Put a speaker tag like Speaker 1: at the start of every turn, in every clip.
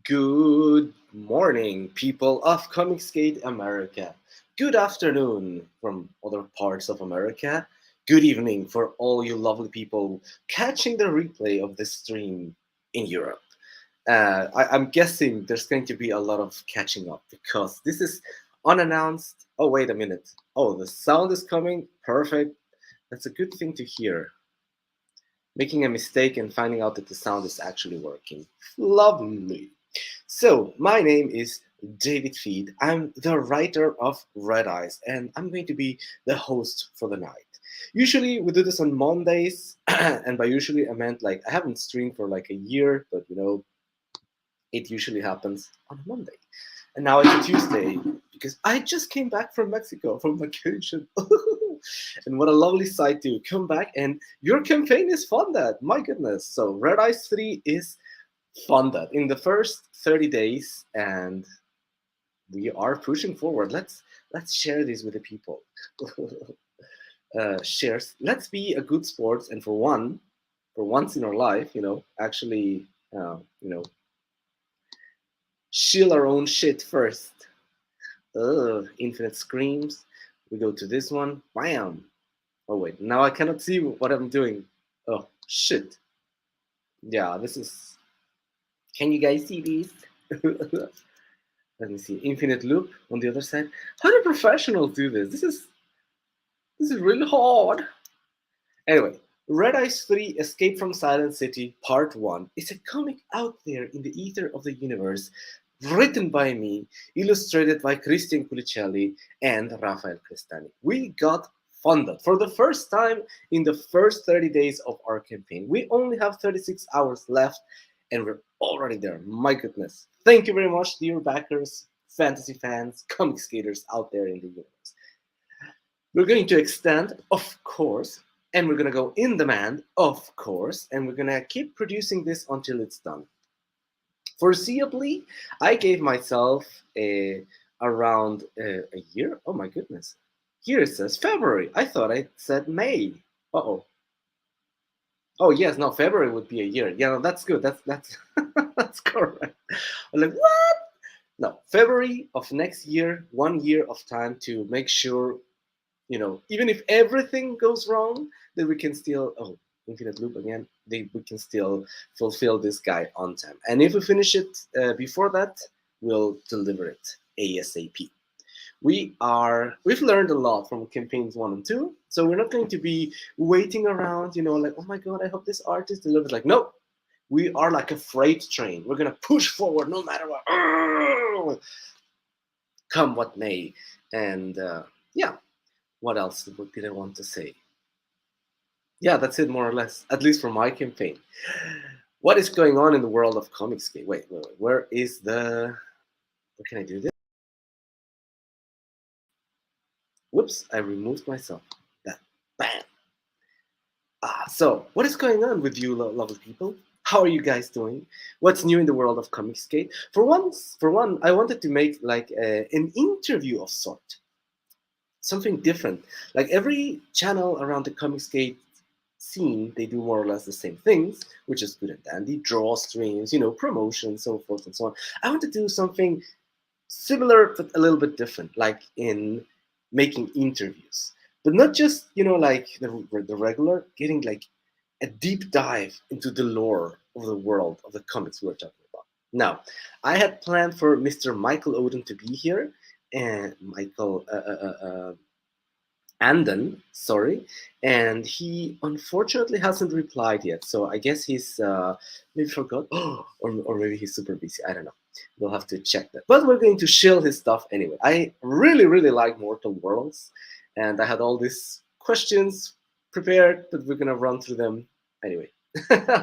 Speaker 1: Good morning, people of Comicsgate America. Good afternoon from other parts of America. Good evening for all you lovely people catching the replay of this stream in Europe. I'm guessing there's going to be a lot of catching up because this is unannounced. Oh, wait a minute. Oh, the sound is coming. Perfect. That's a good thing to hear. Making a mistake and finding out that the sound is actually working. Lovely. So, my name is David Feed. I'm the writer of Red Eyes, and I'm going to be the host for the night. Usually, we do this on Mondays, and by usually, I meant like I haven't streamed for like a year, but it usually happens on a Monday. And now it's a Tuesday because I just came back from Mexico from vacation. And what a lovely sight to come back and your campaign is funded. My goodness. So Red Eyes 3 is funded in the first 30 days and we are pushing forward. Let's share this with the people. Shares. Let's be a good sports and for once in our life, actually, shill our own shit first. Infinite screams. We go to this one. Bam. Oh wait, now I cannot see what I'm doing. Oh shit. Yeah, this is. Can you guys see these? Let me see. Infinite loop on the other side. How do professionals do this? This is really hard. Anyway, Red Eyes 3 Escape from Silent City Part 1 is a comic out there in the ether of the universe, written by me, illustrated by Christian Culicelli and Rafael Crestani. We got funded for the first time in the first 30 days of our campaign. We only have 36 hours left and we're already there. My goodness. Thank you very much, dear backers, fantasy fans, comic skaters out there in the universe. We're going to extend, of course, and we're going to go in demand, of course, and we're going to keep producing this until it's done. Foreseeably, I gave myself around a year. Oh my goodness. Here it says February. I thought I said May. Uh-oh. Oh yes, no, February would be a year. Yeah, no, that's good. That's that's correct. I'm like, what? No, February of next year, 1 year of time to make sure, even if everything goes wrong, that we can still infinite loop again, we can still fulfill this guy on time. And if we finish it before that, we'll deliver it ASAP. We've learned a lot from campaigns 1 and 2, so we're not going to be waiting around, like, oh my god, I hope this artist delivers. Like, no, we are like a freight train. We're gonna push forward no matter what, come what may. And yeah, what else did I want to say? Yeah, that's it more or less, at least for my campaign. What is going on in the world of Comicsgate? Wait, where can I do this? Whoops, I removed myself. Bam. So what is going on with you lovely people? How are you guys doing? What's new in the world of Comicsgate? For one, I wanted to make like an interview of sort. Something different. Like every channel around the Comicsgate scene, they do more or less the same things, which is good and dandy. Draw streams, promotion, so forth and so on. I want to do something similar but a little bit different, like in making interviews, but not just like the regular, getting like a deep dive into the lore of the world of the comics we're talking about. Now, I had planned for Mr. Michael Anden to be here, and Michael Anden, sorry, and he unfortunately hasn't replied yet. So I guess he's maybe forgot, or maybe he's super busy. I don't know. We'll have to check that. But we're going to shill his stuff anyway. I really, really like Mortal Worlds, and I had all these questions prepared, but we're gonna run through them anyway.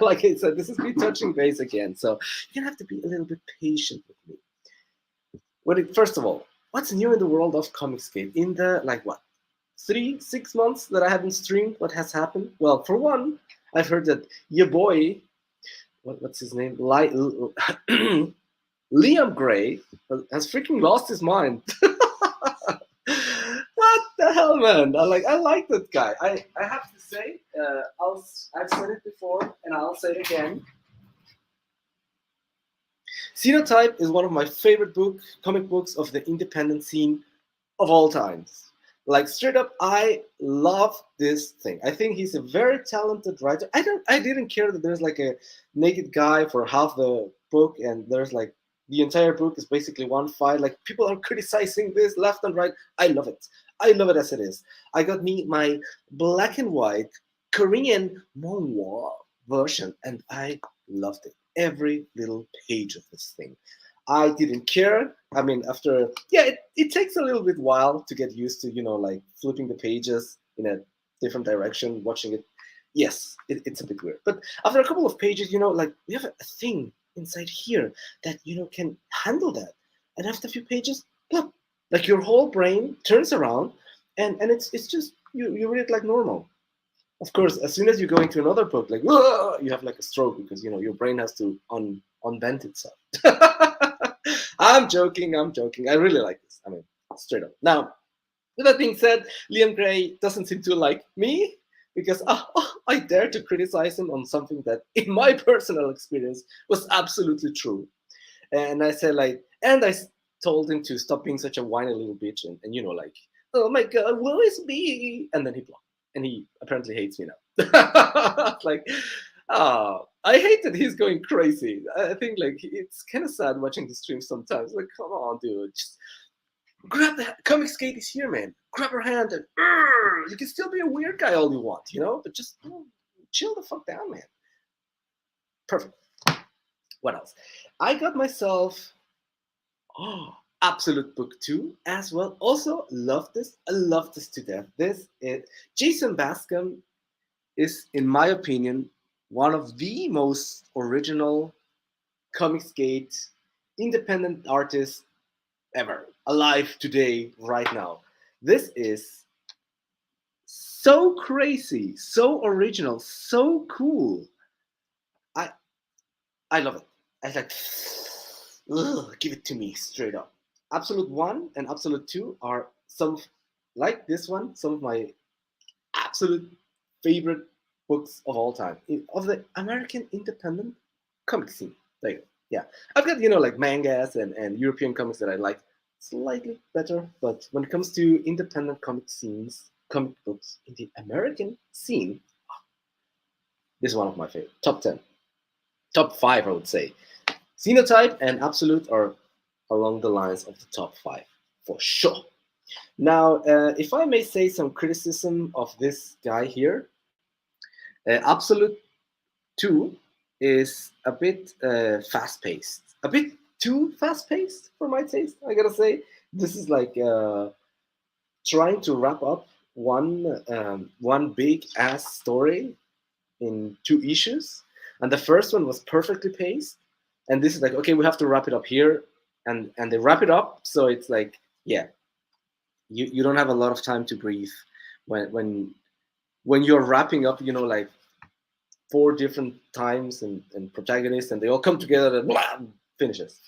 Speaker 1: Like I said, this is me touching base again, so you're gonna have to be a little bit patient with me. First of all, what's new in the world of Comicsgate? In the 3-6 months that I haven't streamed, what has happened? Well, for one, I've heard that your boy, what's his name? Liam Gray has freaking lost his mind. What the hell, man? I like that guy. I have to say, I've said it before and I'll say it again. Xenotype is one of my favorite comic books of the independent scene of all times. Like straight up, I love this thing. I think he's a very talented writer. I didn't care that there's like a naked guy for half the book, and there's like the entire book is basically one fight. Like people are criticizing this left and right. I love it. I love it as it is. I got me my black and white Korean manhwa version, and I loved it. Every little page of this thing. I didn't care. I mean, after it takes a little bit while to get used to, like flipping the pages in a different direction, watching it. Yes, it's a bit weird. But after a couple of pages, like we have a thing inside here that can handle that. And after a few pages, plop, like your whole brain turns around, and it's just you read it like normal. Of course, as soon as you go into another book, like "Whoa," you have like a stroke because your brain has to unbend itself. I'm joking. I'm joking. I really like this. I mean, straight up. Now, with that being said, Liam Gray doesn't seem to like me because I dare to criticize him on something that, in my personal experience, was absolutely true. And I said and told him to stop being such a whiny little bitch, and like, oh my god, woe is me, and then he blocked, and he apparently hates me now. Like, I hate that he's going crazy. I think like it's kind of sad watching the stream sometimes. Like, come on, dude, just grab the comic skate is here, man. Grab her hand and you can still be a weird guy all you want, but just chill the fuck down, man. Perfect. What else? I got myself Absolute Book 2 as well. Also love this. I love this to death. This is Jason Bascom is, in my opinion, one of the most original Comicsgate independent artists ever alive today, right now. This is so crazy, so original, so cool. I love it. I like, give it to me straight up. Absolute 1 and Absolute 2 are like this one, some of my absolute favorite books of all time of the American independent comic scene. There you go. Yeah, I've got like mangas and European comics that I like slightly better, but when it comes to independent comic books in the American scene, this is one of my favorite. Top 10, top 5, I would say. Xenotype and Absolute are along the lines of the top 5 for sure. Now, if I may say some criticism of this guy here, Absolute 2 is a bit fast-paced, a bit too fast-paced for my taste. I gotta say, this is like trying to wrap up one big ass story in 2 issues, and the first one was perfectly paced, and this is like, okay, we have to wrap it up here, and they wrap it up, so it's like, yeah, you don't have a lot of time to breathe when you're wrapping up, like 4 different times and protagonists, and they all come together and blah, finishes.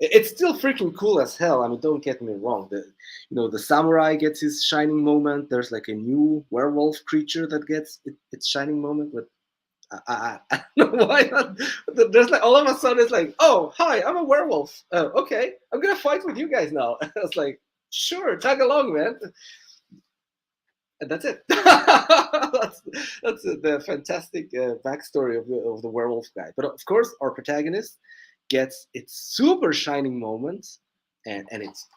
Speaker 1: It's still freaking cool as hell. I mean, don't get me wrong. The samurai gets his shining moment. There's like a new werewolf creature that gets its shining moment. But I don't know why not. There's like all of a sudden it's like, oh hi, I'm a werewolf. Okay, I'm gonna fight with you guys now. I was like, sure, tag along, man. And that's it. that's the fantastic backstory of the werewolf guy. But of course, our protagonist gets its super shining moment, and it's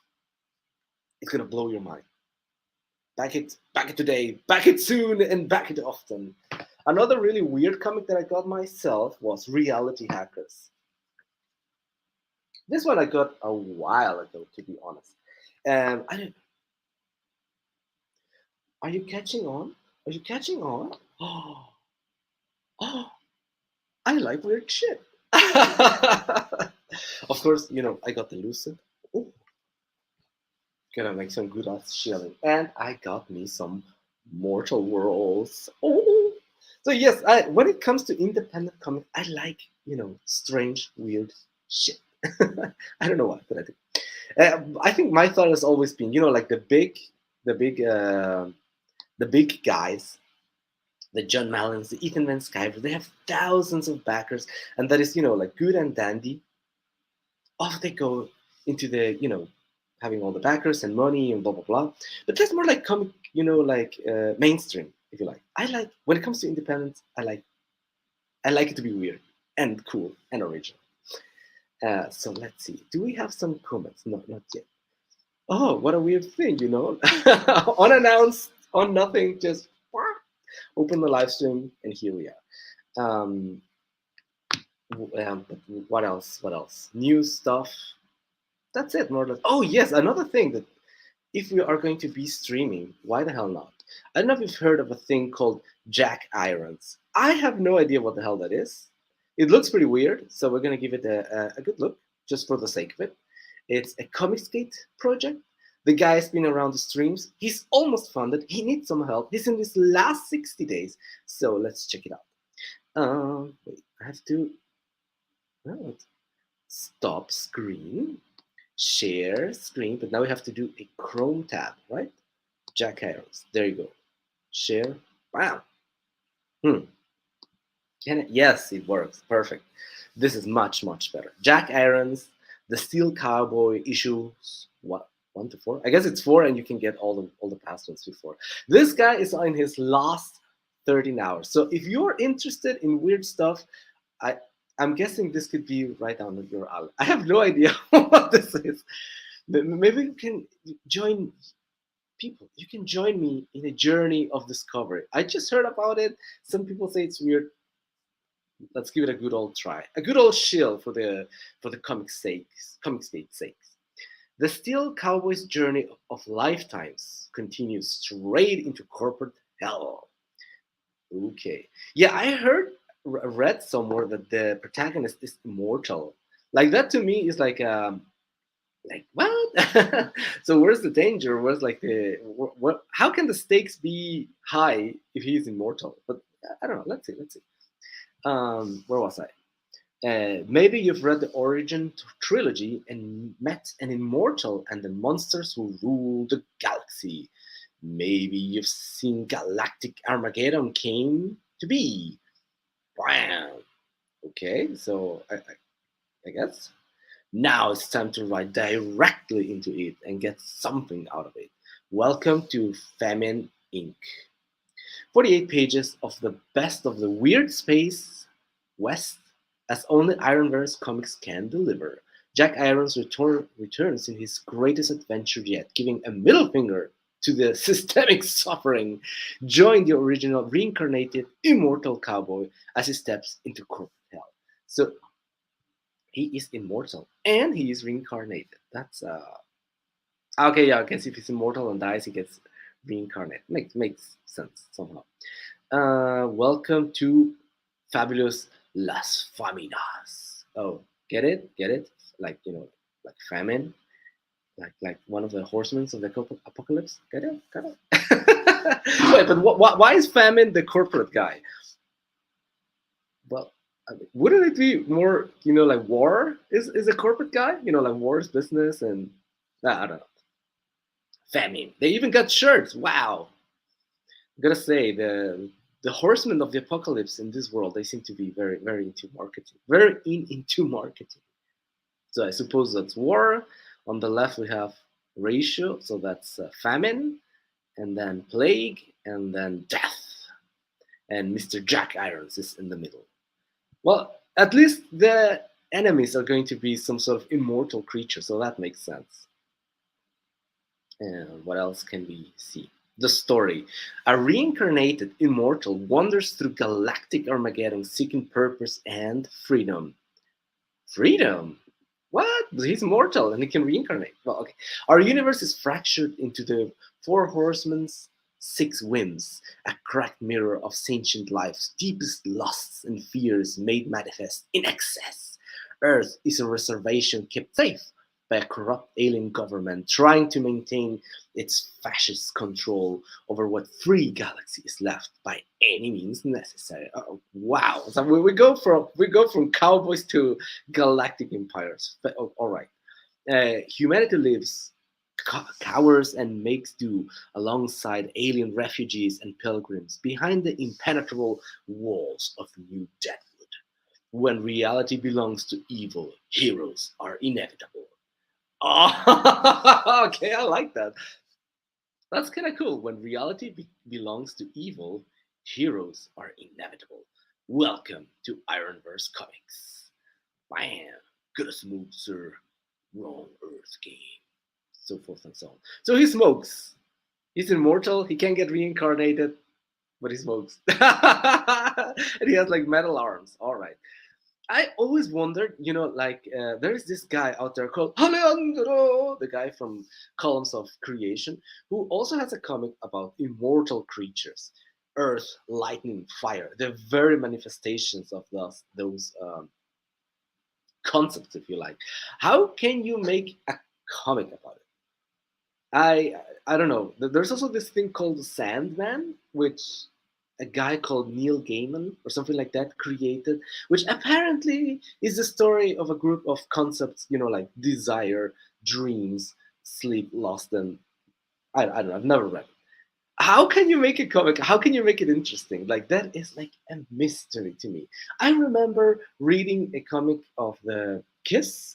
Speaker 1: gonna blow your mind. Back it today, back it soon, and back it often. Another really weird comic that I got myself was Reality Hackers. This one I got a while ago, to be honest. I didn't. Are you catching on? Are you catching on? Oh, I like weird shit. Of course, I got the Lucid. Oh, gonna make some good ass Chillin. And I got me some Mortal Worlds. Oh, so yes, when it comes to independent comics, I like strange, weird shit. I don't know why, but I do. I think my thought has always been, like the big guys, the John Mallons, the Ethan Van Sciver, they have thousands of backers, and that is, like good and dandy. off they go into the, having all the backers and money and blah blah blah. But that's more like comic, like mainstream, if you like. I like when it comes to independence. I like it to be weird and cool and original. So let's see. Do we have some comments? No, not yet. Oh, what a weird thing, unannounced, on nothing, just open the live stream, and here we are. Um, but what else? What else? New stuff. That's it, more or less. Oh yes, another thing that if we are going to be streaming, why the hell not? I don't know if you've heard of a thing called jack irons. I have no idea what the hell that is. It looks pretty weird, so we're gonna give it a good look, just for the sake of it. It's a comic skate project. The guy's been around the streams. He's almost funded. He needs some help. He's in his last 60 days. So let's check it out. Wait, I have to stop screen, share screen, but now we have to do a Chrome tab, right? Jack irons. There you go. Share. Wow. Yes, it works. Perfect. This is much, much better. Jack irons, the Steel Cowboy issues. What? 1 to 4? I guess it's 4, and you can get all the past ones before. This guy is in his last 13 hours. So if you're interested in weird stuff, I'm guessing this could be right down your alley. I have no idea what this is. Maybe you can join people. You can join me in a journey of discovery. I just heard about it. Some people say it's weird. Let's give it a good old try. A good old shill for the comic state sakes. The Steel Cowboy's journey of lifetimes continues straight into corporate hell. Okay. Yeah, I read somewhere that the protagonist is immortal. Like that to me is like what? So where's the danger? Where's like what? How can the stakes be high if he's immortal? But I don't know. Let's see. Where was I? Maybe you've read the Origin trilogy and met an immortal and the monsters who rule the galaxy. Maybe you've seen Galactic Armageddon came to be. Wow. Okay, so I guess now it's time to ride directly into it and get something out of it. Welcome to Famine Inc. 48 pages of the best of the weird space west, as only Ironverse comics can deliver. Jack Irons returns in his greatest adventure yet, giving a middle finger to the systemic suffering. Join the original reincarnated immortal cowboy as he steps into corporate hell. So he is immortal and he is reincarnated. That's okay. Yeah, I guess if he's immortal and dies, he gets reincarnated. Makes sense somehow. Welcome to Fabulous Las Faminas. Oh, get it? Get it? Like like famine, like one of the horsemen of the apocalypse. Get it? Got it? Wait, but why is famine the corporate guy? Well, I mean, wouldn't it be more, like war is a corporate guy? Like war is business, and I don't know. Famine. They even got shirts. Wow. I gotta say the horsemen of the apocalypse in this world, they seem to be very, very into marketing. Very into marketing. So I suppose that's war. On the left we have ratio, so that's famine, and then plague, and then death. And Mr. Jack Irons is in the middle. Well, at least the enemies are going to be some sort of immortal creature, so that makes sense. And what else can we see? The story. A reincarnated immortal wanders through galactic Armageddon seeking purpose and freedom. Freedom? What? He's immortal and he can reincarnate. Well, okay. Our universe is fractured into the four horsemen's six whims, a cracked mirror of sentient life's deepest lusts and fears made manifest in excess. Earth is a reservation kept safe by a corrupt alien government trying to maintain its fascist control over what free galaxy is left by any means necessary. Oh, wow! So we go from cowboys to galactic empires. But, oh, all right, humanity lives, cowers, and makes do alongside alien refugees and pilgrims behind the impenetrable walls of New Deathwood. When reality belongs to evil, heroes are inevitable. Oh, okay, I like that. That's kind of cool. When reality belongs to evil, heroes are inevitable. Welcome to Ironverse Comics. Bam! Good as move, sir. Wrong Earth game. So forth and so on. So he smokes. He's immortal. He can't get reincarnated, but he smokes. And he has like metal arms. All right. I always wondered, there's this guy out there called Alejandro, the guy from Columns of Creation, who also has a comic about immortal creatures, earth, lightning, fire, the very manifestations of those concepts, if you like. How can you make a comic about it? I don't know. There's also this thing called Sandman, which a guy called Neil Gaiman or something like that created, which apparently is the story of a group of concepts, like desire, dreams, sleep, lost, and I don't know. I've never read it. How can you make a comic? How can you make it interesting? Like that is like a mystery to me. I remember reading a comic of the Kiss,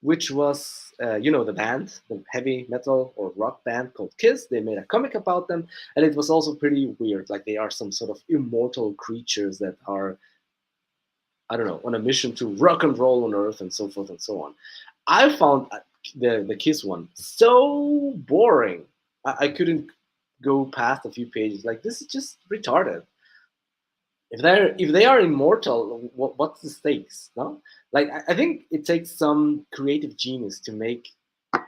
Speaker 1: which was the band, the heavy metal or rock band called Kiss. They made a comic about them, and it was also pretty weird. Like they are some sort of immortal creatures that are, I don't know, on a mission to rock and roll on Earth and so forth and so on. I found the Kiss one so boring. I couldn't go past a few pages. Like this is just retarded. If they are immortal, what's the stakes? No, like I think it takes some creative genius to make a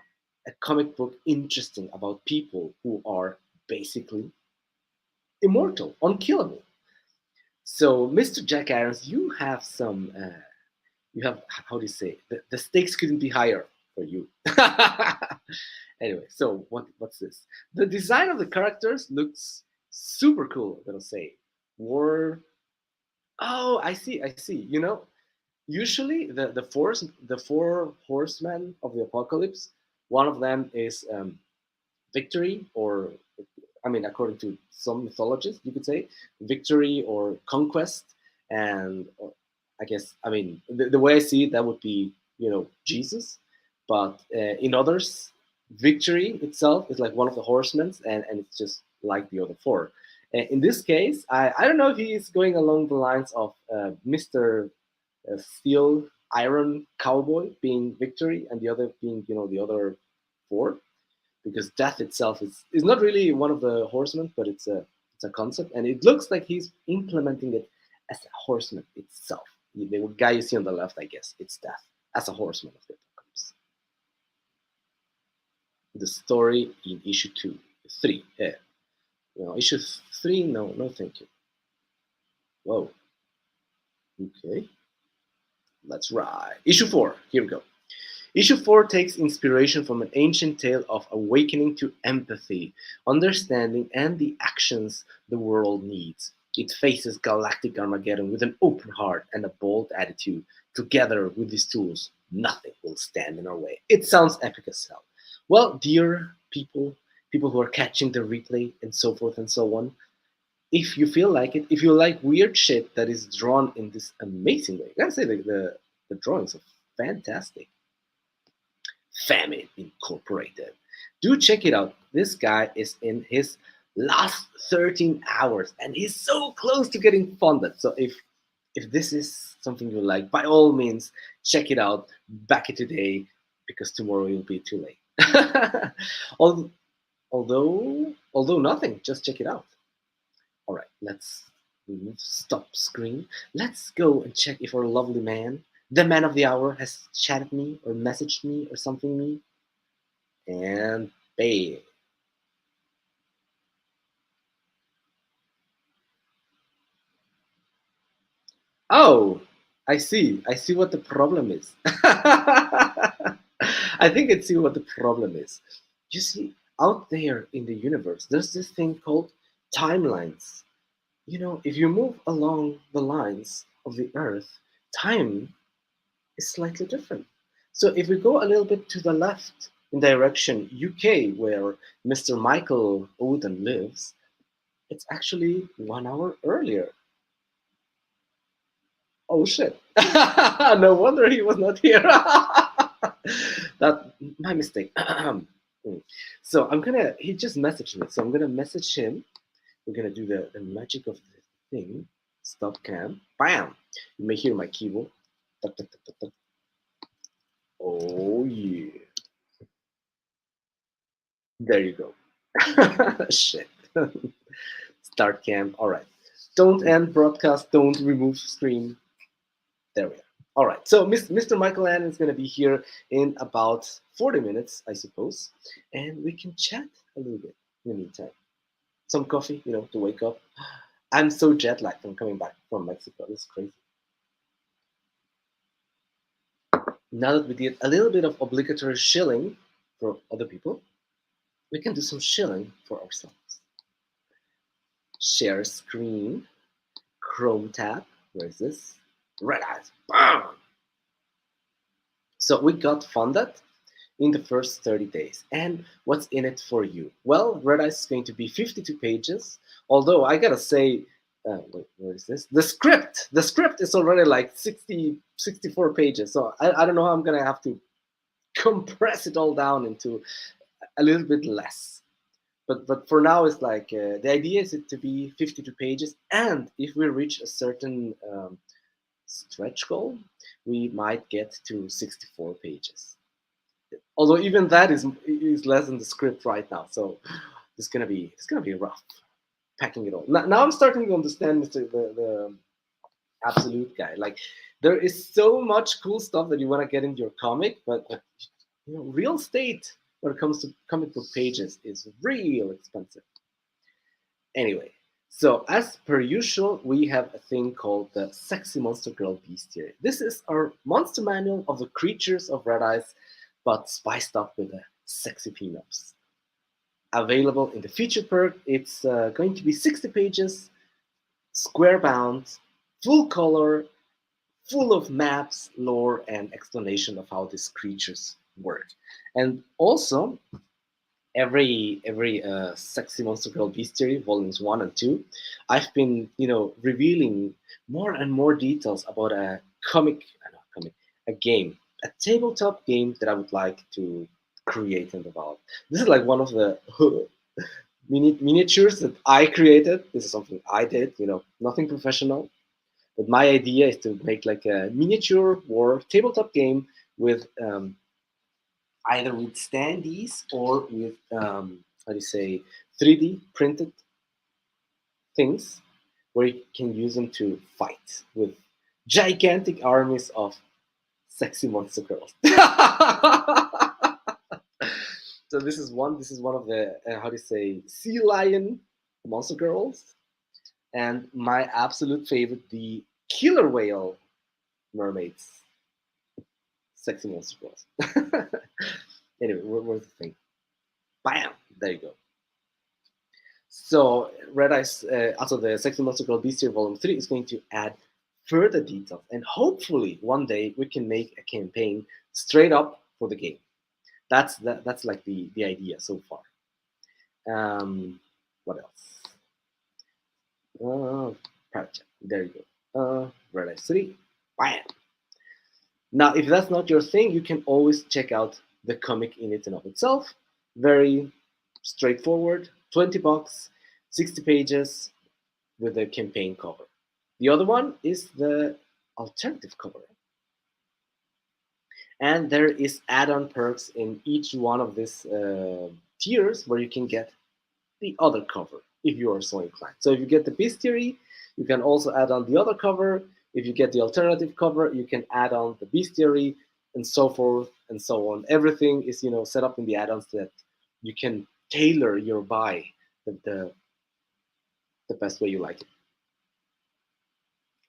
Speaker 1: comic book interesting about people who are basically immortal, unkillable. So, Mr. Jack Irons, you have some, you have, how do you say, the stakes couldn't be higher for you. Anyway, so what's this? The design of the characters looks super cool, I gotta say. War. Oh, I see. Usually the four horsemen of the apocalypse, one of them is victory, or I mean, according to some mythologists, you could say victory or conquest. And I guess, I mean, the way I see it, that would be, Jesus. But in others, victory itself is like one of the horsemen, and it's just like the other four. In this case, I don't know if he is going along the lines of Mr. Steel Iron Cowboy being victory, and the other being, the other four, because death itself is not really one of the horsemen, but it's a concept, and it looks like he's implementing it as a horseman itself. The guy you see on the left, I guess, it's death as a horseman of the apocalypse. The story in issue 3. Issue 3, no, no, thank you. Whoa. Okay, let's ride. Issue 4. Here we go. Issue 4 takes inspiration from an ancient tale of awakening to empathy, understanding, and the actions the world needs. It faces galactic Armageddon with an open heart and a bold attitude. Together with these tools, nothing will stand in our way. It sounds epic as hell. Well, dear people who are catching the replay and so forth and so on, if you feel like it, if you like weird shit that is drawn in this amazing way, I gotta say the drawings are fantastic. Famine Incorporated. Do check it out. This guy is in his last 13 hours and he's so close to getting funded. So if this is something you like, by all means, check it out. Back it today, because tomorrow will be too late. although nothing, just check it out. All right, let's stop screen. Let's go and check if our lovely man, the man of the hour, has chatted me or messaged me or something me. And bam. Oh, I see. I see what the problem is. I think I see what the problem is. You see, out there in the universe, there's this thing called timelines. If you move along the lines of the Earth, time is slightly different. So if we go a little bit to the left in direction UK, where Mr. Michael Oden lives, it's actually 1 hour earlier. Oh shit! No wonder he was not here. That my mistake. So I'm gonna. He just messaged me, so I'm gonna message him. We're gonna do the magic of the thing. Stop cam. Bam! You may hear my keyboard. Tuck, tuck, tuck, tuck, tuck. Oh yeah! There you go. Shit. Start cam. All right. Don't end broadcast. Don't remove stream. There we are. All right. So Mr. Michael Anden is going to be here in about 40 minutes, I suppose, and we can chat a little bit in the meantime. Some coffee, to wake up. I'm so jet lagged from coming back from Mexico. This is crazy. Now that we did a little bit of obligatory shilling for other people, we can do some shilling for ourselves. Share screen, Chrome tab. Where is this? Red eyes. Bam! So we got funded in the first 30 days. And what's in it for you? Well, Red Eyes is going to be 52 pages. Although I gotta say, wait, where is this? The script is already like 60, 64 pages. So I don't know how I'm gonna have to compress it all down into a little bit less. But for now, it's like the idea is it to be 52 pages. And if we reach a certain stretch goal, we might get to 64 pages. Although even that is less than the script right now, so it's gonna be rough packing it all. Now I'm starting to understand the absolute guy. Like there is so much cool stuff that you want to get into your comic, but real estate when it comes to comic book pages is real expensive. Anyway, so as per usual, we have a thing called the Sexy Monster Girl Bestiary. This is our monster manual of the creatures of Red Eyes, but spiced up with the sexy pinups. Available in the feature perk, it's going to be 60 pages, square bound, full color, full of maps, lore, and explanation of how these creatures work. And also, every Sexy Monster Girl Bestiary volumes 1 and 2, I've been revealing more and more details about a a game, a tabletop game that I would like to create and develop. This is like one of the miniatures that I created. This is something I did, nothing professional. But my idea is to make like a miniature war tabletop game with either with standees or with how do you say 3D printed things where you can use them to fight with gigantic armies of sexy monster girls. So this is one of the how do you say sea lion monster girls, and my absolute favorite, the killer whale mermaids, sexy monster girls. Anyway, where's the thing? Bam! There you go. So Red Eyes, also the Sexy Monster Girl Bestiary Volume 3 is going to add further details, and hopefully one day we can make a campaign straight up for the game. That's like the idea so far. What else? Private chat. There you go. Red Eyes 3. Bam! Now, if that's not your thing, you can always check out the comic in it and of itself. Very straightforward. $20, 60 pages with a campaign cover. The other one is the alternative cover. And there is add-on perks in each one of these tiers where you can get the other cover if you are so inclined. So if you get the bestiary, you can also add on the other cover. If you get the alternative cover, you can add on the bestiary, and so forth and so on. Everything is set up in the add-ons that you can tailor your buy the best way you like it.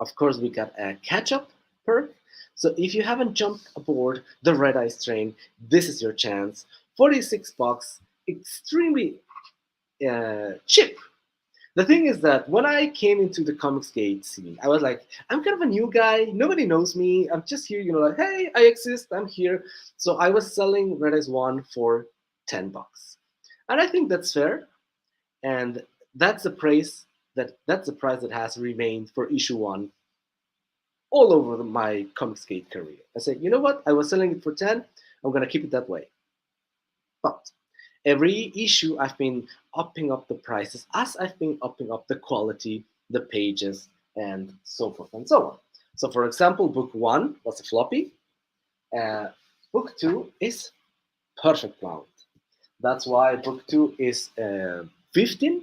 Speaker 1: Of course, we got a catch-up perk. So if you haven't jumped aboard the Red Eyes train, this is your chance. $46, extremely cheap. The thing is that when I came into the Comicsgate scene, I was like, I'm kind of a new guy. Nobody knows me. I'm just here, like, hey, I exist. I'm here. So I was selling Red Eyes 1 for $10. And I think that's fair. And that's the price that has remained for issue 1 all over my Comicsgate career. I said, you know what? I was selling it for 10. I'm gonna keep it that way. But every issue, I've been upping up the prices as I've been upping up the quality, the pages, and so forth and so on. So, for example, book one was a floppy. Uh, book two is perfect bound. That's why book two is $15,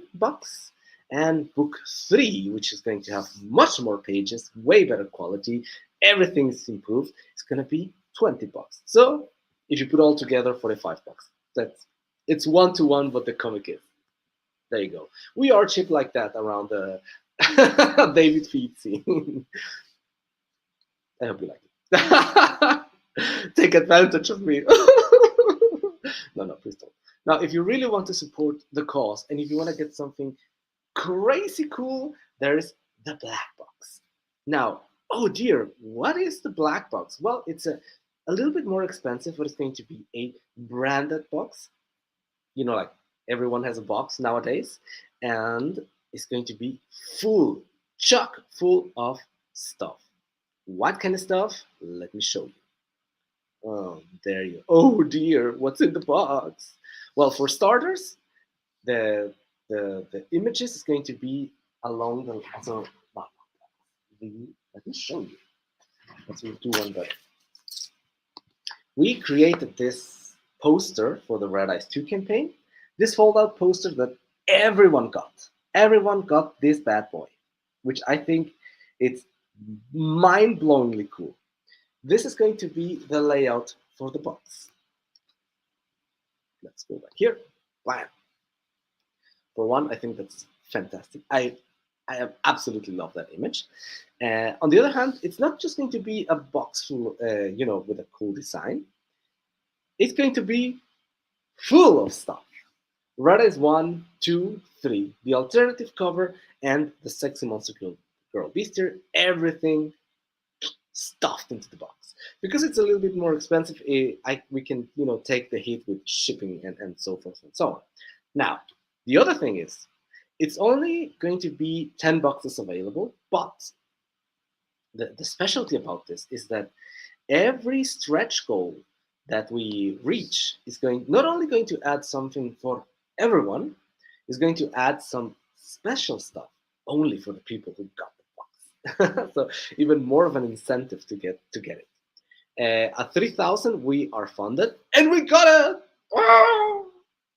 Speaker 1: and book three, which is going to have much more pages, way better quality, everything is improved, it's going to be $20. So if you put all together, $45. That's it's 1-to-1 what the comic is. There you go. We are cheap like that around the David feed scene. I hope you like it. Take advantage of me. No, please don't. Now, if you really want to support the cause and if you want to get something crazy cool, there is the black box. Now, oh dear, what is the black box? Well, it's a little bit more expensive, but it's going to be a branded box. You know, like everyone has a box nowadays, and it's going to be full, chock full of stuff. What kind of stuff? Let me show you. Oh, there you. Oh dear, what's in the box? Well, for starters, the the images is going to be along the. So, let me show you. Let's do one better. We created this poster for the Red Eyes 2 campaign. This fold-out poster that everyone got. Everyone got this bad boy, which I think it's mind-blowingly cool. This is going to be the layout for the box. Let's go back here. Bam. For one, I think that's fantastic. I absolutely love that image. On the other hand, it's not just going to be a box full, with a cool design. It's going to be full of stuff. Red Eyes 1, 2, 3, the alternative cover, and the sexy monster girl beaster. Everything stuffed into the box. Because it's a little bit more expensive, we can take the hit with shipping and so forth and so on. Now, the other thing is, it's only going to be 10 boxes available, but the specialty about this is that every stretch goal that we reach is not only going to add something for everyone, is going to add some special stuff only for the people who got the box. So even more of an incentive to get it. At 3,000, we are funded, and we got it. Oh,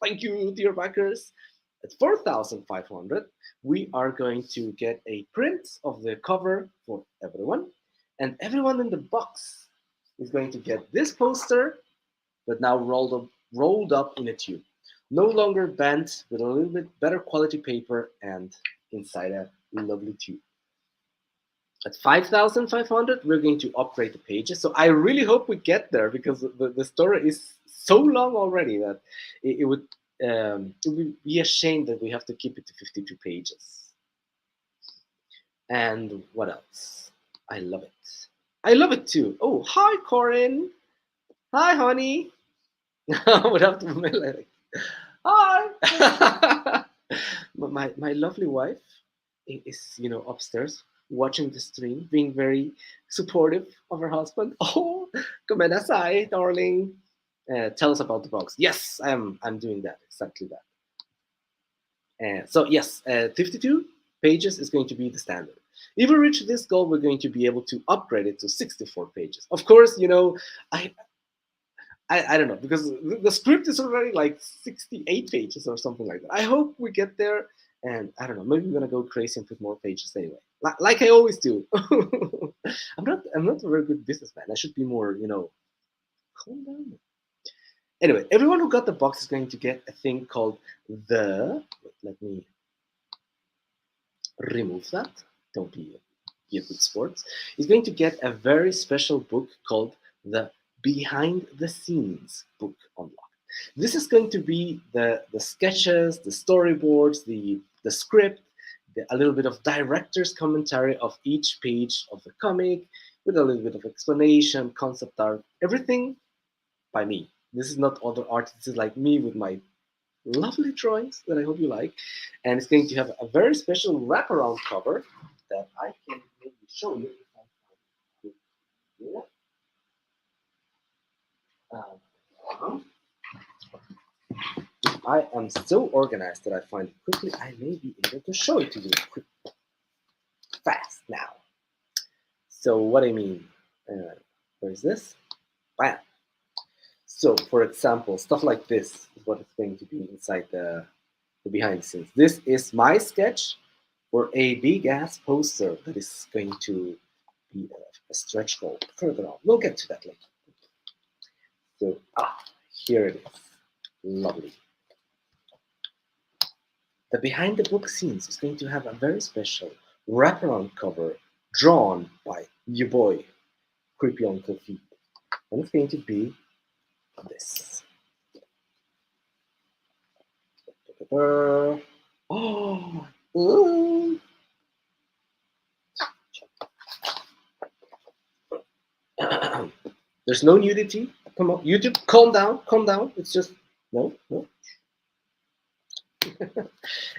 Speaker 1: thank you, dear backers. At 4,500, we are going to get a print of the cover for everyone, and everyone in the box is going to get this poster, but now rolled up in a tube. No longer bent, with a little bit better quality paper and inside a lovely tube. At 5,500, we're going to upgrade the pages. So I really hope we get there, because the story is so long already that it would be a shame that we have to keep it to 52 pages. And what else? I love it. I love it too. Oh, hi, Corin. Hi, honey. I would have to be like, hi. my lovely wife is upstairs watching the stream, being very supportive of her husband. Oh, gomenasai, darling. Tell us about the box. Yes, I'm doing that, exactly that. So yes, 52 pages is going to be the standard. If we reach this goal, we're going to be able to upgrade it to 64 pages. Of course, I don't know, because the script is already like 68 pages or something like that. I hope we get there, and I don't know, maybe we're gonna go crazy and put more pages anyway, like I always do. I'm not a very good businessman. I should be more, calm down. Anyway, everyone who got the box is going to get a thing called let me remove that. Don't be a good sport. Is going to get a very special book called the Behind the Scenes book unlock. This is going to be the sketches, the storyboards, the script, a little bit of director's commentary of each page of the comic, with a little bit of explanation, concept art, everything by me. This is not other artists. This is like me with my lovely drawings that I hope you like. And it's going to have a very special wraparound cover that I can maybe show you. Yeah. Uh, I am so organized that I find it quickly. I may be able to show it to you quick, fast now. So what I mean, where is this? Bam. So for example, stuff like this is what is going to be inside the behind the scenes. This is my sketch for a big ass poster that is going to be a stretch goal further on. We'll get to that later. So here it is. Lovely. The behind the book scenes is going to have a very special wraparound cover drawn by your boy, Creepy Uncle Feet. And it's going to be this. Oh, ooh. There's no nudity. Come on, YouTube, calm down, calm down. It's just no, no.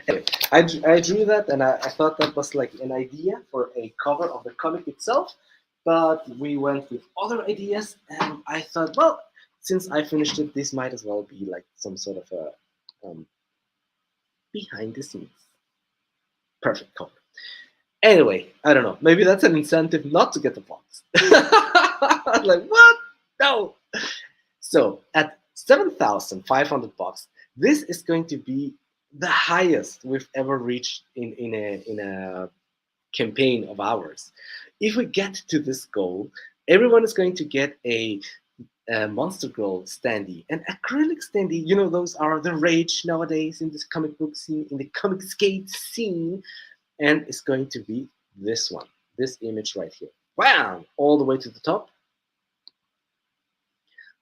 Speaker 1: Anyway, I drew that and I thought that was like an idea for a cover of the comic itself, but we went with other ideas and I thought, well, since I finished it, this might as well be like some sort of a behind the scenes perfect cover. Anyway, I don't know. Maybe that's an incentive not to get the box. Like what? No. So at 7,500 bucks, this is going to be the highest we've ever reached in a campaign of ours. If we get to this goal, everyone is going to get a Monster Girl standee, an acrylic standee. You know, those are the rage nowadays in this comic book scene, in the comic skate scene, and it's going to be this one, this image right here. Wow, all the way to the top.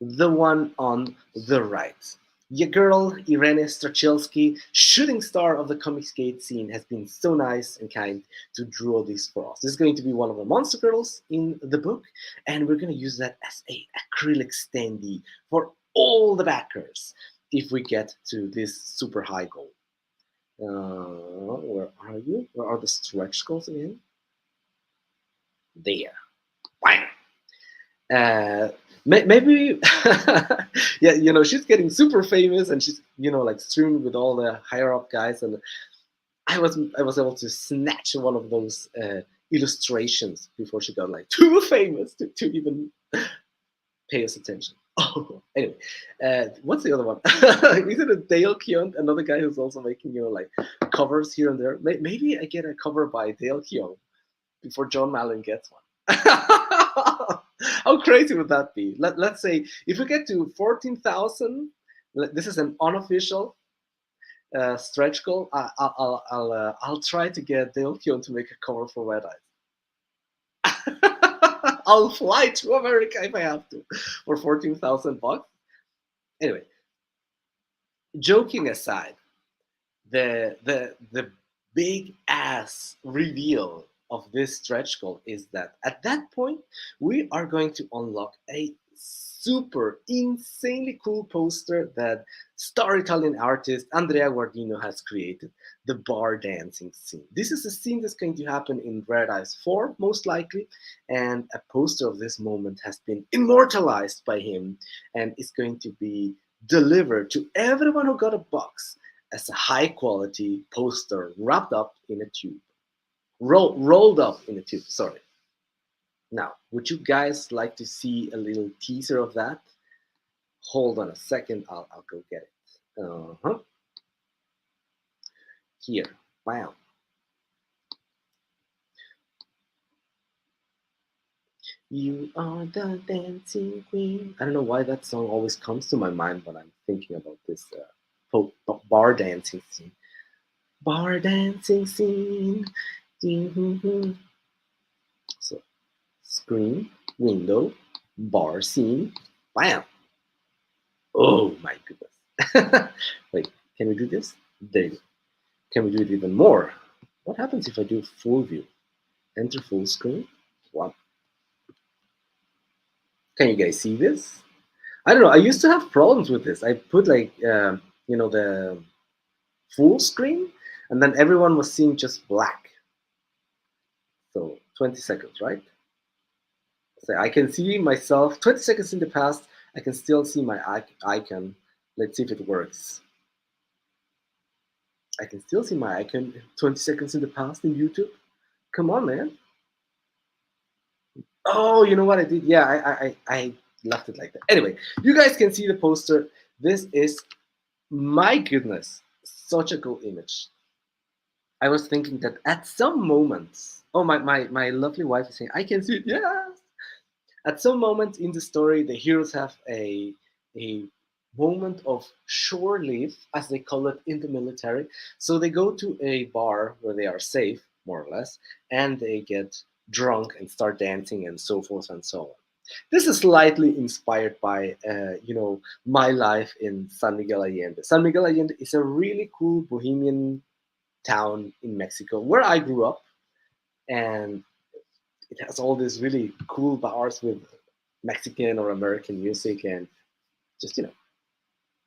Speaker 1: The one on the right. Your girl, Irene Strachilsky, shooting star of the comic skate scene, has been so nice and kind to draw this for us. This is going to be one of the monster girls in the book, and we're going to use that as a acrylic standee for all the backers if we get to this super high goal. Where are you? Where are the stretch goals again? There. Wow. Maybe yeah, you know, she's getting super famous and she's, you know, like streaming with all the higher up guys, and I was able to snatch one of those illustrations before she got like too famous to even pay us attention. Oh, anyway, what's the other one? Is it a Dale Keown, another guy who's also making, you know, like covers here and there? Maybe I get a cover by Dale Keown before John Mallon gets one. How crazy would that be? Let's say if we get to 14,000, this is an unofficial stretch goal. I'll try to get Dale Keown to make a cover for Red Eyes. I'll fly to America if I have to for 14,000 bucks. Anyway, joking aside, the big ass reveal of this stretch goal is that at that point we are going to unlock a super insanely cool poster that star Italian artist Andrea Guardino has created, the bar dancing scene. This is a scene that's going to happen in Red Eyes 4 most likely, and a poster of this moment has been immortalized by him and is going to be delivered to everyone who got a box as a high quality poster wrapped up in a tube. Rolled up in a tube, sorry. Now, would you guys like to see a little teaser of that? Hold on a second, I'll go get it. Uh-huh. Here, wow. You are the dancing queen. I don't know why that song always comes to my mind when I'm thinking about this bar dancing scene. Bar dancing scene. So, screen, window, bar scene. Bam! Oh my goodness. Wait, can we do this? There you go. Can we do it even more? What happens if I do full view? Enter full screen. Wow. Can you guys see this? I don't know. I used to have problems with this. I put like, you know, the full screen, and then everyone was seeing just black. So 20 seconds, right? So I can see myself 20 seconds in the past. I can still see my icon. Let's see if it works. I can still see my icon 20 seconds in the past in YouTube. Come on, man. Oh, you know what I did? Yeah, I left it like that. Anyway, you guys can see the poster. This is, my goodness, such a cool image. I was thinking that at some moments, oh, my lovely wife is saying, I can see it. Yes. At some moment in the story, the heroes have a moment of shore leave, as they call it in the military. So they go to a bar where they are safe, more or less, and they get drunk and start dancing and so forth and so on. This is slightly inspired by, my life in San Miguel Allende. San Miguel Allende is a really cool bohemian town in Mexico where I grew up, and it has all these really cool bars with Mexican or American music, and just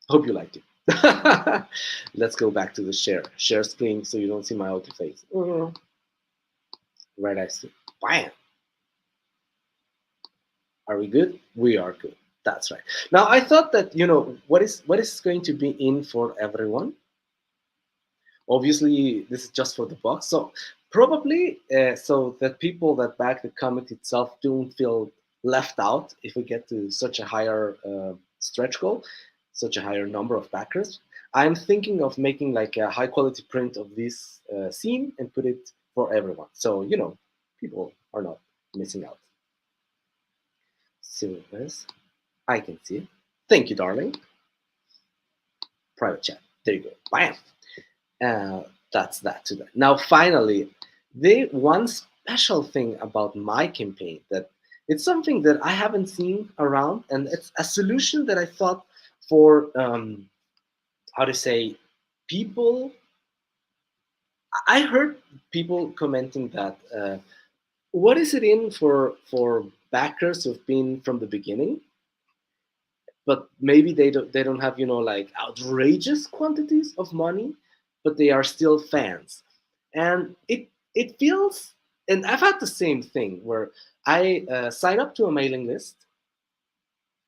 Speaker 1: hope you liked it. Let's go back to the share screen so you don't see my ugly face. Right, I see. Bam. Are we good? We are good. That's right. Now I thought that what is going to be in for everyone. Obviously, this is just for the box, so probably so that people that back the comic itself don't feel left out if we get to such a higher stretch goal, such a higher number of backers. I'm thinking of making like a high quality print of this scene and put it for everyone, so people are not missing out. So this, I can see it. Thank you, darling. Private chat. There you go. Bam. Uh, that's that to that. Now, finally, the one special thing about my campaign, that it's something that I haven't seen around, and it's a solution that I thought for how to say, people. I heard people commenting that what is it in for backers who've been from the beginning, but maybe they don't have like outrageous quantities of money, but they are still fans, and it feels. And I've had the same thing where I sign up to a mailing list,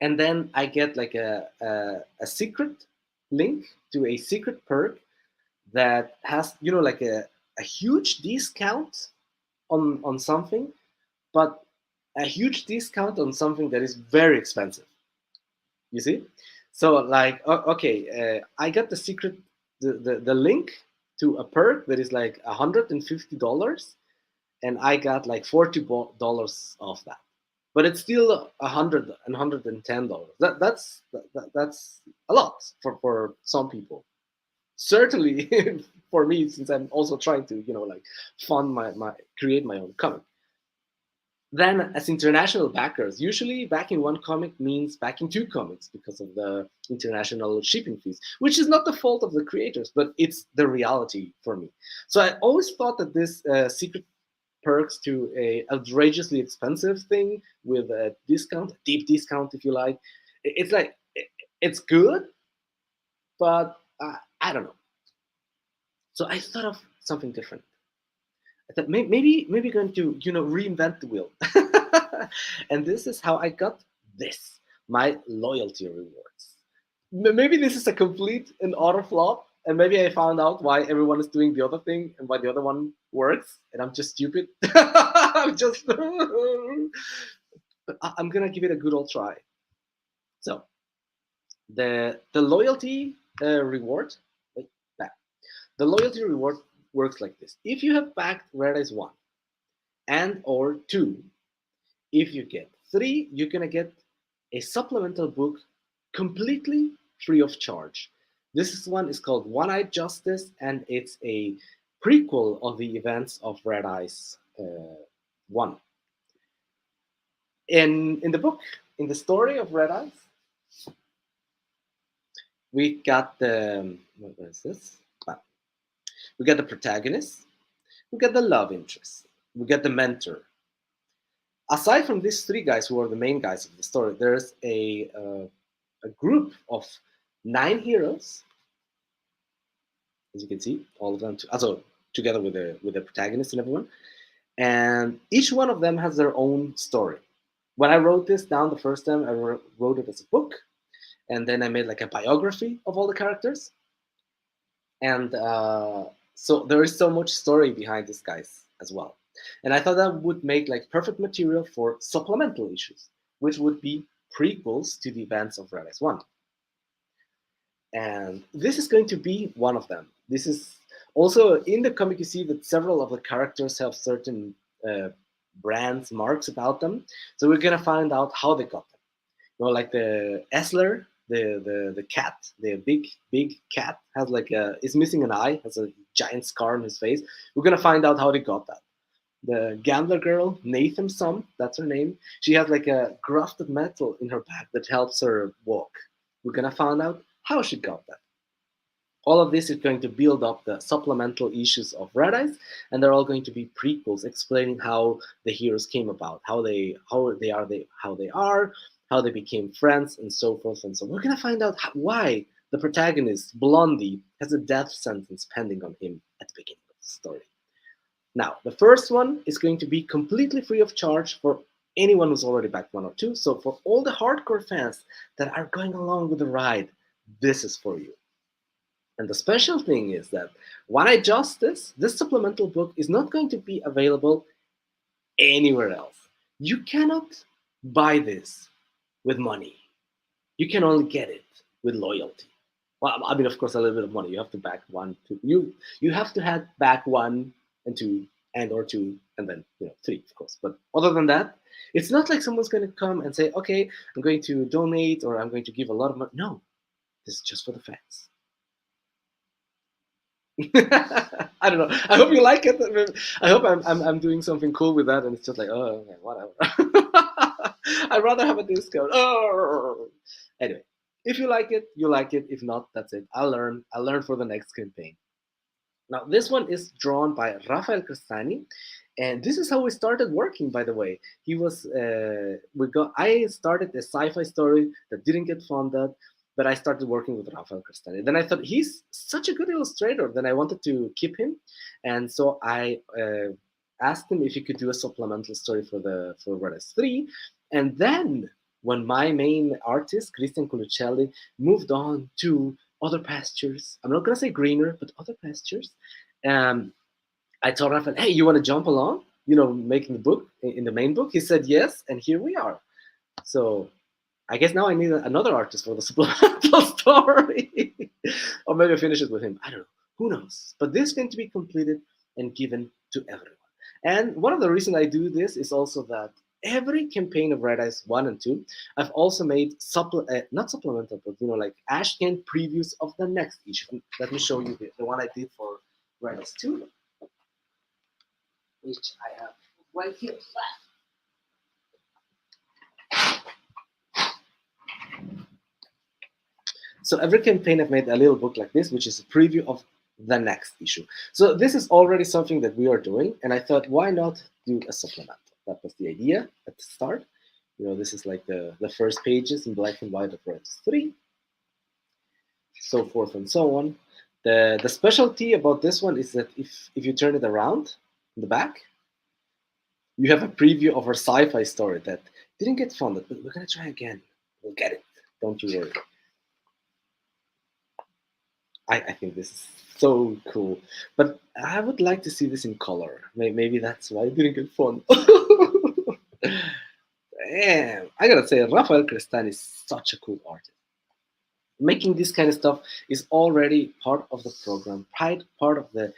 Speaker 1: and then I get like a secret link to a secret perk that has like a huge discount on something, but a huge discount on something that is very expensive. You see? So like, okay, I got the secret, the link to a perk that is like $150, and I got like $40 off that. But it's still $110. That's a lot for some people. Certainly for me, since I'm also trying to like fund my create my own comic. Then, as international backers, usually backing one comic means backing two comics because of the international shipping fees, which is not the fault of the creators, but it's the reality for me. So I always thought that this secret perks to a outrageously expensive thing with a discount, a deep discount if you like. It's like it's good, but I don't know. So I thought of something different. I thought maybe going to reinvent the wheel, and this is how I got this, my loyalty rewards. Maybe this is a complete and utter flop, and maybe I found out why everyone is doing the other thing and why the other one works, and I'm just stupid. I'm just, but I'm gonna give it a good old try. So the loyalty reward, like that. The loyalty reward works like this: if you have backed Red Eyes 1 and or 2, if you get 3, you're gonna get a supplemental book completely free of charge. This one is called One-Eyed Justice, and it's a prequel of the events of Red Eyes 1. In the book, in the story of Red Eyes, we got the what is this? We got the protagonist, we got the love interest, we got the mentor. Aside from these three guys who are the main guys of the story, there's a group of 9 heroes, as you can see, all of them also together with the protagonist and everyone, and each one of them has their own story. When I wrote this down the first time, I wrote it as a book, and then I made like a biography of all the characters. And so there is so much story behind these guys as well. And I thought that would make like perfect material for supplemental issues, which would be prequels to the events of Red Ice 1. And this is going to be one of them. This is also in the comic. You see that several of the characters have certain brands, marks about them. So we're gonna find out how they got them. You know, like the Esler, the cat, the big cat has like is missing an eye, has a giant scar on his face. We're gonna find out how they got that. The gambler girl, Nathan Some, that's her name. She has like a grafted metal in her back that helps her walk. We're gonna find out how she got that. All of this is going to build up the supplemental issues of Red Eyes, and they're all going to be prequels explaining how the heroes came about, how they are, how they became friends, and so forth and so on. We're gonna find out why the protagonist Blondie has a death sentence pending on him at the beginning of the story. Now, the first one is going to be completely free of charge for anyone who's already backed 1 or 2. So for all the hardcore fans that are going along with the ride, this is for you. And the special thing is that when I adjust this supplemental book is not going to be available anywhere else. You cannot buy this with money. You can only get it with loyalty. Well, I mean, of course, a little bit of money. You have to back 1, 2. You have to have back 1 and 2 and or 2 and then 3, of course. But other than that, it's not like someone's going to come and say, okay, I'm going to donate or I'm going to give a lot of money. No, this is just for the fans. I don't know. I hope you like it. I hope I'm doing something cool with that, and it's just like, oh, okay, whatever. I'd rather have a discount. Oh, anyway, if you like it, you like it. If not, that's it. I'll learn for the next campaign. Now, this one is drawn by Rafael Crestani, and this is how we started working. By the way, he was I started a sci-fi story that didn't get funded, but I started working with Rafael Crestani. Then I thought he's such a good illustrator. Then I wanted to keep him, and so I asked him if he could do a supplemental story for Red Ice 3, and then when my main artist Christian Coluccelli moved on to other pastures. I'm not gonna say greener, but other pastures. I told Rafael, "Hey, you want to jump along? Making the book in the main book." He said yes, and here we are. So I guess now I need another artist for the supplemental story, or maybe I finish it with him. I don't know. Who knows? But this is going to be completed and given to everyone. And one of the reasons I do this is also that every campaign of Red Ice 1 and 2, I've also made not supplemental, but like Ashcan previews of the next issue. Let me show you the one I did for Red Ice 2, which I have right here. So every campaign I've made a little book like this, which is a preview of the next issue. So this is already something that we are doing, and I thought, why not do a supplemental? That was the idea at the start. This is like the first pages in black and white of Red Ice 3, so forth and so on. The specialty about this one is that if you turn it around in the back, you have a preview of our sci-fi story that didn't get funded, but we're gonna try again. We'll get it. Don't you worry. I think this is so cool, but I would like to see this in color. Maybe that's why it didn't get funded. Damn, I gotta say, Rafael Crestani is such a cool artist. Making this kind of stuff is already part of the program, part of the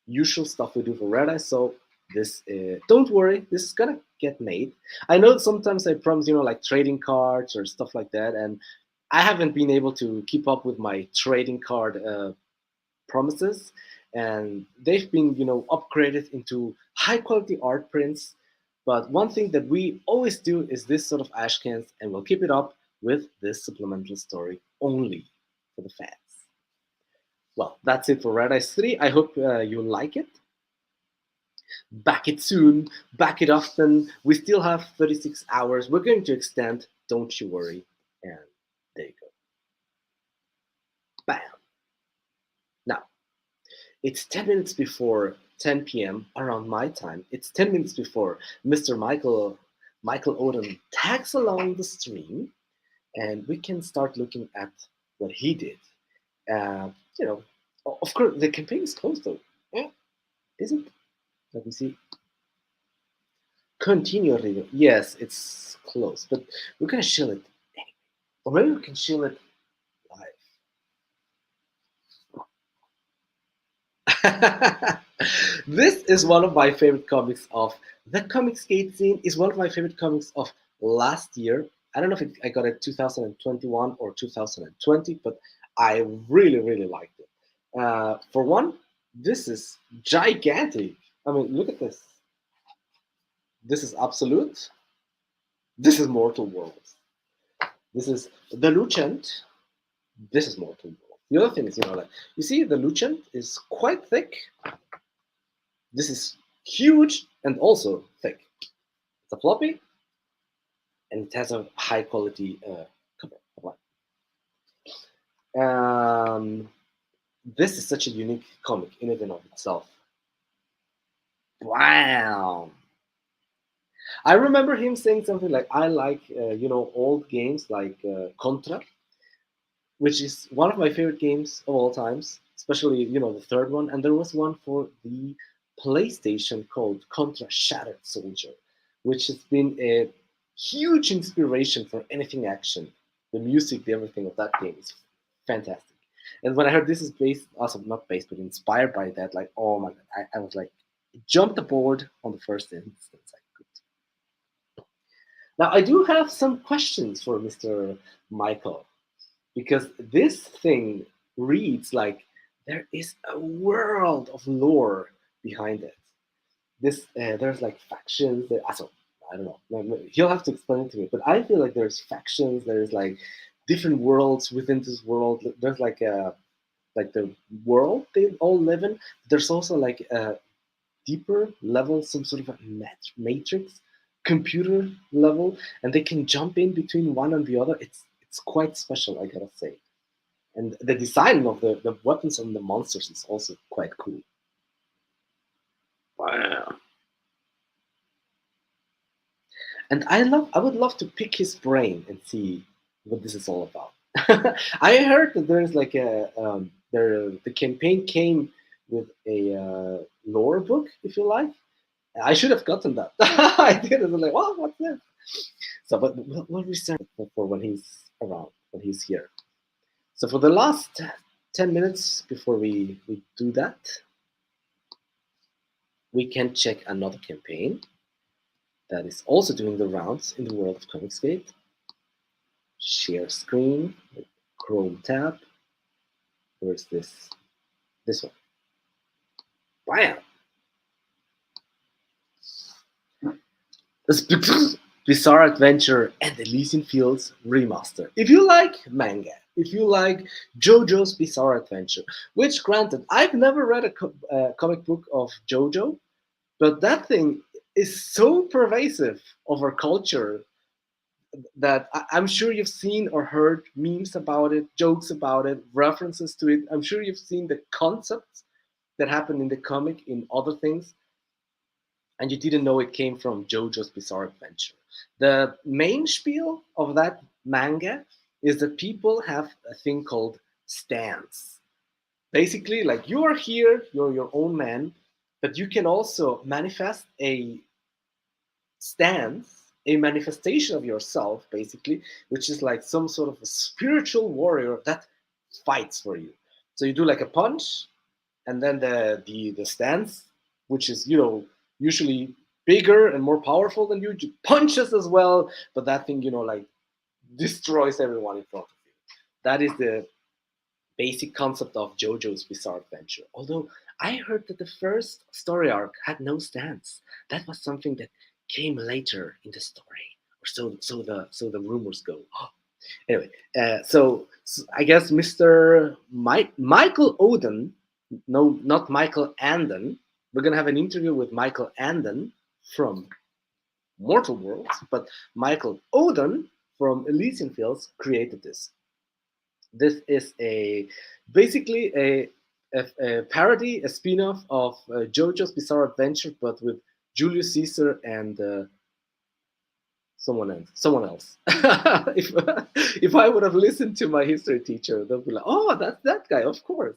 Speaker 1: usual stuff we do for Red Eye. So this, don't worry, this is gonna get made. I know sometimes I promise, like trading cards or stuff like that, and I haven't been able to keep up with my trading card promises, and they've been, upgraded into high quality art prints. But one thing that we always do is this sort of ashcans, and we'll keep it up with this supplemental story only for the fans. Well, that's it for Red Ice 3. I hope you like it. Back it soon, back it often. We still have 36 hours. We're going to extend, don't you worry. And there you go. Bam. Now, it's 10 minutes before 10 p.m. around my time. It's 10 minutes before Mr. Michael Michael Oden tags along the stream, and we can start looking at what he did. Uh, you know, of course, the campaign is closed though. Yeah, is it? Let me see. Continue reading. Yes, it's closed, but we're gonna chill it, or maybe we can chill it live. This is one of my favorite comics of the Comicsgate scene. Is one of my favorite comics of last year. I don't know if I got it 2021 or 2020, but I really, really liked it. For one, this is gigantic. I mean, look at this. This is Absolute. This is Mortal Worlds. This is the Lucent. This is Mortal World. The other thing is, like you see, the Lucent is quite thick. This is huge and also thick. It's a floppy, and it has a high quality cover. This is such a unique comic in and of itself. Wow. I remember him saying something like, "I like old games like Contra, which is one of my favorite games of all times, especially the third one. And there was one for the PlayStation called Contra Shattered Soldier, which has been a huge inspiration for anything action. The music, the everything of that game is fantastic. And when I heard this is based, also not based, but inspired by that, like, oh my god, I was like, jumped aboard on the first instance. Now, I do have some questions for Mr. Michael, because this thing reads like there is a world of lore behind it. There's like factions. So I don't know. He'll have to explain it to me. But I feel like there's factions. There's like different worlds within this world. There's like the world they all live in. There's also like a deeper level, some sort of a matrix computer level, and they can jump in between one and the other. It's quite special, I gotta say. And the design of the weapons and the monsters is also quite cool. Wow. And I would love to pick his brain and see what this is all about. I heard that there's like the campaign came with a lore book, if you like. I should have gotten that. I did. I was like, "What? What's this?" So, but we'll reserve it for when he's around, when he's here. So, for the last 10 minutes before we do that, we can check another campaign that is also doing the rounds in the world of Comicsgate. Share screen, Chrome tab. Where's this? This one. Bam! Bizarre Adventure and Elysian Fields Remaster. If you like manga, if you like JoJo's Bizarre Adventure, which granted, I've never read a comic book of JoJo, but that thing is so pervasive of our culture that I'm sure you've seen or heard memes about it, jokes about it, references to it. I'm sure you've seen the concepts that happen in the comic in other things, and you didn't know it came from JoJo's Bizarre Adventure. The main spiel of that manga is that people have a thing called stance. Basically, like you are here, you're your own man, but you can also manifest a stance, a manifestation of yourself, basically, which is like some sort of a spiritual warrior that fights for you. So you do like a punch, and then the stance, which is usually bigger and more powerful than you, punches as well, but that thing like destroys everyone in front of you. That is the basic concept of JoJo's Bizarre Adventure. Although I heard that the first story arc had no stance. That was something that came later in the story, or so the rumors go. Anyway, so I guess Mr. Michael Oden, no, not Michael Anden. We're gonna have an interview with Michael Anden from Mortal Worlds, but Michael Oden from Elysian Fields created this. This is basically a parody, a spin-off of JoJo's Bizarre Adventure, but with Julius Caesar and someone else. If I would have listened to my history teacher, they'll be like, "Oh, that's that guy, of course."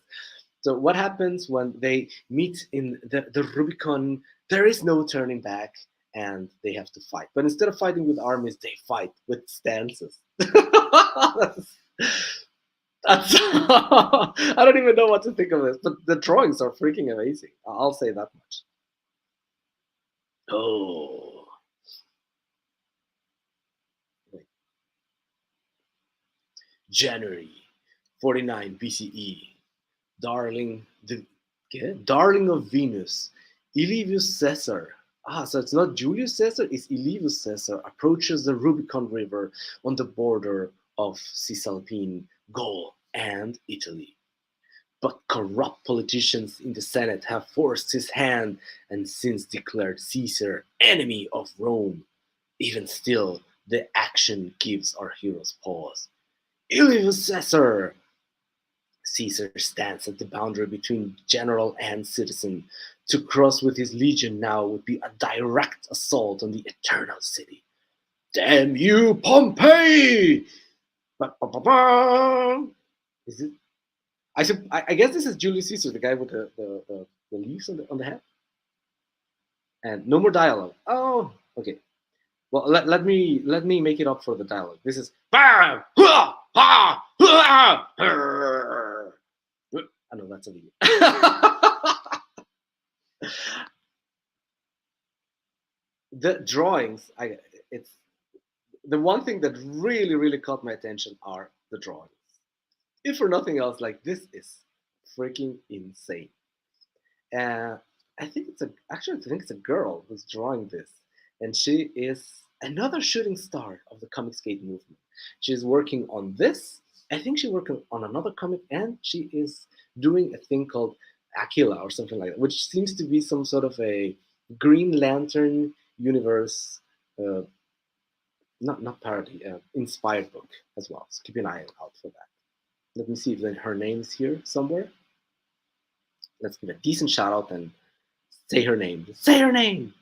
Speaker 1: So what happens when they meet in the Rubicon? There is no turning back, and they have to fight. But instead of fighting with armies, they fight with stances. that's, I don't even know what to think of this, but the drawings are freaking amazing. I'll say that much. Oh, wait. January 49 BCE. Darling, darling of Venus, Illivius Caesar. Ah, so it's not Julius Caesar, it's Illivius Caesar approaches the Rubicon River on the border of Cisalpine, Gaul, and Italy. But corrupt politicians in the Senate have forced his hand and since declared Caesar enemy of Rome. Even still, the action gives our heroes pause. Illivius Caesar! Caesar stands at the boundary between general and citizen. To cross with his legion now would be a direct assault on the eternal city. Damn you, Pompey! Ba-ba-ba-ba! Is it? I guess this is Julius Caesar, the guy with the leaves on the head. And no more dialogue. Oh, okay. Well, let me make it up for the dialogue. This is. I know that's a video. The drawings, it's the one thing that really caught my attention are the drawings. If for nothing else, like this is freaking insane. Uh, I think I think it's a girl who's drawing this, and she is another shooting star of the comic skate movement. She's working on this. I think she's working on another comic, and she is doing a thing called Aquila or something like that, which seems to be some sort of a Green Lantern universe, uh, not parody, inspired book as well. So keep an eye out for that. Let me see if her name is here somewhere. Let's give a decent shout out and say her name. Say her name.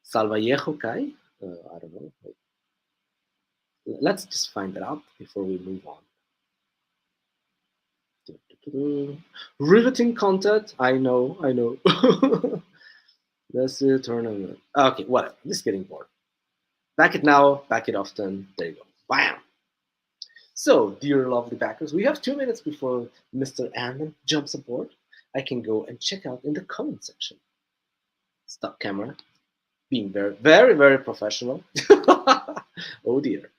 Speaker 1: Salvallejo Kai. I don't know. Wait. Let's just find that out before we move on. Riveting content. I know. Let's turn on. Okay, whatever. This is getting bored. Back it now. Back it often. There you go. Bam. So, dear lovely backers, we have 2 minutes before Mr. Anden jumps aboard. I can go and check out in the comment section. Stop camera. Being very professional. Oh dear.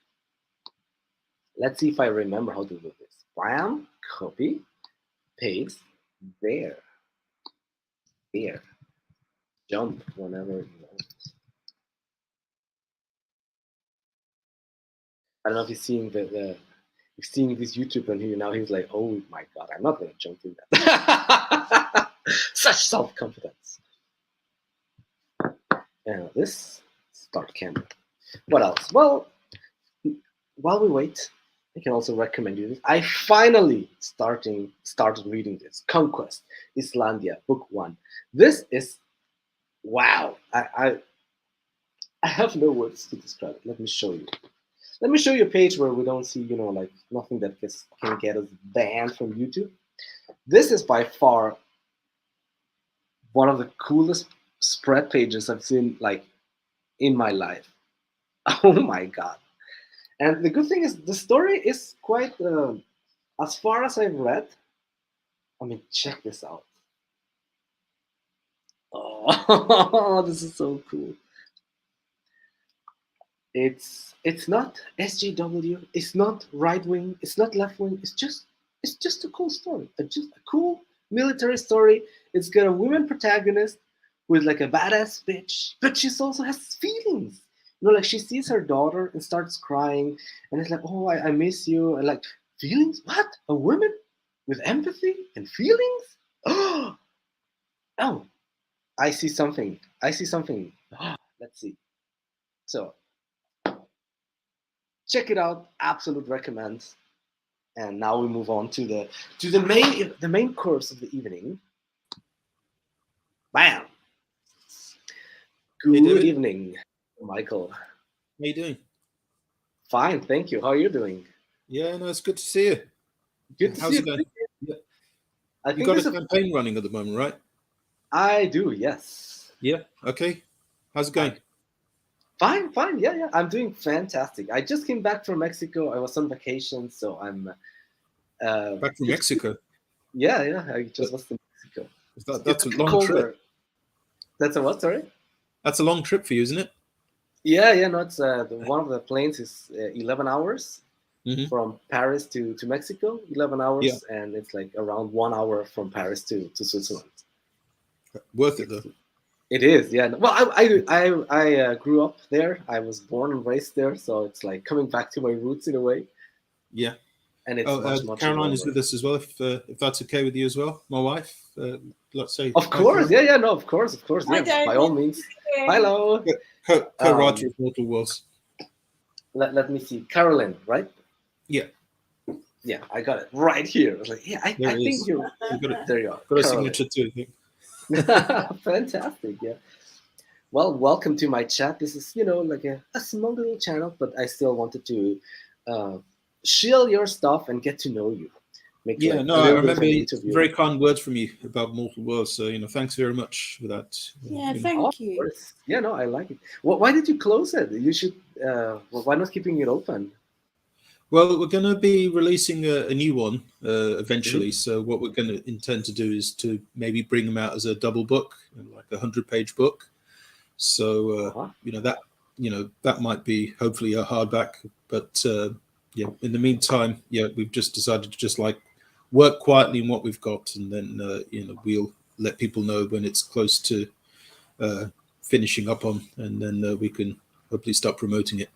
Speaker 1: Let's see if I remember how to do this. Bam, copy, paste, there. Jump whenever you want. I don't know if you're seeing you're seeing this YouTube and now he's like, oh my god, I'm not gonna jump in that. Such self-confidence. And this start camera. What else? Well, while we wait, I can also recommend you this. I finally started reading this Conquest Islandia Book 1. This is wow. I have no words to describe it. Let me show you. Let me show you a page where we don't see, like nothing that can get us banned from YouTube. This is by far one of the coolest spread pages I've seen like in my life. Oh my god. And the good thing is the story is quite, as far as I've read, I mean, check this out. Oh, this is so cool. It's not SJW, it's not right wing, it's not left wing, it's just a cool story. Just a cool military story. It's got a woman protagonist with like a badass bitch, but she also has feelings. Like she sees her daughter and starts crying, and it's like, oh, I miss you, and like feelings. What? A woman with empathy and feelings? Oh, oh, I see something. Let's see. So check it out. Absolute recommend. And now we move on to the main course of the evening. Bam.
Speaker 2: Hey,
Speaker 1: Good
Speaker 2: David.
Speaker 1: evening, Michael.
Speaker 2: How you doing?
Speaker 1: Fine, thank you. How are you doing?
Speaker 2: Yeah, no, it's good to see you.
Speaker 1: Good to see
Speaker 2: How's it
Speaker 1: you.
Speaker 2: going? Yeah.
Speaker 1: I
Speaker 2: You
Speaker 1: think
Speaker 2: got a
Speaker 1: this is.
Speaker 2: campaign running at the moment, right?
Speaker 1: I do, yes.
Speaker 2: Yeah. Okay. How's it
Speaker 1: I
Speaker 2: going?
Speaker 1: fine, fine. Yeah, yeah. I'm doing fantastic. I just came back from Mexico. I was on vacation, so I'm.
Speaker 2: Back from
Speaker 1: It's
Speaker 2: Mexico.
Speaker 1: yeah, yeah. I
Speaker 2: Uh,
Speaker 1: just was in Mexico. It's
Speaker 2: That's
Speaker 1: a
Speaker 2: a
Speaker 1: bit
Speaker 2: long trip.
Speaker 1: colder. That's a what? Sorry.
Speaker 2: That's a long trip for you, isn't it?
Speaker 1: Yeah, yeah. No, it's one of the planes is 11 hours
Speaker 2: Hmm.
Speaker 1: from Paris to Mexico. 11
Speaker 2: Yeah.
Speaker 1: hours, and it's like around 1 hour from Paris to Switzerland.
Speaker 2: Worth it though.
Speaker 1: It's It is, yeah. Well, I grew up there. I was born and raised there, so it's like coming back to my roots in a way,
Speaker 2: Yeah.
Speaker 1: and it's
Speaker 2: Oh,
Speaker 1: much
Speaker 2: Caroline is
Speaker 1: warmer.
Speaker 2: with us as well. If that's okay with you as well, my wife. Let's say
Speaker 1: Of
Speaker 2: hi,
Speaker 1: course,
Speaker 2: Caroline.
Speaker 1: yeah, yeah, no, of course,
Speaker 3: Hi,
Speaker 1: yeah. By all
Speaker 3: David.
Speaker 1: means,
Speaker 3: Hey.
Speaker 1: hello.
Speaker 2: Co-writer of Mortal Worlds.
Speaker 1: Let me see, Carolyn, right?
Speaker 2: Yeah,
Speaker 1: Yeah, I got it right here. I was like, yeah,
Speaker 2: there
Speaker 1: I
Speaker 2: it
Speaker 1: think
Speaker 2: is.
Speaker 1: you're.
Speaker 2: You got it.
Speaker 1: There you are,
Speaker 2: Got a
Speaker 1: Carolyn.
Speaker 2: signature too. I think.
Speaker 1: Fantastic, yeah. Well, welcome to my chat. This is, like a small little channel, but I still wanted to uh, share your stuff and get to know you. Make
Speaker 2: Yeah,
Speaker 1: like
Speaker 2: no,
Speaker 1: a
Speaker 2: I
Speaker 1: little bit of
Speaker 2: remember
Speaker 1: an
Speaker 2: some
Speaker 1: interview.
Speaker 2: very kind words from you about Mortal Worlds. So, thanks very much for that.
Speaker 3: Yeah,
Speaker 2: You know.
Speaker 1: Oh, of
Speaker 3: thank you.
Speaker 1: course. Yeah, no, I like it. Why did you close it? You should. Well, why not keeping it open?
Speaker 2: Well, we're going to be releasing a new one
Speaker 1: Hmm.
Speaker 2: eventually. So, what we're going to intend to do is to maybe bring them out as a double book, like a 100-page book. So,
Speaker 1: Uh-huh.
Speaker 2: that might be hopefully a hardback. But yeah, in the meantime, yeah, we've just decided to just like work quietly in what we've got, and then we'll let people know when it's close to uh, finishing up on, and then we can hopefully start promoting it.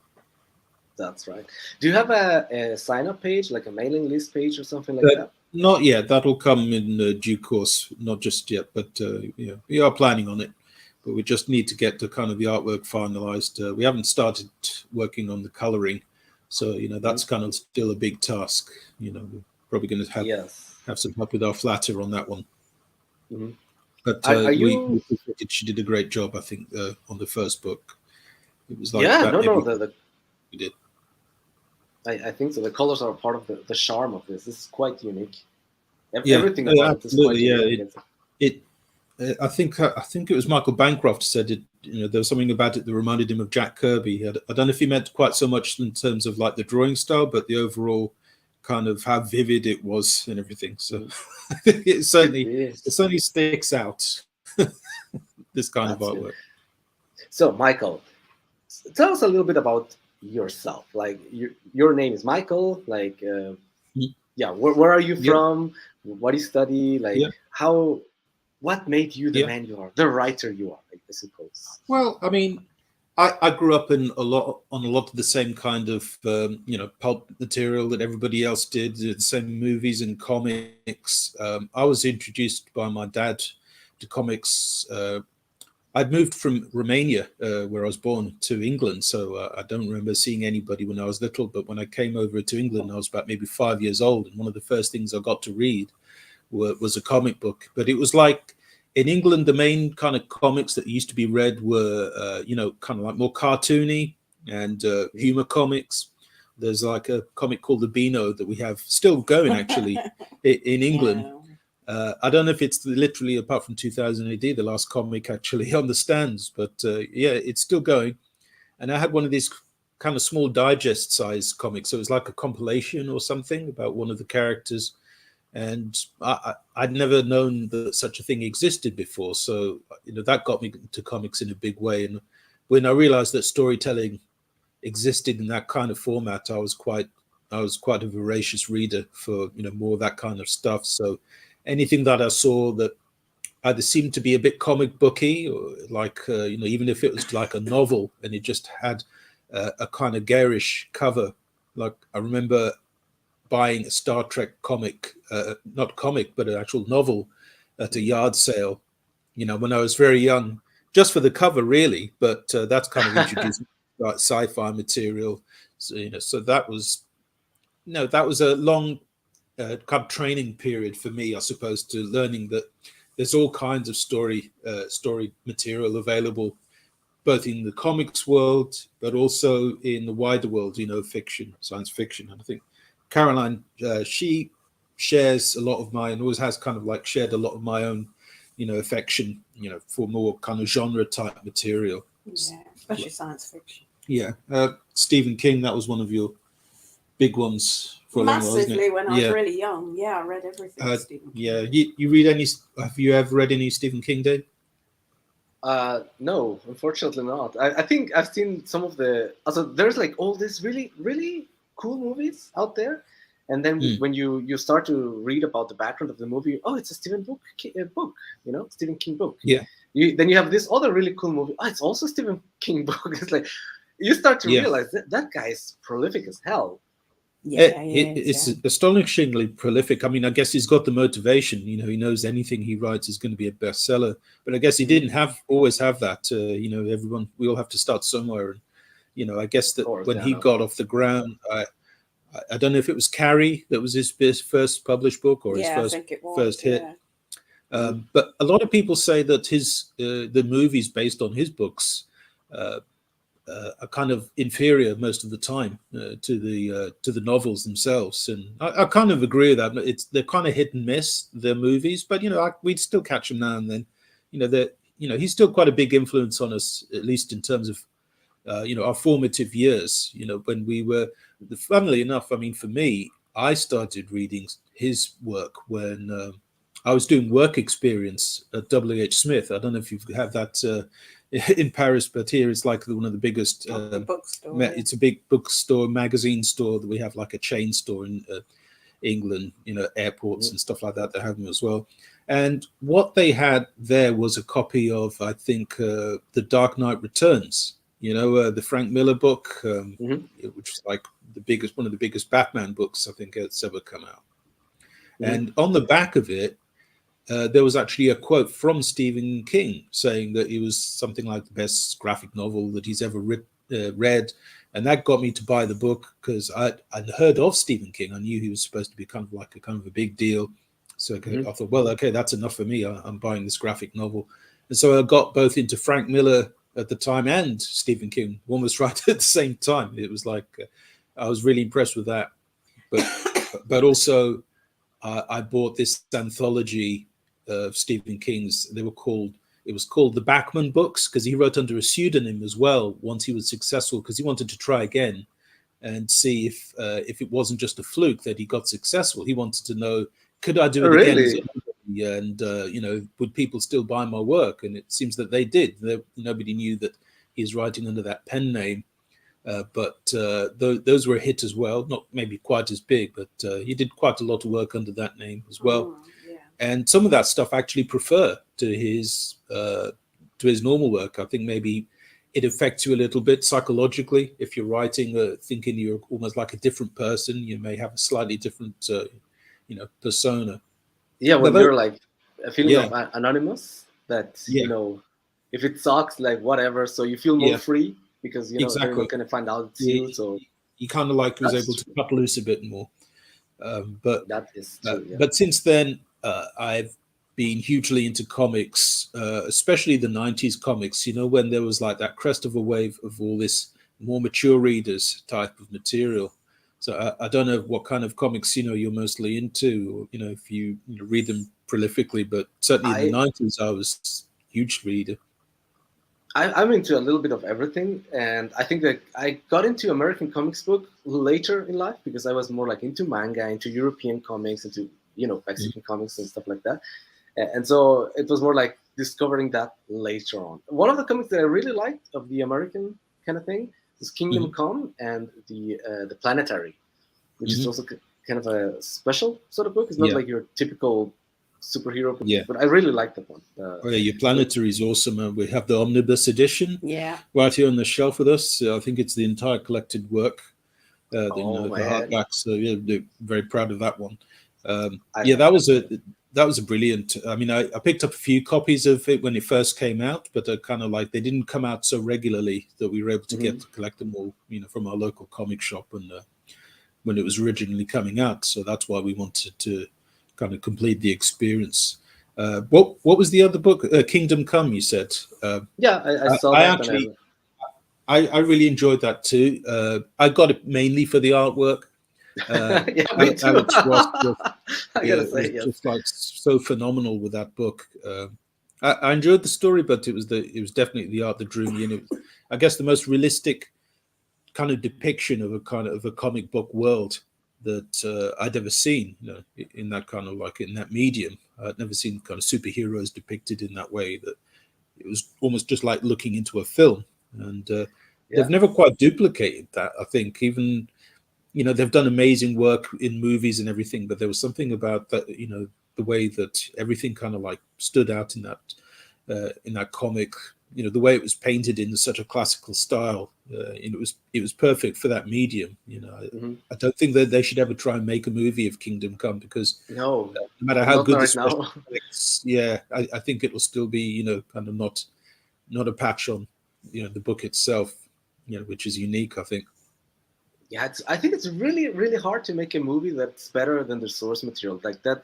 Speaker 1: That's right. Do you have a sign up page, like a mailing list page or something like
Speaker 2: Uh,
Speaker 1: that?
Speaker 2: Not yet. That'll come in due course. Not just yet, but we are planning on it. But we just need to get the kind of the artwork finalized. We haven't started working on the coloring, so
Speaker 1: Hmm.
Speaker 2: that's kind of still a big task. We're probably going to
Speaker 1: Yes.
Speaker 2: have some help with our flatter on that one.
Speaker 1: Hmm.
Speaker 2: But
Speaker 1: Are
Speaker 2: we
Speaker 1: you?
Speaker 2: appreciated she did a great job. I think on the first book, it was like
Speaker 1: Yeah.
Speaker 2: that
Speaker 1: No. No.
Speaker 2: every
Speaker 1: The
Speaker 2: we did.
Speaker 1: I think so. The colors are part of the charm of this. This is quite unique.
Speaker 2: Yeah,
Speaker 1: Everything about it is
Speaker 2: absolutely.
Speaker 1: quite
Speaker 2: Yeah,
Speaker 1: unique.
Speaker 2: it I think it was Michael Bancroft said it. There was something about it that reminded him of Jack Kirby. I don't know if he meant quite so much in terms of like the drawing style, but the overall kind of how vivid it was and everything. So
Speaker 1: Mhm.
Speaker 2: it
Speaker 1: It
Speaker 2: certainly it
Speaker 1: is.
Speaker 2: certainly sticks out. This kind of
Speaker 1: That's good.
Speaker 2: artwork.
Speaker 1: So, Michael, tell us a little bit about yourself. Like, your name is Michael. Like, yeah, where are you
Speaker 2: Yeah,
Speaker 1: from? What do you study? Like,
Speaker 2: yeah,
Speaker 1: how? What made you the
Speaker 2: yeah.
Speaker 1: man you are, the writer you are? I suppose.
Speaker 2: Well, I mean, I grew up in a lot of the same kind of pulp material that everybody else did, the same movies and comics. I was introduced by my dad to comics. I'd moved from Romania, where I was born, to England, so I don't remember seeing anybody when I was little. But when I came over to England, I was about maybe 5 years old, and one of the first things I got to read was a comic book. But it was like in England, the main kind of comics that used to be read were, kind of like more cartoony and
Speaker 1: Mhm.
Speaker 2: humor comics. There's like a comic called the Beano that we have still going actually in England.
Speaker 3: Yeah.
Speaker 2: I don't know if it's literally apart from 2000 AD, the last comic actually on the stands, but yeah, it's still going. And I had one of these kind of small digest size comics. So it was like a compilation or something about one of the characters, and I'd never known that such a thing existed before. So that got me into comics in a big way. And when I realized that storytelling existed in that kind of format, I was quite a voracious reader for more of that kind of stuff. So anything that I saw that either seemed to be a bit comic booky, or like even if it was like a novel and it just had a kind of garish cover. Like I remember buying a Star Trek comic, not comic, but an actual novel at a yard sale, when I was very young, just for the cover, really. But that's kind of introduced me to like sci-fi material. So, so that was no, that was a long kind of training period for me, I suppose, to learning that there's all kinds of story material available both in the comics world, but also in the wider world, fiction, science fiction. And I think Caroline, she shares a lot of my, and always has kind of like shared a lot of my own, affection, for more kind of genre type material.
Speaker 3: Yeah, especially science fiction.
Speaker 2: Yeah. Stephen King, that was one of your big ones for a long while, wasn't
Speaker 3: Massively
Speaker 2: it?
Speaker 3: when I was really young. Yeah, I read everything Stephen King.
Speaker 2: Yeah. You read any, have you ever read any Stephen King, Dave?
Speaker 1: No, unfortunately not. I think I've seen some of the. Also, there's like all these really, really cool movies out there, and then when you start to read about the background of the movie, oh, it's a Stephen Stephen King book.
Speaker 2: Yeah.
Speaker 1: Then you have this other really cool movie. Oh, it's also a Stephen King book. It's like you start to realize that guy is prolific as hell.
Speaker 2: It's astonishingly prolific. I mean, I guess he's got the motivation. He knows anything he writes is going to be a bestseller. But I guess he didn't always have that. Everyone, we all have to start somewhere. And I guess that when he got off the ground, I don't know if it was Carrie that was his first published book or his first hit. But a lot of people say that the movies based on his books are kind of inferior most of the time to the novels themselves, and I kind of agree with that. They're kind of hit and miss, the movies, but we'd still catch them now and then. He's still quite a big influence on us, at least in terms of our formative years. When we were, funnily enough, I mean, for me, I started reading his work when I was doing work experience at W.H. Smith. I don't know if you have that in Paris, but here it's like one of the biggest.
Speaker 3: Bookstore.
Speaker 2: It's a big bookstore, magazine store that we have, like a chain store in England. Airports and stuff like that. They have them as well. And what they had there was a copy of, I think, The Dark Knight Returns. The Frank Miller book, which is like one of the biggest Batman books I think that's ever come out. And on the back of it, there was actually a quote from Stephen King saying that it was something like the best graphic novel that he's ever read. And that got me to buy the book because I'd heard of Stephen King. I knew he was supposed to be kind of a big deal. So I thought, well, okay, that's enough for me. I'm buying this graphic novel. And so I got both into Frank Miller at the time and Stephen King almost right at the same time. It was like, I was really impressed with that. But also I bought this anthology of Stephen King's. It was called the Bachman books because he wrote under a pseudonym as well once he was successful, because he wanted to try again and see if it wasn't just a fluke that he got successful. He wanted to know, could I do it again? And would people still buy my work? And it seems that they did. Nobody knew that he was writing under that pen name, but those were a hit as well. Not maybe quite as big, but he did quite a lot of work under that name as well. And some of that stuff I actually prefer to his normal work. I think maybe it affects you a little bit psychologically. If you're writing, thinking you're almost like a different person, you may have a slightly different, persona.
Speaker 1: Yeah, when you're like a feeling of anonymous, that if it sucks, like whatever, so you feel more free because they're not going to find out it's you. So
Speaker 2: you kind of like was able to cut loose a bit more. But
Speaker 1: that is true.
Speaker 2: But since then, I've been hugely into comics, especially the 90s comics, when there was like that crest of a wave of all this more mature readers type of material. So I don't know what kind of comics, you're mostly into, if you read them prolifically, but certainly in the 90s, I was a huge reader.
Speaker 1: I'm into a little bit of everything. And I think that I got into American comics book later in life because I was more like into manga, into European comics, into Mexican comics and stuff like that. And so it was more like discovering that later on. One of the comics that I really liked of the American kind of thing is Kingdom Come and the Planetary, which is also kind of a special sort of book. It's not like your typical superhero book, but I really like that one.
Speaker 2: Your Planetary is awesome. We have the omnibus edition right here on the shelf with us. I think it's the entire collected work, the hardback. So they're very proud of that one. That was a brilliant. I mean, I picked up a few copies of it when it first came out, but kind of like they didn't come out so regularly that we were able to get to collect them all, from our local comic shop when it was originally coming out. So that's why we wanted to kind of complete the experience. What was the other book? Kingdom Come, you said.
Speaker 1: Yeah, I saw
Speaker 2: I
Speaker 1: that.
Speaker 2: actually, I really enjoyed that too. I got it mainly for the artwork.
Speaker 1: Yeah, me too.
Speaker 2: Alex Ross was,
Speaker 1: I
Speaker 2: yeah,
Speaker 1: gotta say,
Speaker 2: was
Speaker 1: yes.
Speaker 2: just like so phenomenal with that book. I enjoyed the story, but it was definitely the art that drew me in. It was, I guess, the most realistic kind of depiction of a comic book world that I'd ever seen. You know, in that kind of like in that medium, I'd never seen kind of superheroes depicted in that way. That it was almost just like looking into a film, and they've never quite duplicated that. I think even, you know, they've done amazing work in movies and everything, but there was something about that, you know, the way that everything kind of like stood out in that comic, you know, the way it was painted in such a classical style, it was perfect for that medium. You know, I don't think that they should ever try and make a movie of Kingdom Come, because
Speaker 1: no
Speaker 2: matter how good the
Speaker 1: right
Speaker 2: special
Speaker 1: now.
Speaker 2: effects, yeah, I think it will still be, you know, kind of not a patch on, you know, the book itself, you know, which is unique, I think.
Speaker 1: Yeah, I think it's really, really hard to make a movie that's better than the source material like that.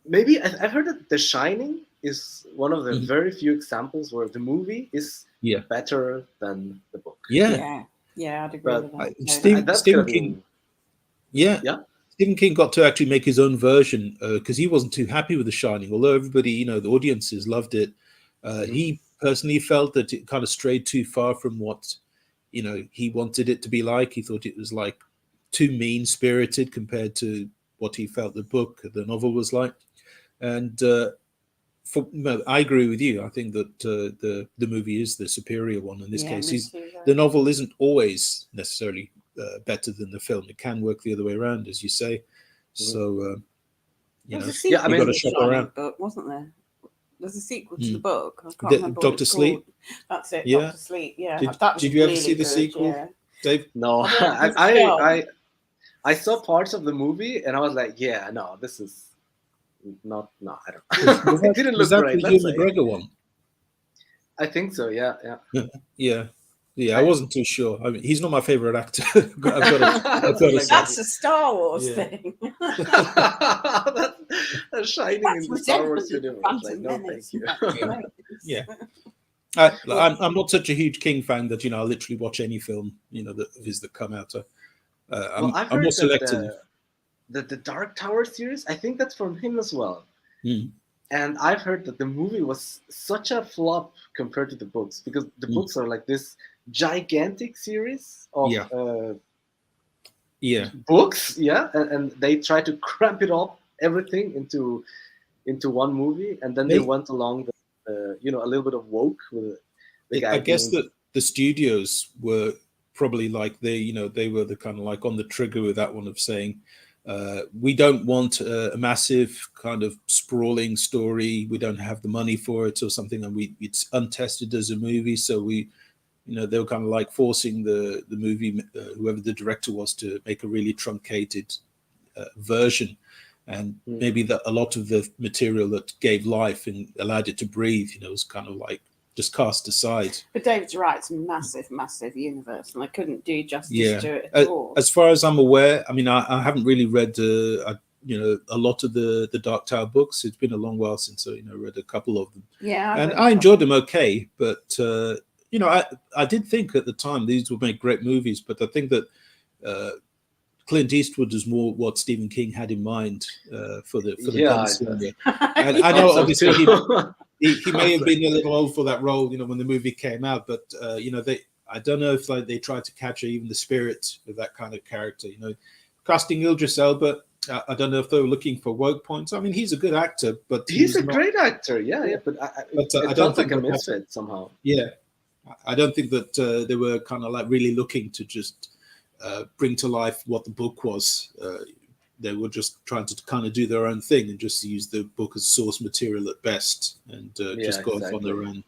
Speaker 1: Maybe I've heard that The Shining is one of the very few examples where the movie is better than the book.
Speaker 3: Yeah, I'd agree with that.
Speaker 2: Stephen King. Yeah. Stephen King got to actually make his own version because he wasn't too happy with The Shining. Although everybody, you know, the audiences loved it, he personally felt that it kind of strayed too far from what, you know, he wanted it to be like. He thought it was like too mean-spirited compared to what he felt the novel was like. And I agree with you. I think that the movie is the superior one in this case. The novel isn't always necessarily better than the film. It can work the other way around, as you say. So, you know, you got to shop around.
Speaker 3: Book, wasn't there? There's a sequel to the book. I can't remember
Speaker 2: Dr. Sleep.
Speaker 3: That's it.
Speaker 2: Yeah.
Speaker 3: Dr. Sleep. Yeah.
Speaker 2: Did you ever see the sequel,
Speaker 3: yeah.
Speaker 2: Dave?
Speaker 1: No, I saw parts of the movie and I was like, yeah, no, this is not. I don't know. It didn't look great.
Speaker 2: Was that the Ewan McGregor one?
Speaker 1: I think so. Yeah.
Speaker 2: I wasn't too sure. I mean, he's not my favorite actor. I've got to
Speaker 3: That's a Star Wars thing.
Speaker 1: That's Shining in the Star Wars universe. Like, no, thank you.
Speaker 2: Yeah. I'm not such a huge King fan that, you know, I literally watch any film, you know, of his that come out. I'm more selective.
Speaker 1: The Dark Tower series, I think that's from him as well. And I've heard that the movie was such a flop compared to the books, because the books are like this gigantic series of books, and they try to cramp it up everything into one movie, and then they went along you know, a little bit of woke with the guy.
Speaker 2: I guess that the studios were probably like they were the kind of like on the trigger with that one of saying, we don't want a massive kind of sprawling story. We don't have the money for it or something, and it's untested as a movie. So they were kind of like forcing the movie, whoever the director was, to make a really truncated version. And maybe that a lot of the material that gave life and allowed it to breathe, you know, was kind of like just cast aside.
Speaker 3: But David's right; it's a massive, massive universe, and I couldn't do justice to it at all.
Speaker 2: As far as I'm aware, I mean, I haven't really read, you know, a lot of the Dark Tower books. It's been a long while since I, you know, read a couple of them.
Speaker 3: Yeah,
Speaker 2: and I enjoyed them okay, but you know, I did think at the time these would make great movies, but I think that Clint Eastwood is more what Stephen King had in mind for the gunslinger. And I know obviously he may have been a little old for that role, you know, when the movie came out, but you know, I don't know if like they tried to capture even the spirit of that kind of character. You know, casting Idris Elba, I don't know if they were looking for woke points. I mean, he's a good actor, but
Speaker 1: he's a great actor. Yeah, but I don't think a misfit somehow.
Speaker 2: Yeah, I don't think that they were kind of like really looking to just bring to life what the book was. They were just trying to kind of do their own thing and just use the book as source material at best, and just go off on their own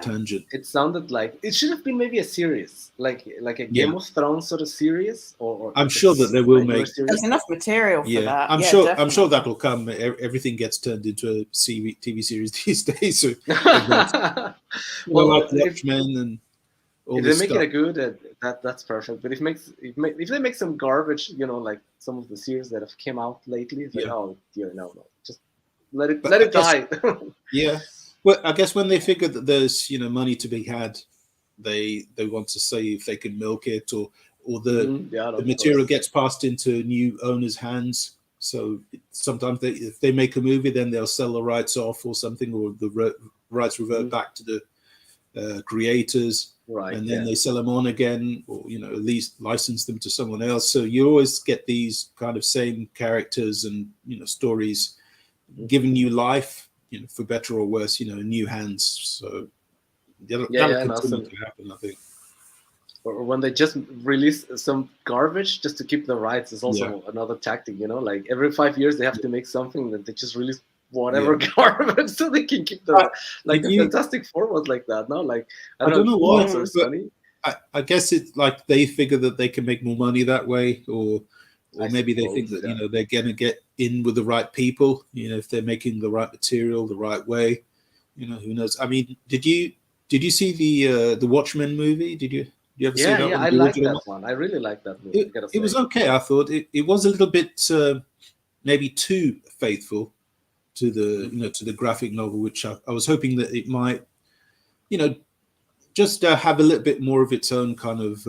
Speaker 2: tangent.
Speaker 1: It sounded like it should have been maybe a series, like a Game of Thrones sort of series, or
Speaker 2: I'm sure that they will make.
Speaker 3: There's enough material for that.
Speaker 2: I'm sure that will come. Everything gets turned into a TV series these days. So, like Watchmen and.
Speaker 1: If they make it good, that's perfect. But if they make some garbage, you know, like some of the series that have came out lately, it's like, oh dear, no, just let it
Speaker 2: But
Speaker 1: let
Speaker 2: I
Speaker 1: it
Speaker 2: guess-
Speaker 1: die.
Speaker 2: Yeah. Well, I guess when they figure that there's money to be had, they want to see if they can milk it, or the
Speaker 1: Yeah,
Speaker 2: the
Speaker 1: of
Speaker 2: material
Speaker 1: course.
Speaker 2: gets passed into new owners' hands. So sometimes if they make a movie, then they'll sell the rights off or something, or the rights revert back to the creators,
Speaker 1: Right.
Speaker 2: and then
Speaker 1: Yeah.
Speaker 2: they sell them on again, or at least license them to someone else. So you always get these kind of same characters and stories giving you life, for better or worse, in new hands. So that'll
Speaker 1: Yeah. And
Speaker 2: continue
Speaker 1: awesome.
Speaker 2: to happen, I think.
Speaker 1: Or when they just release some garbage just to keep the rights is also
Speaker 2: Yeah.
Speaker 1: another tactic. Like every 5 years they have to make something that they just release whatever garbage so they can keep the like
Speaker 2: Did
Speaker 1: the
Speaker 2: you-
Speaker 1: Fantastic Four was like that. No, like
Speaker 2: I don't know why,
Speaker 1: Monsters
Speaker 2: but
Speaker 1: funny.
Speaker 2: I guess it's like they figure that they can make more money that way, or
Speaker 1: I
Speaker 2: maybe they think
Speaker 1: suppose,
Speaker 2: that they're going to get in with the right people. If they're making the right material the right way, who knows? I mean, did you see the Watchmen movie? Did you ever see that
Speaker 1: Yeah,
Speaker 2: one?
Speaker 1: I
Speaker 2: The
Speaker 1: like
Speaker 2: original
Speaker 1: that one. I really like that movie. I gotta
Speaker 2: It was
Speaker 1: say.
Speaker 2: okay. I thought it was a little bit maybe too faithful to the to the graphic novel, which I was hoping that it might just have a little bit more of its own kind of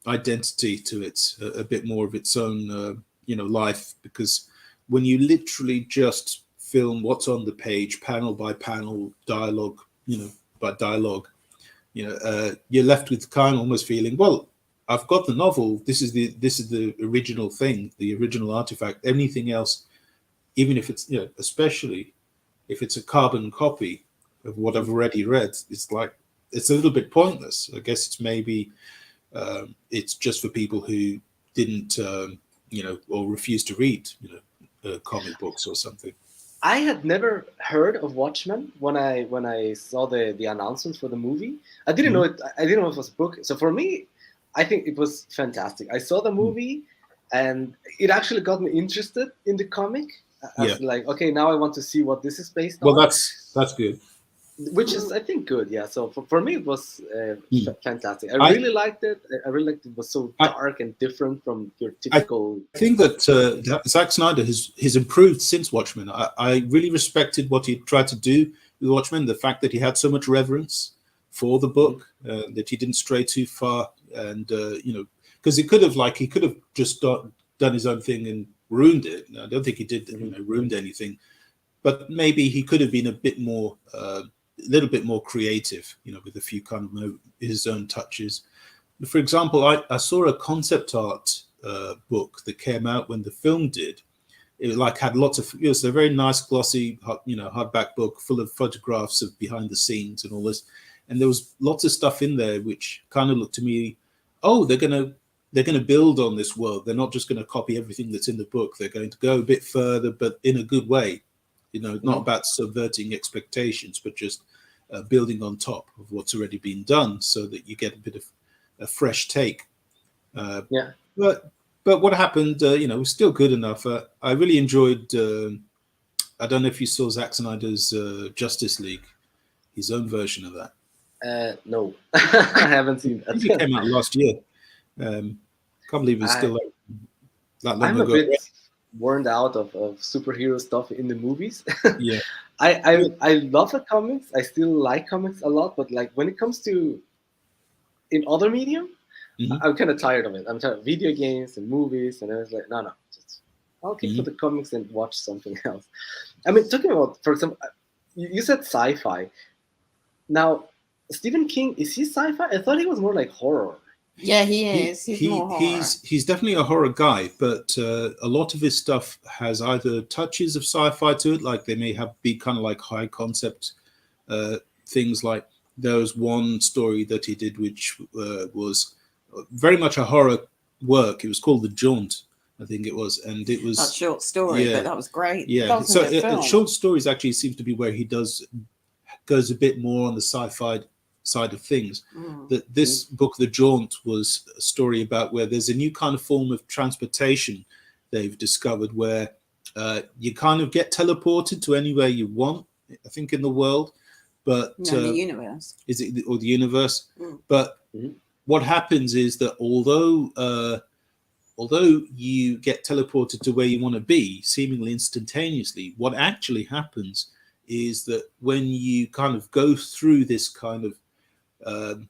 Speaker 2: identity to it, a bit more of its own life, because when you literally just film what's on the page, panel by panel, dialogue by dialogue, you're left with kind of almost feeling, well, I've got the novel. This is the original thing, the original artifact. Anything else, even if it's especially if it's a carbon copy of what I've already read, it's a little bit pointless. I guess it's maybe it's just for people who didn't or refused to read comic books or something.
Speaker 1: I had never heard of Watchmen when I saw the announcement for the movie. I didn't know it. I didn't know it was a book. So for me, I think it was fantastic. I saw the movie, and it actually got me interested in the comic. As like, okay, now I want to see what this is based on.
Speaker 2: Well, that's good.
Speaker 1: Which is, I think, good. Yeah. So for me, it was fantastic. I really liked it. I really liked it. It was so dark and different from your typical.
Speaker 2: I think that Zack Snyder has improved since Watchmen. I really respected what he tried to do with Watchmen. The fact that he had so much reverence for the book, that he didn't stray too far, and because he could have just done his own thing and ruined it. I don't think he did ruined anything, but maybe he could have been a little bit more creative, with a few kind of his own touches. For example, I saw a concept art book that came out when the film did. It had lots of, it was a very nice glossy, hardback book full of photographs of behind the scenes and all this. And there was lots of stuff in there which kind of looked to me, oh, they're going to build on this world. They're not just going to copy everything that's in the book. They're going to go a bit further, but in a good way. Not about subverting expectations, but just building on top of what's already been done, so that you get a bit of a fresh take. But what happened, was still good enough. I really enjoyed. I don't know if you saw Zack Snyder's Justice League, his own version of that.
Speaker 1: No, I haven't seen that.
Speaker 2: I think it came out last year. Can't believe it's still that long
Speaker 1: I'm
Speaker 2: ago.
Speaker 1: a bit worn out of superhero stuff in the movies.
Speaker 2: Yeah.
Speaker 1: I love the comics. I still like comics a lot, but like when it comes to in other medium, I'm kind of tired of it. I'm tired of video games and movies, and I was like, no, just I'll keep to the comics and watch something else. I mean, talking about, for example, you said sci-fi. Now, Stephen King, is he sci-fi? I thought he was more like horror.
Speaker 3: Yeah, he is. He's more horror.
Speaker 2: He's definitely a horror guy, but a lot of his stuff has either touches of sci-fi to it, like they may be kind of like high concept things. Like there was one story that he did which was very much a horror work. It was called The Jaunt, I think it was, and it was
Speaker 3: that short story, but that was great.
Speaker 2: Yeah, so short stories actually seems to be where he goes a bit more on the sci-fi side of things. That this book, The Jaunt, was a story about where there's a new kind of form of transportation they've discovered, where you kind of get teleported to anywhere you want, I think, in the world. But
Speaker 3: the universe.
Speaker 2: Is it the universe? But what happens is that although although you get teleported to where you want to be seemingly instantaneously, what actually happens is that when you kind of go through this kind of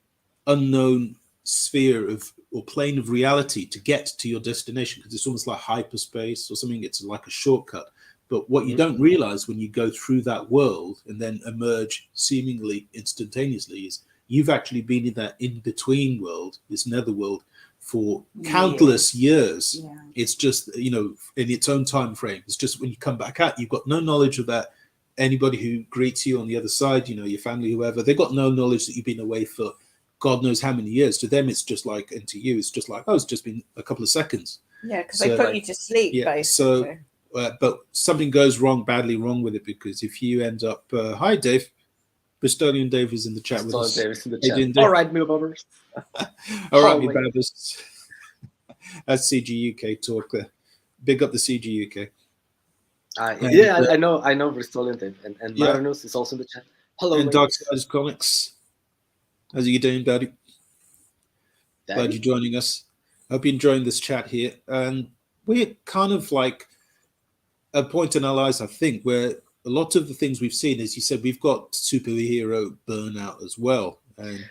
Speaker 2: unknown sphere of or plane of reality to get to your destination, because it's almost like hyperspace or something, it's like a shortcut. But what you don't realize when you go through that world and then emerge seemingly instantaneously is you've actually been in that in-between world, this netherworld, for countless years.
Speaker 3: Yeah.
Speaker 2: It's just, you know, in its own time frame. It's just when you come back out, you've got no knowledge of that. Anybody who greets you on the other side, you know, your family, whoever, they've got no knowledge that you've been away for God knows how many years. To them, it's just like, and to you, it's just like, oh, it's just been a couple of seconds.
Speaker 3: Yeah, because they put you to sleep, basically.
Speaker 2: So, but something goes badly wrong with it, because if you end up, hi, Dave. Bristolian Dave is in the chat with us.
Speaker 1: Dave is in the chat. All right, Millbobbers.
Speaker 2: All right, me babbers. That's CG UK talk there. Big up the CG UK.
Speaker 1: I know Bristolian Dave. And Marinus is also in the chat. Hello,
Speaker 2: and Dark Skies Comics. How's you doing, Daddy? Glad you're joining us. Hope you're enjoying this chat here. And we're kind of like a point in our lives, I think, where a lot of the things we've seen, as you said, we've got superhero burnout as well. And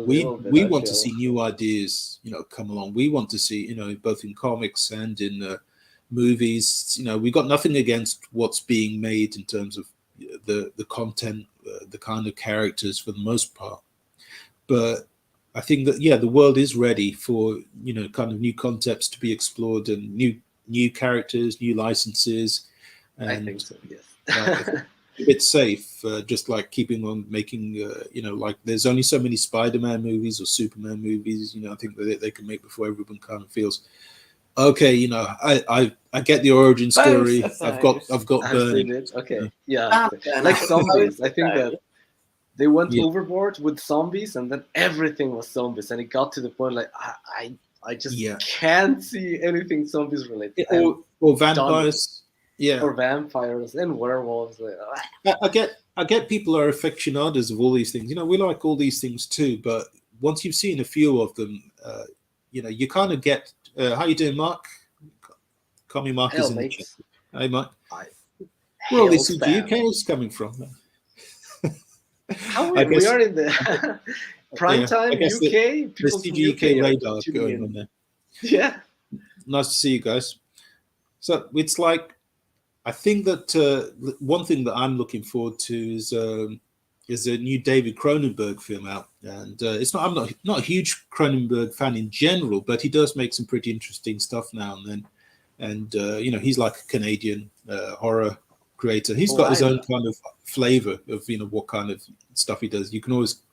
Speaker 2: we want to see new ideas, you know, come along. We want to see, you know, both in comics and in movies, you know, we've got nothing against what's being made in terms of the content, the kind of characters for the most part. But I think that, the world is ready for, you know, kind of new concepts to be explored and new characters, new licenses. And,
Speaker 1: I think so, yes.
Speaker 2: A bit safe, just like keeping on making, you know, like there's only so many Spider-Man movies or Superman movies, you know, I think that they can make before everyone kind of feels, okay, you know, I get the origin story. I've got burned.
Speaker 1: Okay, yeah, like zombies. I think that they went overboard with zombies, and then everything was zombies, and it got to the point like I just can't see anything zombies related.
Speaker 2: Or vampires,
Speaker 1: or vampires and werewolves.
Speaker 2: I get people are aficionados of all these things. You know, we like all these things too, but once you've seen a few of them, you know, you kind of get. How you doing, Mark? Call me Mark. Is in the chat. Hey, Mark. Where all these CGUKs coming from?
Speaker 1: How we are in the prime time UK.
Speaker 2: The CGUK radar going on there.
Speaker 1: Yeah.
Speaker 2: Nice to see you guys. So it's like, I think that one thing that I'm looking forward to is a new David Cronenberg film out, and I'm not a huge Cronenberg fan in general, but he does make some pretty interesting stuff now and then, and you know, he's like a Canadian horror creator. He's got his own kind of flavor of, you know, what kind of stuff he does. You can almost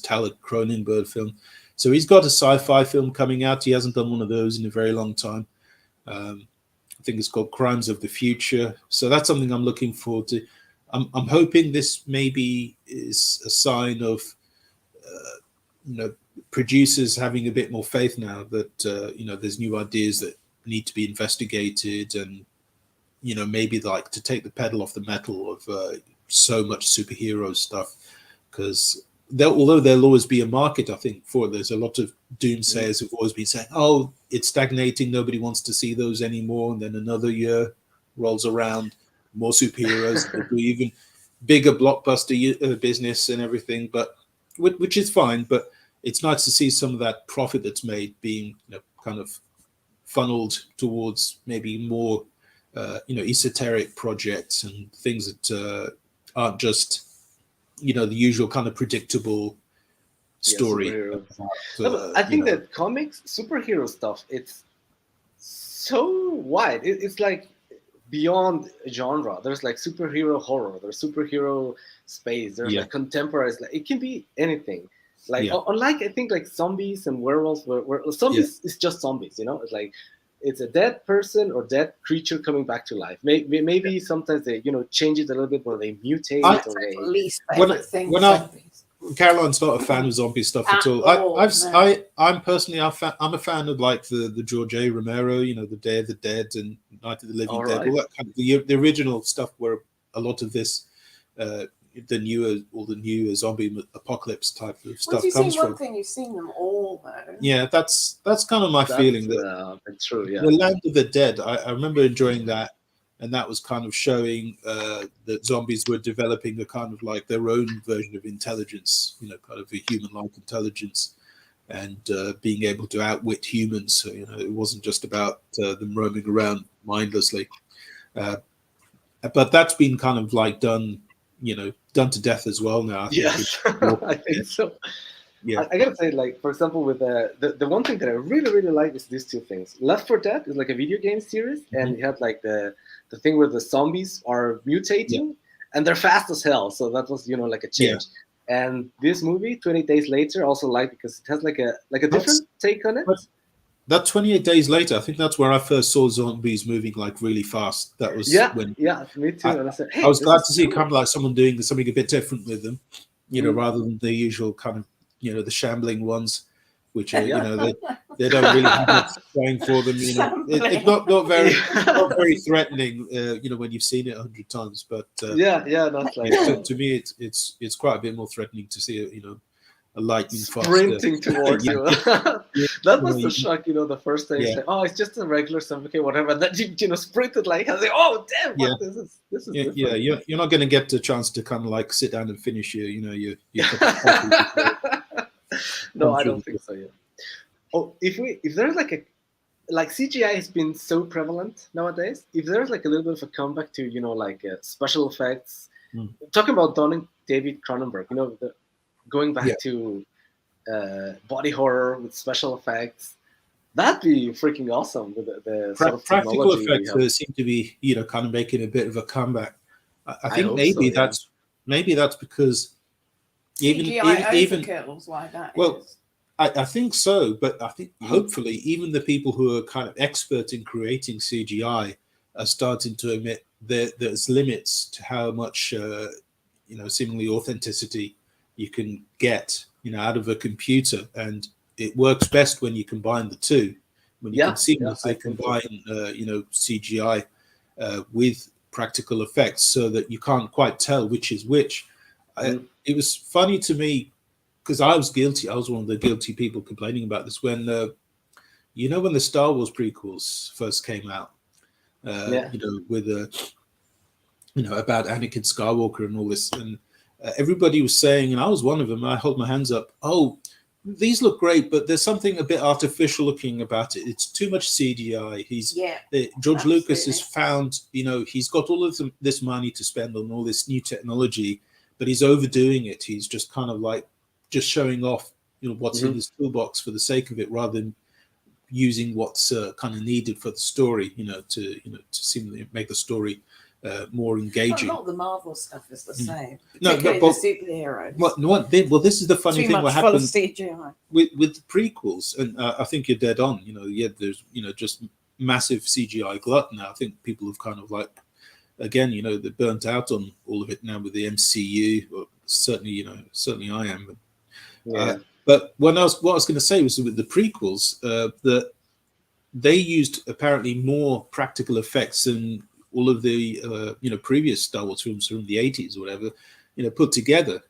Speaker 2: tell a Cronenberg film. So he's got a sci-fi film coming out. He hasn't done one of those in a very long time. I think it's called Crimes of the Future. So that's something I'm looking forward to. I'm hoping this maybe is a sign of, you know, producers having a bit more faith now that, you know, there's new ideas that need to be investigated, and, you know, maybe like to take the pedal off the metal of so much superhero stuff, because although there'll always be a market, I think, for it. There's a lot of doomsayers who've always been saying, oh, it's stagnating, nobody wants to see those anymore, and then another year rolls around, more superheroes, do even bigger blockbuster business and everything, but which is fine. But it's nice to see some of that profit that's made being, you know, kind of funneled towards maybe more, you know, esoteric projects and things that aren't just, you know, the usual kind of predictable story.
Speaker 1: I think that comics, superhero stuff, it's so wide. It's like beyond genre. There's like superhero horror, there's superhero space, there's like contemporary. Like, it can be anything. Like unlike, I think, like zombies and werewolves, where zombies is just zombies. You know, it's like it's a dead person or dead creature coming back to life. Maybe sometimes they, you know, change it a little bit, or they mutate,
Speaker 2: Caroline's not a fan of zombie stuff at all. I'm personally, I'm a fan of like the George A. Romero, you know, the Day of the Dead and Night of the Living Dead, all that kind of the original stuff, where a lot of this, you the newer zombie apocalypse type of stuff
Speaker 3: Once you've
Speaker 2: comes
Speaker 3: seen one
Speaker 2: from.
Speaker 3: thing, you've seen them all, though.
Speaker 2: Yeah, that's kind of my feeling.
Speaker 1: That's true. Yeah.
Speaker 2: The Land of the Dead, I remember enjoying that, and that was kind of showing that zombies were developing a kind of like their own version of intelligence, kind of a human-like intelligence, and being able to outwit humans. So, it wasn't just about them roaming around mindlessly. But that's been kind of like done to death as well now. I think
Speaker 1: Yes, I think so.
Speaker 2: Yeah.
Speaker 1: I gotta say, like, for example, with the one thing that I really, really like is these two things. Left 4 Dead is like a video game series, and you had like the thing where the zombies are mutating, and they're fast as hell. So that was, like a change. And this movie, 28 Days Later, I also like because it has like a different take on it.
Speaker 2: That 28 Days Later, I think that's where I first saw zombies moving like really fast. That was when
Speaker 1: me too. And I said, hey,
Speaker 2: I was glad to see kind of like someone doing something a bit different with them, rather than the usual kind of the shambling ones, which are they don't really have much going for them. It's not very threatening. When you've seen it 100 times, but
Speaker 1: that's like
Speaker 2: to me it's quite a bit more threatening to see a lightning
Speaker 1: sprinting towards you. That was the shock, the first time you say, "Oh, it's just a regular zombie, okay, whatever." And then you sprinted like, I was like, "Oh, damn! What, this is different."
Speaker 2: You're not going to get the chance to kind of like sit down and finish your
Speaker 1: No, I don't think so. Yeah. Oh, if there's like CGI has been so prevalent nowadays. If there's like a little bit of a comeback to like special effects, talking about David Cronenberg, going back to body horror with special effects, that'd be freaking awesome. With the sort of
Speaker 2: practical effects seem to be kind of making a bit of a comeback. I think maybe that's because even
Speaker 3: kills like that.
Speaker 2: Well, I think so, but I think hopefully even the people who are kind of expert in creating CGI are starting to admit there's limits to how much seemingly authenticity you can get out of a computer, and it works best when you combine the two, when you can seamlessly combine CGI with practical effects, so that you can't quite tell which is which. It was funny to me because I was guilty. I was one of the guilty people complaining about this when when the Star Wars prequels first came out, with about Anakin Skywalker and all this, and everybody was saying, and I was one of them, I hold my hands up, oh, these look great, but there's something a bit artificial looking about it. It's too much CGI. George Lucas has found, he's got all of this money to spend on all this new technology, but he's overdoing it. He's just kind of like just showing off, what's in his toolbox for the sake of it, rather than using what's kind of needed for the story, to seemingly make the story more engaging.
Speaker 3: Well, not the Marvel stuff is the same.
Speaker 2: No,
Speaker 3: but the superheroes.
Speaker 2: Well, this is the funny thing. What happened with the prequels, and I think you're dead on. There's just massive CGI glut now. I think people have kind of like, again, they're burnt out on all of it now with the MCU. Or certainly I am. But what I was going to say was with the prequels, that they used apparently more practical effects than all of the previous Star Wars films from the 80s or whatever, put together.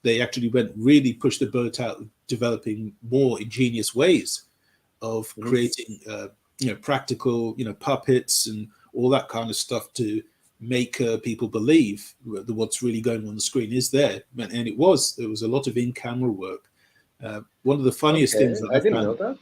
Speaker 2: They actually really pushed the boat out, developing more ingenious ways of creating practical puppets and all that kind of stuff to make people believe that what's really going on the screen is there. And there was a lot of in-camera work. One of the funniest things that I didn't know that.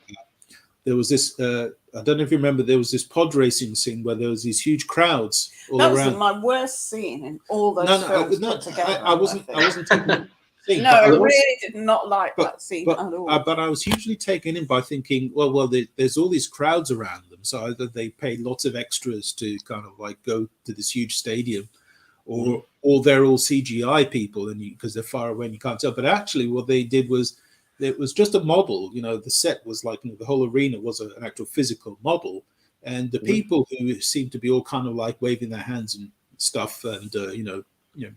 Speaker 2: There was this, I don't know if you remember, there was this pod racing scene where there was these huge crowds all around.
Speaker 3: That was my worst scene in all those films put together.
Speaker 2: I wasn't taking
Speaker 3: scene, I really did not like that scene at all.
Speaker 2: But I was hugely taken in by thinking, well, there's all these crowds around them, so either they paid lots of extras to kind of like go to this huge stadium, or they're all CGI people, and because they're far away and you can't tell. But actually, what they did was, it was just a model. The set was like, the whole arena was an actual physical model, and the people who seemed to be all kind of like waving their hands and stuff, and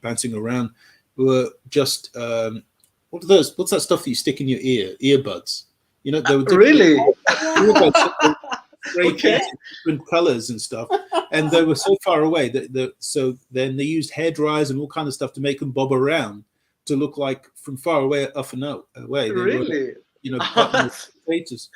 Speaker 2: bouncing around, were just what are those? What's that stuff that you stick in your ear? Earbuds. They were
Speaker 1: really.
Speaker 2: Earbuds. spray
Speaker 1: Okay.
Speaker 2: painted different colors and stuff, and they were so far away that so then they used hair dryers and all kind of stuff to make them bob around to look like from far away, off and out, away. They were,
Speaker 1: Really?
Speaker 2: button
Speaker 1: That's
Speaker 2: status.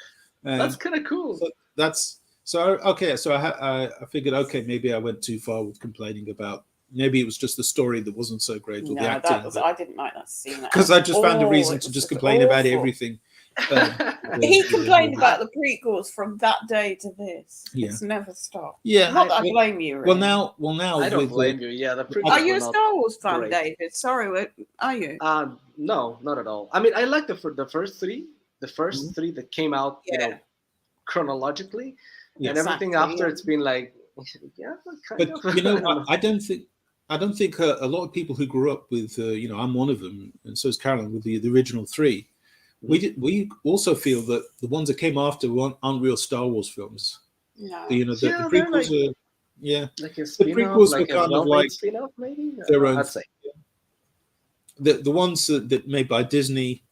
Speaker 2: And
Speaker 1: kind of cool.
Speaker 2: so that's so okay. So I figured, okay, maybe I went too far with complaining about. Maybe it was just the story that wasn't so great, or the acting.
Speaker 3: I didn't like that scene
Speaker 2: Because I just found a reason
Speaker 3: It
Speaker 2: to
Speaker 3: was
Speaker 2: just complain about
Speaker 3: awful.
Speaker 2: everything.
Speaker 3: He complained about the prequels from that day to this.
Speaker 2: Yeah.
Speaker 3: It's never stopped.
Speaker 2: Yeah.
Speaker 3: Not that I blame you.
Speaker 2: Well,
Speaker 3: Really.
Speaker 2: now.
Speaker 1: I don't
Speaker 2: with,
Speaker 1: blame you. Yeah, the prequels
Speaker 3: Are you
Speaker 1: were
Speaker 3: a
Speaker 1: not
Speaker 3: Star Wars fan,
Speaker 1: great.
Speaker 3: David? Sorry, are you?
Speaker 1: No, not at all. I mean, I like the first three, three that came out, chronologically,
Speaker 2: Yeah,
Speaker 1: and everything
Speaker 3: exactly,
Speaker 1: after
Speaker 3: yeah.
Speaker 1: it's been like, yeah, kind
Speaker 2: But
Speaker 1: of.
Speaker 2: I don't think a lot of people who grew up with, I'm one of them, and so is Carolyn, with the original three. We also feel that the ones that came after aren't real Star Wars films.
Speaker 3: No.
Speaker 2: The prequels are,
Speaker 1: like a
Speaker 2: the
Speaker 1: spin-off,
Speaker 2: prequels
Speaker 1: like
Speaker 2: were
Speaker 1: a
Speaker 2: kind of
Speaker 1: well-made
Speaker 2: like
Speaker 1: spin-off, maybe.
Speaker 2: their own.
Speaker 1: I'd say.
Speaker 2: The ones that made by Disney,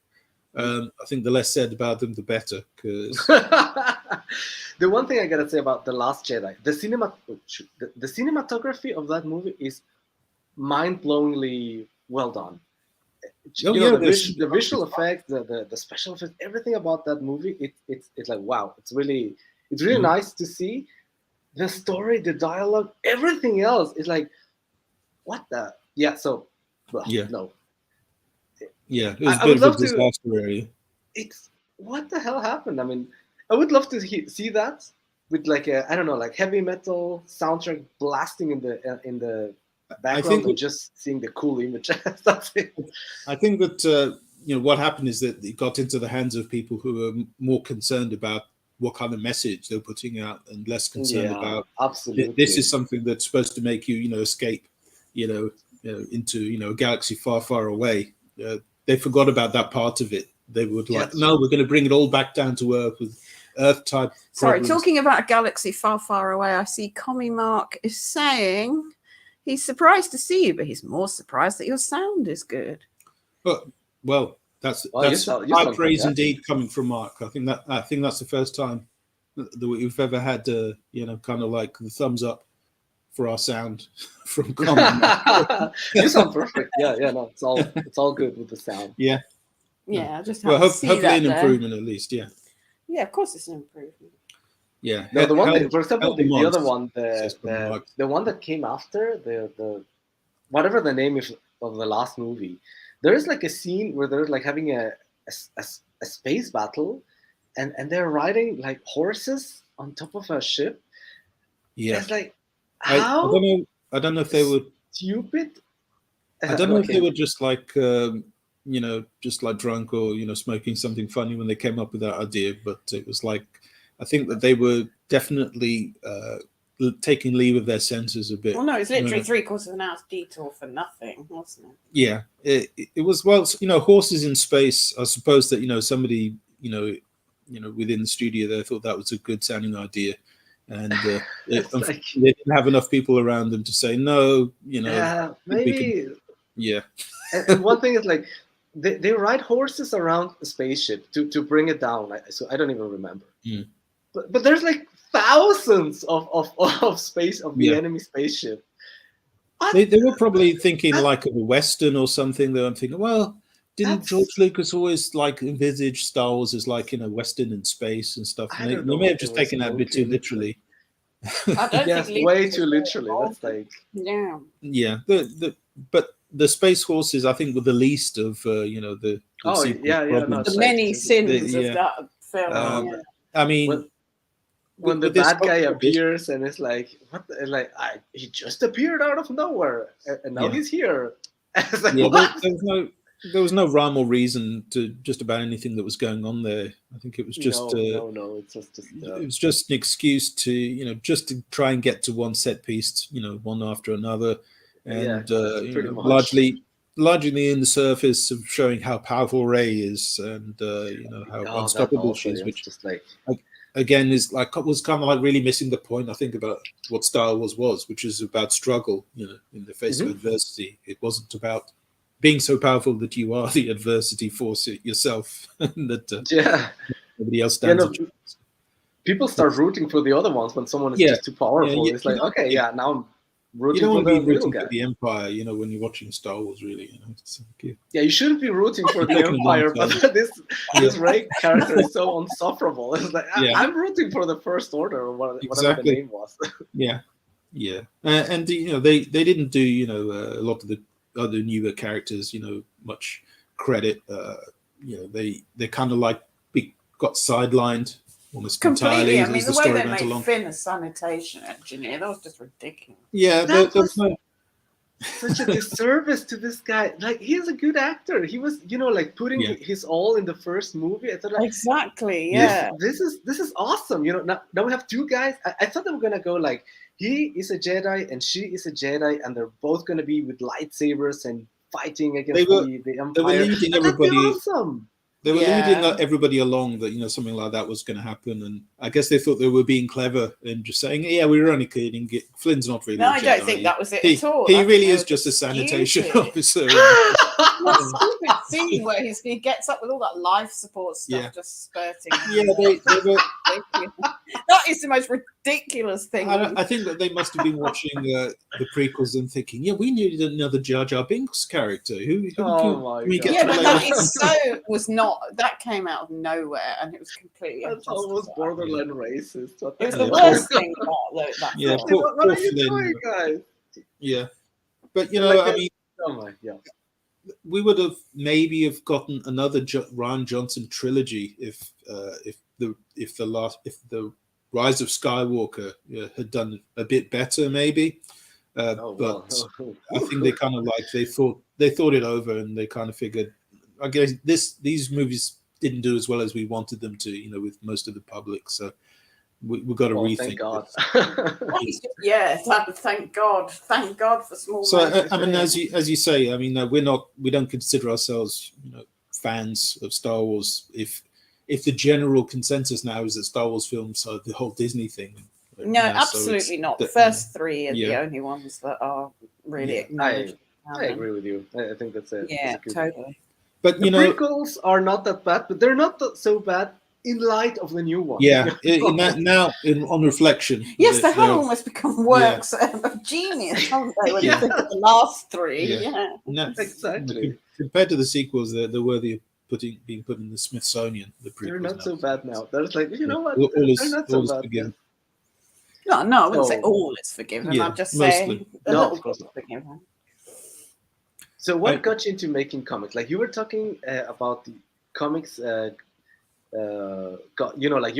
Speaker 2: I think the less said about them, the better. Because
Speaker 1: The one thing I gotta say about The Last Jedi, the cinematography of that movie is mind-blowingly well done. The visual effects, the special effects, everything about that movie, it's like, wow, it's really nice to see. The story, the dialogue, everything else is like, what the? Yeah, so, no.
Speaker 2: Yeah, it was
Speaker 1: I
Speaker 2: a bit
Speaker 1: would
Speaker 2: of a
Speaker 1: love to-
Speaker 2: disaster area.
Speaker 1: It's, what the hell happened? I mean, I would love to see that with like a, I don't know, like heavy metal soundtrack blasting in the background, and just seeing the cool images. That's it.
Speaker 2: I think that what happened is that it got into the hands of people who are more concerned about what kind of message they're putting out and less concerned about.
Speaker 1: Absolutely.
Speaker 2: This is something that's supposed to make you, escape, into a galaxy far, far away. They forgot about that part of it. They would we're going to bring it all back down to Earth with Earth type.
Speaker 3: Sorry,
Speaker 2: problems.
Speaker 3: talking about a galaxy far, far away, I see Commie Mark is saying he's surprised to see you, but he's more surprised that your sound is good.
Speaker 2: Well, that's high praise indeed coming from Mark. I think that's the first time that we've ever had kind of like the thumbs up for our sound from Commie.
Speaker 1: You sound perfect. Yeah, no, it's all good with the sound.
Speaker 2: Yeah.
Speaker 3: Yeah, I just
Speaker 2: hopefully an improvement at least. Yeah.
Speaker 3: Yeah, of course it's an improvement.
Speaker 2: Yeah.
Speaker 1: No, the one, for example, the other one, the one that came after the whatever the name is of the last movie, there is like a scene where they're like having a space battle, and they're riding like horses on top of a ship.
Speaker 2: Yeah.
Speaker 1: It's like,
Speaker 2: how? I don't know if they were
Speaker 1: stupid.
Speaker 2: I don't know if they were just like just like drunk or smoking something funny when they came up with that idea, but it was like, I think that they were definitely taking leave of their senses a bit.
Speaker 3: Well, no, it's literally 3/4 of an hour's detour for nothing, wasn't it?
Speaker 2: Yeah, it was. Well, horses in space. I suppose that somebody within the studio there thought that was a good sounding idea, and they didn't have enough people around them to say no.
Speaker 1: Yeah, maybe.
Speaker 2: Yeah.
Speaker 1: And one thing is like, they ride horses around a spaceship to bring it down. So I don't even remember. But there's like thousands of space of the enemy spaceship.
Speaker 2: They were probably thinking like of a Western or something. They were thinking, well, didn't George Lucas always like envisage Star Wars as like Western in space and stuff? And they may have just taken that a bit too literally.
Speaker 3: I don't think
Speaker 1: way too literally. That's like
Speaker 2: but the space horses, I think, were the least of the
Speaker 3: the many sins of that film.
Speaker 2: I mean,
Speaker 1: when the bad guy appears and it's like, what? He just appeared out of nowhere, and now he's here. Like, what?
Speaker 2: There was no rhyme or reason to just about anything that was going on there. I think it was just
Speaker 1: no. It's just
Speaker 2: it was just an excuse to just to try and get to one set piece, one after another, and largely in the surface of showing how powerful Rey is and how unstoppable she is, which
Speaker 1: just like
Speaker 2: again was kind of like really missing the point, I think, about what Star Wars was, which is about struggle, in the face of adversity. It wasn't about being so powerful that you are the adversity force yourself, and that nobody else stands a chance.
Speaker 1: people start rooting for the other ones when someone is
Speaker 2: Yeah.
Speaker 1: just too powerful.
Speaker 2: Yeah,
Speaker 1: It's like, okay, yeah, now I'm
Speaker 2: You
Speaker 1: rooting
Speaker 2: don't
Speaker 1: for
Speaker 2: want
Speaker 1: the
Speaker 2: to be
Speaker 1: little
Speaker 2: rooting
Speaker 1: guy.
Speaker 2: for the Empire, when you're watching Star Wars, really. It's like,
Speaker 1: Yeah, you shouldn't be rooting for the
Speaker 2: Taking a long
Speaker 1: Empire,
Speaker 2: time.
Speaker 1: but this Rey character is so insufferable. It's like
Speaker 2: Yeah.
Speaker 1: I'm rooting for the First Order or whatever
Speaker 2: Exactly.
Speaker 1: the name was.
Speaker 2: Yeah, and they didn't do a lot of the other newer characters much credit. They kind of like got sidelined almost
Speaker 3: Completely.
Speaker 2: entirely
Speaker 3: I mean,
Speaker 2: as
Speaker 3: the
Speaker 2: the
Speaker 3: way
Speaker 2: story
Speaker 3: they
Speaker 2: went
Speaker 3: made
Speaker 2: along.
Speaker 3: Finn a sanitation engineer, that was just ridiculous.
Speaker 2: Yeah,
Speaker 1: That
Speaker 2: there
Speaker 1: was
Speaker 2: was no,
Speaker 1: such a disservice to this guy. Like, he is a good actor. He was, like putting
Speaker 2: Yeah.
Speaker 1: his all in the first movie. I thought, like,
Speaker 3: Exactly.
Speaker 2: Yeah.
Speaker 3: Yeah.
Speaker 1: this is awesome. Now we have two guys. I thought they were gonna go like, he is a Jedi and she is a Jedi, and they're both gonna be with lightsabers and fighting against the
Speaker 2: they were
Speaker 1: Empire.
Speaker 2: leading
Speaker 1: And that'd be
Speaker 2: everybody.
Speaker 1: awesome.
Speaker 2: They were
Speaker 3: Yeah.
Speaker 2: leading everybody along that something like that was going to happen, and I guess they thought they were being clever and just saying, "Yeah, we were only kidding. Flynn's not really."
Speaker 3: No,
Speaker 2: a
Speaker 3: I don't
Speaker 2: Jedi.
Speaker 3: think that was it
Speaker 2: He,
Speaker 3: at all.
Speaker 2: he
Speaker 3: I
Speaker 2: really
Speaker 3: think
Speaker 2: is
Speaker 3: they were
Speaker 2: just a sanitation
Speaker 3: stupid.
Speaker 2: officer.
Speaker 3: That stupid scene where he gets up with all that life support stuff
Speaker 2: Yeah.
Speaker 3: just spurting.
Speaker 2: Yeah, they were.
Speaker 3: That is the most ridiculous thing.
Speaker 2: I think that they must have been watching the prequels and thinking, "Yeah, we needed another Jar Jar Binks character. Who
Speaker 1: Oh my
Speaker 2: can we get
Speaker 1: God.
Speaker 3: Yeah,
Speaker 2: to
Speaker 3: but
Speaker 2: play
Speaker 3: that
Speaker 2: this?"
Speaker 3: was not. That came out of nowhere, and it was completely.
Speaker 1: That's almost
Speaker 3: unjustified.
Speaker 1: borderline racist. What
Speaker 3: It was
Speaker 1: the
Speaker 3: the
Speaker 1: hell?
Speaker 3: worst thing about that.
Speaker 2: Yeah,
Speaker 3: film.
Speaker 2: poor-
Speaker 1: What are you
Speaker 2: Flynn.
Speaker 1: doing, guys?
Speaker 2: Yeah, but
Speaker 1: Like
Speaker 2: I mean,
Speaker 1: Oh my God.
Speaker 2: we would have maybe have gotten another Ryan Johnson trilogy if the Rise of Skywalker had done a bit better, maybe. But I think they kind of they thought it over, and they kind of figured, I guess these movies didn't do as well as we wanted them to, with most of the public. So we've got to rethink.
Speaker 1: Thank God.
Speaker 3: Thank God. Thank God for small.
Speaker 2: So I mean, as you say, I mean, we don't consider ourselves, fans of Star Wars. If the general consensus now is that Star Wars films are the whole Disney thing.
Speaker 3: No, absolutely not. The first three are the only ones that are really acknowledged.
Speaker 1: I agree with you. I think that's it.
Speaker 3: Yeah, totally.
Speaker 2: But
Speaker 1: the prequels are not that bad, but they're not so bad in light of the new one.
Speaker 2: Yeah, on reflection.
Speaker 3: Yes, they have almost become works of genius, haven't they? When you think of the last three. Yeah.
Speaker 2: No,
Speaker 1: exactly.
Speaker 2: Compared to the sequels, they're worthy of being put in the Smithsonian. The prequels.
Speaker 1: They're not so bad now. There's what?
Speaker 2: They're
Speaker 1: not so bad.
Speaker 2: Forgiven.
Speaker 3: No, I wouldn't say all is forgiven.
Speaker 2: Yeah,
Speaker 3: I'd just say
Speaker 2: mostly.
Speaker 3: a
Speaker 1: No,
Speaker 3: little
Speaker 1: of course
Speaker 3: bit
Speaker 1: not.
Speaker 3: forgiven.
Speaker 1: So what got you into making comics? Like, you were talking about the comics. You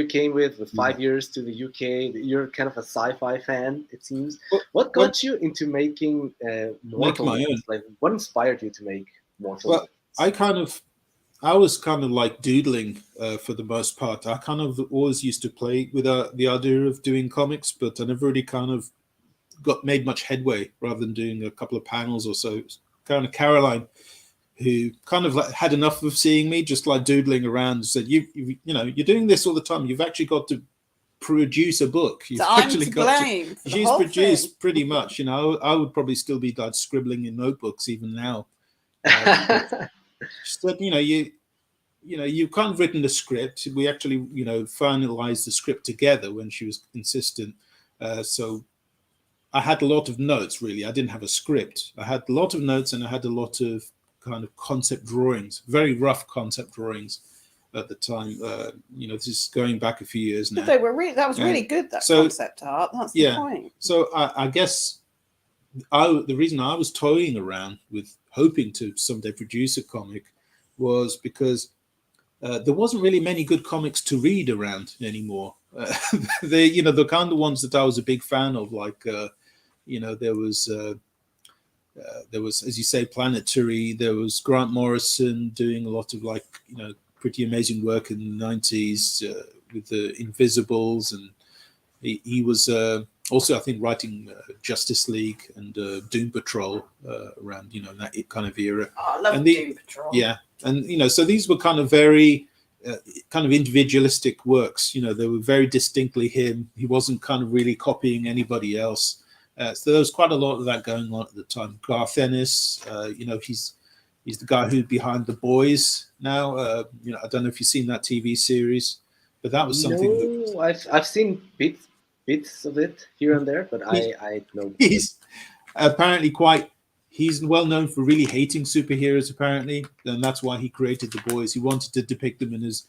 Speaker 1: came with 5 years to the UK. You're kind of a sci-fi fan, it seems. What got you into making Mortal
Speaker 2: my
Speaker 1: Men?
Speaker 2: own?
Speaker 1: Like, what inspired you to make Mortal
Speaker 2: Well,
Speaker 1: Men?
Speaker 2: I was kind of like doodling for the most part. I kind of always used to play with the idea of doing comics, but I never really kind of made much headway rather than doing a couple of panels or so. Kind of Caroline, who kind of had enough of seeing me just like doodling around, said, you're doing this all the time. You've actually got to produce a book. You've actually got to. She's produced pretty much. I would probably still be like scribbling in notebooks even now. She said, you've kind of written the script. We actually, finalized the script together when she was insistent. So I had a lot of notes, really. I didn't have a script. I had a lot of notes, and I had a lot of kind of concept drawings, very rough concept drawings at the time. This is going back a few years now.
Speaker 3: But they were that was really good, that concept art. That's the point.
Speaker 2: So I guess the reason I was toying around with hoping to someday produce a comic was because there wasn't really many good comics to read around anymore. The kind of ones that I was a big fan of, like there was, as you say, Planetary. There was Grant Morrison doing a lot of pretty amazing work in the 90s with the Invisibles, and he was also, I think, writing Justice League and Doom Patrol around that kind of era.
Speaker 3: Oh, I love Doom Patrol.
Speaker 2: Yeah, and so these were kind of very kind of individualistic works. They were very distinctly him. He wasn't kind of really copying anybody else. So there was quite a lot of that going on at the time. Garth Ennis, he's the guy who's behind The Boys now. I don't know if you've seen that TV series. But that was something that
Speaker 1: No, I've seen bits of it here and there, but I know.
Speaker 2: he's apparently quite. He's well known for really hating superheroes, apparently, and that's why he created the boys. He wanted to depict them in as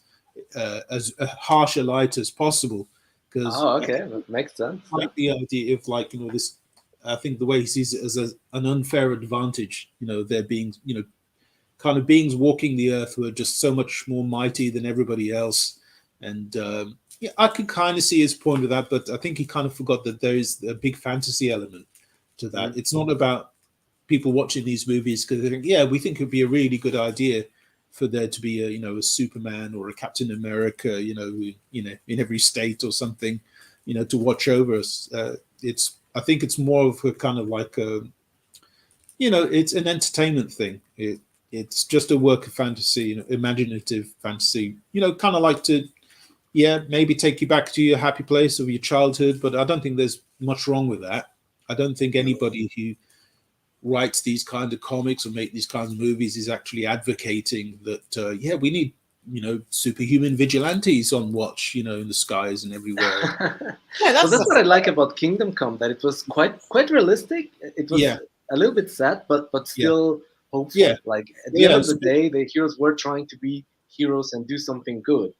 Speaker 2: a harsh a light as possible, because
Speaker 1: Oh, okay, that makes sense.
Speaker 2: like the idea of like this. I think the way he sees it as an unfair advantage. There being kind of beings walking the earth who are just so much more mighty than everybody else, and yeah, I could kind of see his point with that, but I think he kind of forgot that there is a big fantasy element to that. It's not about people watching these movies because they think, yeah, we think it'd be a really good idea for there to be a Superman or a Captain America, in every state or something, to watch over us. I think it's more of a kind of like it's an entertainment thing. It's just a work of fantasy, imaginative fantasy, kind of like to, maybe take you back to your happy place of your childhood. But I don't think there's much wrong with that. I don't think anybody who writes these kind of comics or make these kinds of movies is actually advocating that, we need, superhuman vigilantes on watch, in the skies and everywhere.
Speaker 1: Well, that's what I like about Kingdom Come, that it was quite realistic. It was a little bit sad, but still hopeful.
Speaker 2: Yeah.
Speaker 1: Like at the end of the day, the heroes were trying to be heroes and do something good,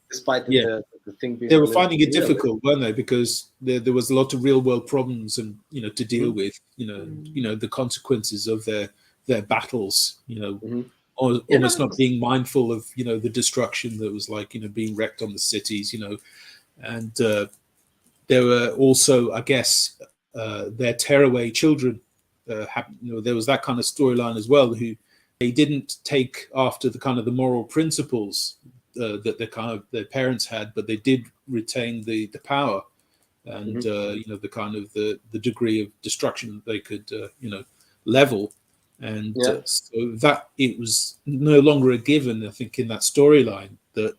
Speaker 1: despite the thing being.
Speaker 2: They were finding it difficult, weren't they? Because there was a lot of real world problems and to deal with. The consequences of their battles. Or almost not being mindful of the destruction that was like being wrecked on the cities. And there were also, I guess, their tearaway children. There was that kind of storyline as well. Who they didn't take after the kind of the moral principles that their parents had, but they did retain the power and the kind of the degree of destruction that they could level. And so that it was no longer a given, I think, in that storyline that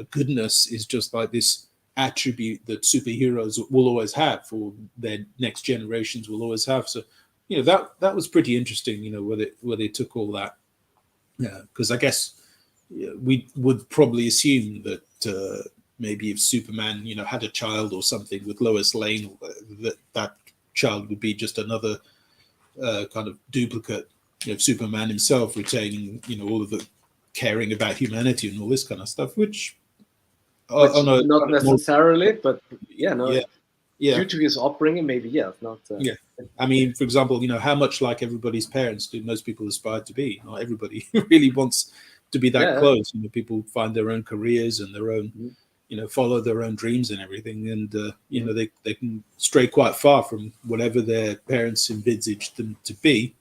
Speaker 2: goodness is just like this attribute that superheroes will always have, or their next generations will always have. So, that was pretty interesting, where they took all that. Yeah, because I guess we would probably assume that maybe if Superman, had a child or something with Lois Lane, that child would be just another kind of duplicate of Superman himself, retaining all of the caring about humanity and all this kind of stuff, which
Speaker 1: not necessarily, but
Speaker 2: due
Speaker 1: to his upbringing, maybe not.
Speaker 2: I mean, for example, how much like everybody's parents do most people aspire to be? Not everybody really wants to be that close. People find their own careers and their own follow their own dreams and everything, and they can stray quite far from whatever their parents envisaged them to be.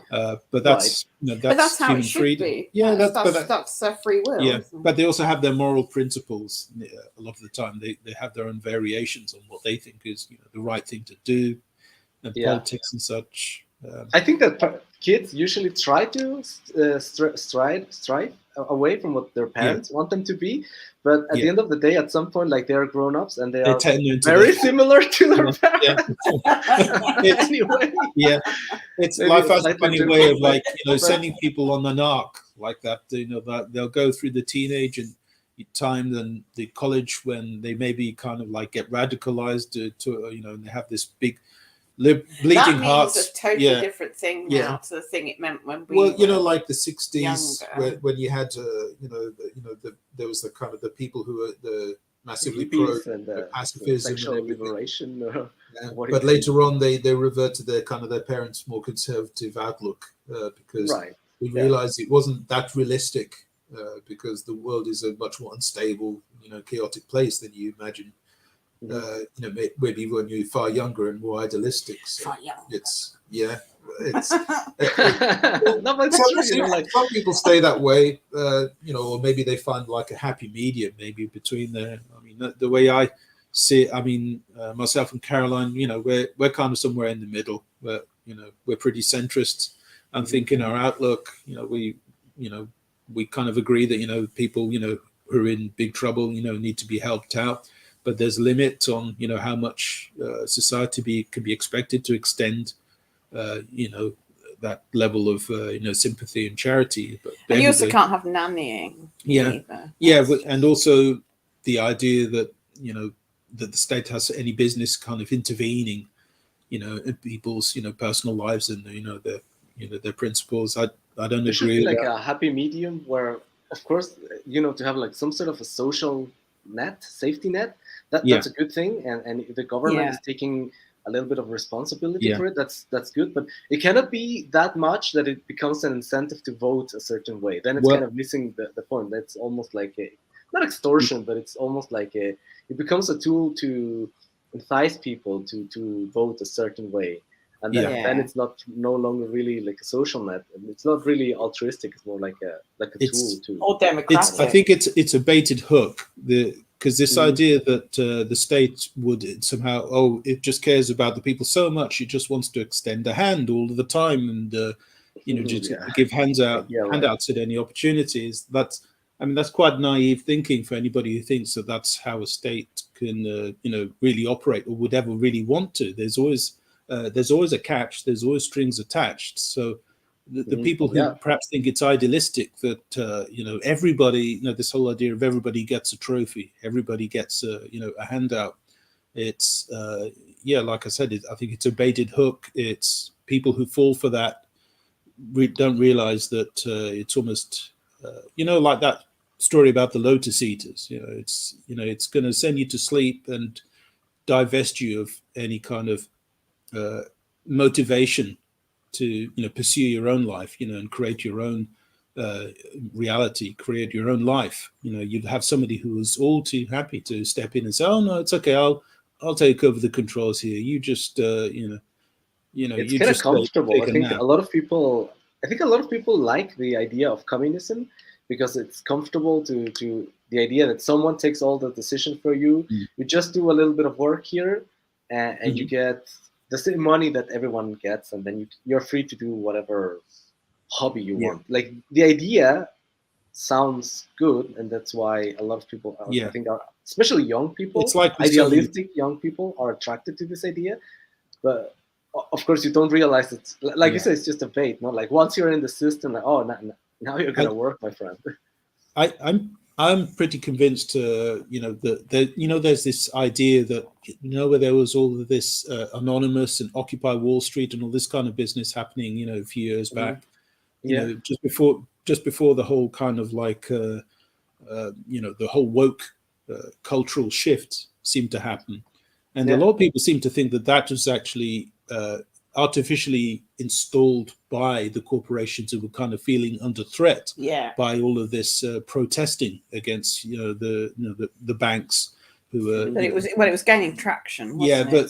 Speaker 2: But that's
Speaker 3: that's how
Speaker 2: human
Speaker 3: it should
Speaker 2: freedom.
Speaker 3: be.
Speaker 2: Yeah,
Speaker 3: that's their free will.
Speaker 2: Yeah, but they also have their moral principles. A lot of the time, they have their own variations on what they think is the right thing to do, and politics and such.
Speaker 1: I think that kids usually try to strive away from what their parents want them to be, but at the end of the day, at some point, like they are grown-ups and they are very similar to their parents. Anyway,
Speaker 2: it's life has a funny way of like sending people on an arc like that. That they'll go through the teenage and time, then the college, when they maybe kind of like get radicalized to and they have this big bleeding
Speaker 3: that
Speaker 2: hearts.
Speaker 3: Means a totally different thing now to the thing it meant when we
Speaker 2: were like the 60s when you had there was the kind of the people who were the massively pro pacifism
Speaker 1: sexual liberation.
Speaker 2: But later on they revert to their kind of their parents' more conservative outlook because we realized it wasn't that realistic because the world is a much more unstable, chaotic place than you imagine. Maybe when you're far younger and more idealistic. So it's
Speaker 1: no, but
Speaker 2: some people stay that way, or maybe they find like a happy medium, maybe between there. I mean, the way I see it, I mean, myself and Caroline, we're kind of somewhere in the middle. We're pretty centrist. I think in our outlook, we kind of agree that people who are in big trouble, need to be helped out. But there's a limit on, how much society can be expected to extend, that level of, sympathy and charity. But
Speaker 3: and you also can't have nannying.
Speaker 2: Yeah, and also the idea that that the state has any business kind of intervening, in people's personal lives and their principles. I don't
Speaker 1: There should
Speaker 2: agree
Speaker 1: be
Speaker 2: with
Speaker 1: like
Speaker 2: that.
Speaker 1: a happy medium where, of course, to have like some sort of a social net, safety net. That's a good thing, and if the government
Speaker 3: Yeah.
Speaker 1: is taking a little bit of responsibility
Speaker 2: Yeah.
Speaker 1: for it, that's good. But it cannot be that much that it becomes an incentive to vote a certain way. Then it's
Speaker 2: Well-
Speaker 1: kind of missing the point. That's almost like not extortion, but it's almost like it becomes a tool to entice people to vote a certain way. And then,
Speaker 3: Yeah.
Speaker 1: then it's no longer really like a social net. It's not really altruistic. It's more like a tool to.
Speaker 3: Or democratic.
Speaker 2: I think it's a baited hook. Because this
Speaker 1: Mhm.
Speaker 2: idea that the state would somehow, it just cares about the people so much, it just wants to extend a hand all the time and just
Speaker 1: Yeah.
Speaker 2: give handouts
Speaker 1: Right.
Speaker 2: at any opportunities. That's quite naive thinking for anybody who thinks that that's how a state can really operate or would ever really want to. There's always a catch. There's always strings attached. So the people who perhaps think it's idealistic that everybody, this whole idea of everybody gets a trophy, everybody gets a handout. It's like I said, I think it's a baited hook. It's people who fall for that don't realize that it's almost like that story about the lotus eaters. It's going to send you to sleep and divest you of any kind of motivation to pursue your own life, and create your own reality, create your own life. You'd have somebody who is all too happy to step in and say, "Oh no, it's okay. I'll take over the controls here. You just
Speaker 1: It's
Speaker 2: you
Speaker 1: kind of
Speaker 2: just
Speaker 1: comfortable.
Speaker 2: take
Speaker 1: I
Speaker 2: a
Speaker 1: think
Speaker 2: nap."
Speaker 1: a lot of people. I think a lot of people like the idea of communism because it's comfortable to the idea that someone takes all the decision for you.
Speaker 2: Mm.
Speaker 1: You just do a little bit of work here, and you
Speaker 2: Mhm.
Speaker 1: get the same money that everyone gets, and then you're free to do whatever hobby you
Speaker 2: Yeah.
Speaker 1: want. Like the idea sounds good, and that's why a lot of people, I think, especially young people,
Speaker 2: It's like with so many.
Speaker 1: idealistic young people, are attracted to this idea. But of course, you don't realize it's like you said, it's just a bait. Not like once you're in the system, like now you're gonna work, my friend.
Speaker 2: I'm pretty convinced, that there's this idea that where there was all of this Anonymous and Occupy Wall Street and all this kind of business happening, a few years back, just before the whole kind of like the whole woke cultural shift seemed to happen, and a lot of people seem to think that was actually artificially installed by the corporations who were kind of feeling under threat by all of this protesting against the banks who were.
Speaker 3: But it was gaining traction. Wasn't
Speaker 2: but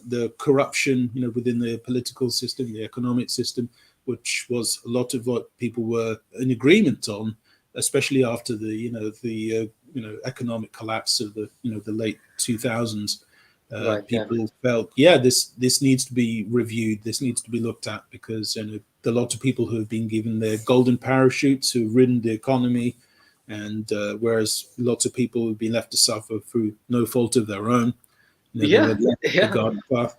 Speaker 2: the corruption within the political system, the economic system, which was a lot of what people were in agreement on, especially after the economic collapse of the late 2000s. People felt, this needs to be reviewed. This needs to be looked at because a lot of people who have been given their golden parachutes, who've ridden the economy, and whereas lots of people have been left to suffer through no fault of their own. The garden path.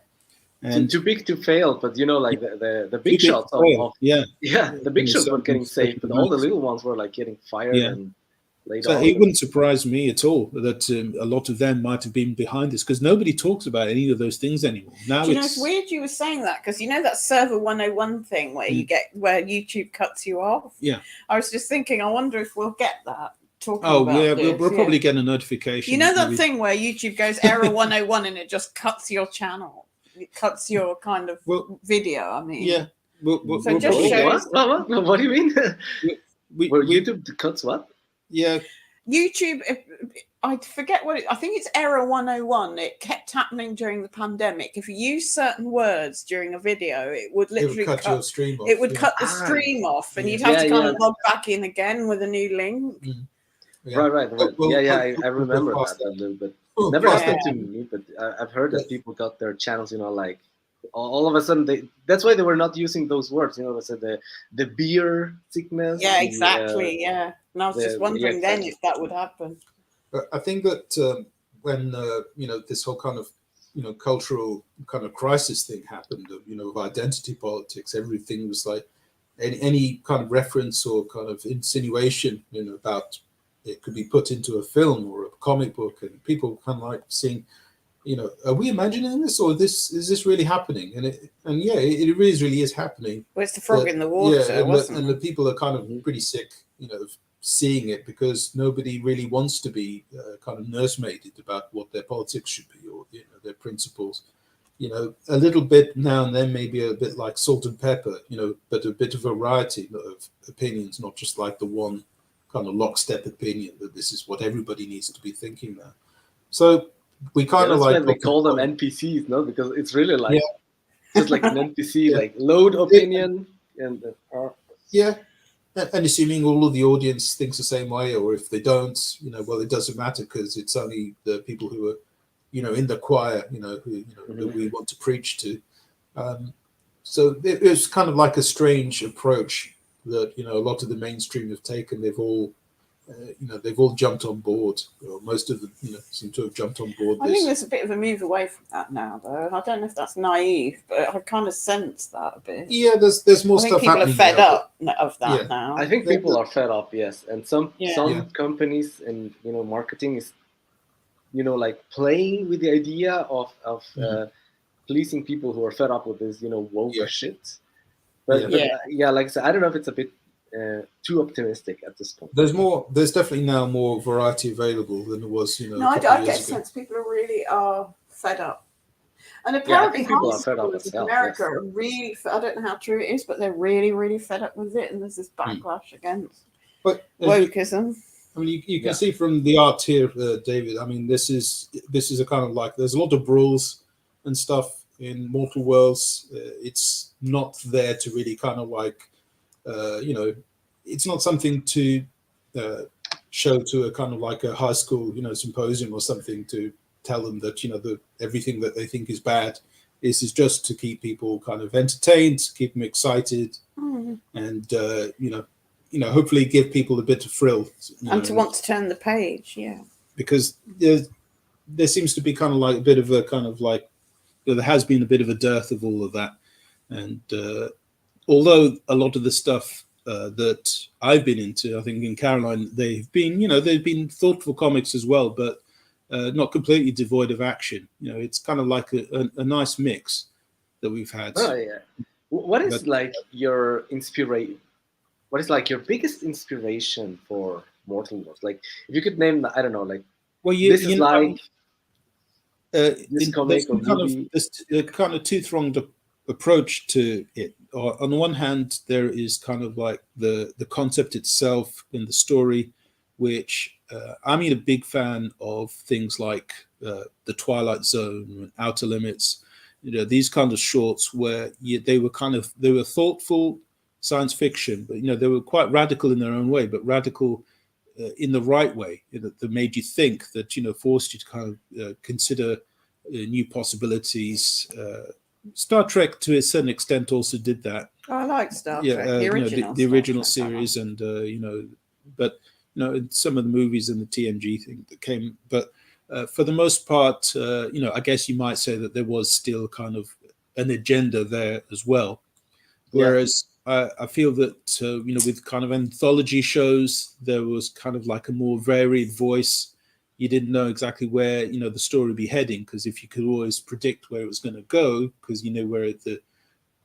Speaker 2: And
Speaker 1: too big to fail, but like the big shots the big shots were getting saved, but all the little ones were like getting fired and laid off.
Speaker 2: It wouldn't surprise me at all that a lot of them might have been behind this because nobody talks about any of those things anymore. Now
Speaker 3: it's weird you were saying that because that server 101 thing where you get where YouTube cuts you off.
Speaker 2: Yeah,
Speaker 3: I was just thinking, I wonder if we'll get that.
Speaker 2: We'll probably get a notification.
Speaker 3: That thing where YouTube goes error 101 and it just cuts your channel. It cuts your kind of video. I mean,
Speaker 2: so
Speaker 3: it just shows.
Speaker 1: What do you mean? Where YouTube cuts what?
Speaker 2: Yeah,
Speaker 3: YouTube. I forget I think it's error 101. It kept happening during the pandemic. If you use certain words during a video, it would literally
Speaker 2: cut your stream off.
Speaker 3: It would cut the stream off, and you'd have to kind of log back in again with a new link.
Speaker 2: Mm.
Speaker 1: Right. I remember that a little bit. Never happened to me, but I've heard that people got their channels, like all of a sudden that's why they were not using those words. They said the beer sickness.
Speaker 3: Yeah, exactly. And I was just wondering then if that would happen.
Speaker 2: I think that when this whole kind of cultural kind of crisis thing happened, of identity politics, everything was like any kind of reference or kind of insinuation about it could be put into a film or a comic book, and people kind of like seeing, are we imagining this, or is this really happening? And yeah, it really is happening.
Speaker 3: Well, it's the frog in the water,
Speaker 2: and the people are kind of pretty sick, of seeing it, because nobody really wants to be kind of nursemaided about what their politics should be, or their principles. A little bit now and then, maybe a bit like salt and pepper, but a bit of variety of opinions, not just like the one kind of lockstep opinion that this is what everybody needs to be thinking now. So we kind of like,
Speaker 1: we call them NPCs, no? Because it's really like just like an NPC, like load opinion and
Speaker 2: and assuming all of the audience thinks the same way, or if they don't, well, it doesn't matter, because it's only the people who are in the choir, who that we want to preach to. So it was kind of like a strange approach that a lot of the mainstream have taken. They've all jumped on board, or most of them seem to have jumped on board.
Speaker 3: I think there's a bit of a move away from that now, though. I don't know if that's naive, but I kind of sense that a bit.
Speaker 2: Yeah, there's more stuff happening.
Speaker 3: People are fed up of that now.
Speaker 1: I think people are fed up, yes, and some companies and marketing is like playing with the idea of pleasing people who are fed up with this woke shit. But like I said, I don't know if it's a bit too optimistic at this point.
Speaker 2: There's definitely now more variety available than there was
Speaker 3: No, I get a sense people really are fed up. And apparently
Speaker 1: people are fed up
Speaker 3: in America are really, I don't know how true it is, but they're really, really fed up with it, and there's this backlash against wokeism.
Speaker 2: I mean, you can see from the art here, David. I mean, this is a kind of like, there's a lot of brawls and stuff in Mortal Worlds. It's not there to really kind of like, it's not something to show to a kind of like a high school, symposium or something, to tell them that everything that they think is bad. This is just to keep people kind of entertained, keep them excited, and hopefully give people a bit of thrill.
Speaker 3: To want to turn the page,
Speaker 2: because there seems to be kind of like a bit of a kind of like, there has been a bit of a dearth of all of that. And although a lot of the stuff that I've been into, I think in Caroline, they've been thoughtful comics as well, but not completely devoid of action. It's kind of like a nice mix that we've had.
Speaker 1: Oh yeah. What is like your inspiration? What is like your biggest inspiration for Mortal Worlds? Like, if you could name, I don't know, like, this is like this comic or movie.
Speaker 2: There's a kind of two-pronged approach to it. On the one hand, there is kind of like the concept itself in the story, which I'm a big fan of things like the Twilight Zone, Outer Limits. These kind of shorts where they were thoughtful science fiction, but they were quite radical in their own way, but radical in the right way, that made you think, that forced you to kind of consider new possibilities. Star Trek, to a certain extent, also did that.
Speaker 3: I like Star Trek, the
Speaker 2: original series, and but in some of the movies and the TNG thing that came, but for the most part, I guess you might say that there was still kind of an agenda there as well. Whereas I feel that with kind of anthology shows, there was kind of like a more varied voice. You didn't know exactly where the story would be heading, because if you could always predict where it was going to go, because where the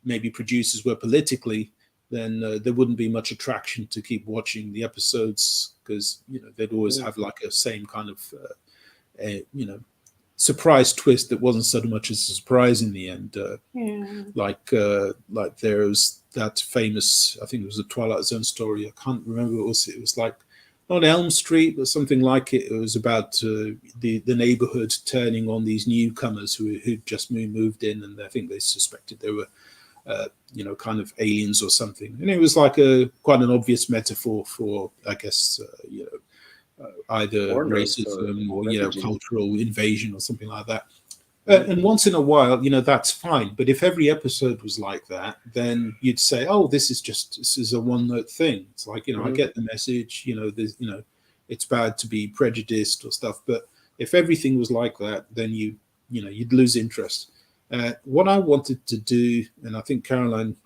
Speaker 2: maybe producers were politically, then there wouldn't be much attraction to keep watching the episodes, because they'd always have like a same kind of surprise twist that wasn't so much as a surprise in the end. Like there was that famous, I think it was a Twilight Zone story. I can't remember what it was. It was like not Elm Street, but something like it. It was about the neighborhood turning on these newcomers who'd just moved in, and I think they suspected they were kind of aliens or something. And it was like quite an obvious metaphor for, I guess, either racism or cultural invasion or something like that. And once in a while, that's fine. But if every episode was like that, then you'd say, "Oh, this is a one-note thing." It's like, I get the message. It's bad to be prejudiced or stuff. But if everything was like that, then you'd lose interest. What I wanted to do, and I think Caroline,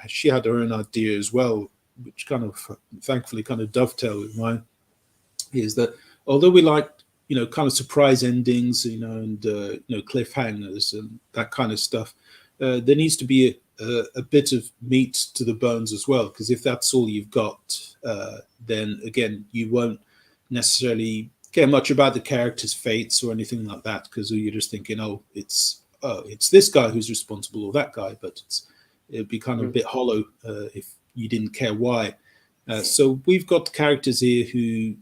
Speaker 2: she had her own idea as well, which kind of thankfully kind of dovetailed with mine, is that although we like, kind of surprise endings, and cliffhangers and that kind of stuff, there needs to be a bit of meat to the bones as well. Because if that's all you've got, then again you won't necessarily care much about the characters' fates or anything like that, because you're just thinking, it's this guy who's responsible or that guy, but it'd be kind of a bit hollow if you didn't care why. So we've got characters here who,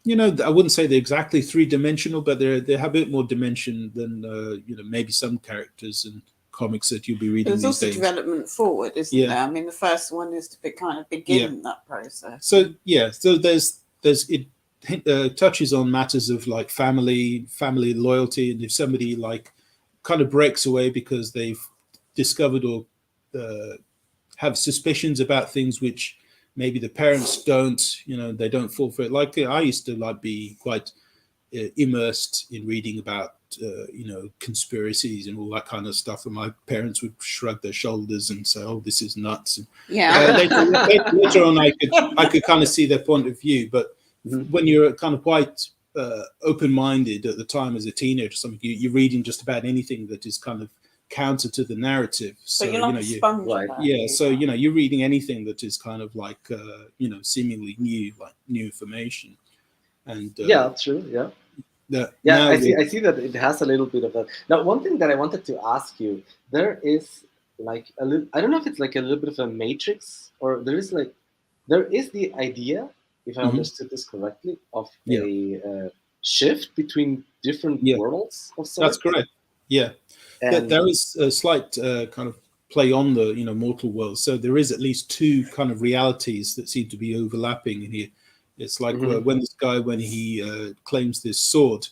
Speaker 2: I wouldn't say they're exactly three-dimensional, but they have a bit more dimension than maybe some characters and comics that you'll be reading.
Speaker 3: There's also development forward, isn't there? I mean, the first one is to kind of begin that process.
Speaker 2: So there's it touches on matters of like family loyalty, and if somebody like kind of breaks away because they've discovered or have suspicions about things which maybe the parents don't, they don't fall for it. Like I used to like be quite immersed in reading about conspiracies and all that kind of stuff, and my parents would shrug their shoulders and say, "Oh, this is nuts." Later on, I could kind of see their point of view, but when you're kind of quite open-minded at the time as a teenager, something you're reading just about anything that is kind of counter to the narrative. So
Speaker 3: you're like a sponge.
Speaker 2: So you're reading anything that is kind of like seemingly new, like new information. And
Speaker 1: true. I see that it has a little bit of that. Now, one thing that I wanted to ask you, there is like a little, I don't know if it's like a little bit of a matrix, or there is the idea, if I understood this correctly, of a shift between different worlds of sorts.
Speaker 2: That's correct. Yeah. And there is a slight kind of play on the mortal world. So there is at least two kind of realities that seem to be overlapping in here. It's like when he claims this sword,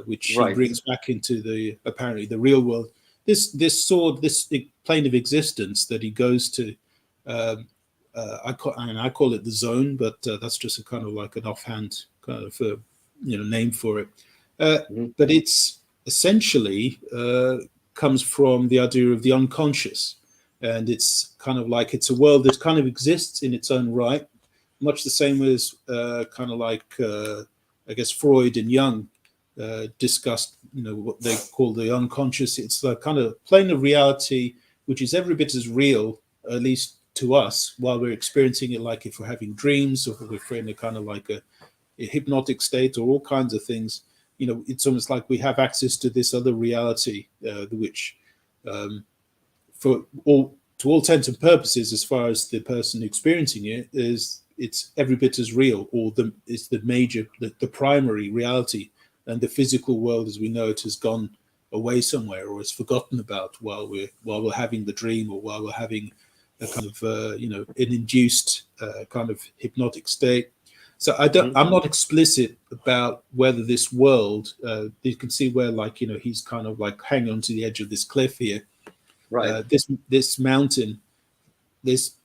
Speaker 2: which he brings back into apparently the real world. This sword, this plane of existence that he goes to, I call it the zone, but that's just a kind of like an offhand kind of name for it. But it's essentially comes from the idea of the unconscious, and it's kind of like it's a world that kind of exists in its own right, much the same as kind of like I guess Freud and Jung discussed, what they call the unconscious. It's the kind of plane of reality which is every bit as real, at least to us, while we're experiencing it, like if we're having dreams or if we're in a kind of like a hypnotic state or all kinds of things. It's almost like we have access to this other reality, which, to all intents and purposes, as far as the person experiencing it, it's every bit as real, or it's the primary reality, and the physical world as we know it has gone away somewhere or is forgotten about while we're having the dream, or while we're having a kind of an induced kind of hypnotic state. So I'm not explicit about whether this world, you can see where he's kind of like hanging on to the edge of this cliff here. Right. This mountain,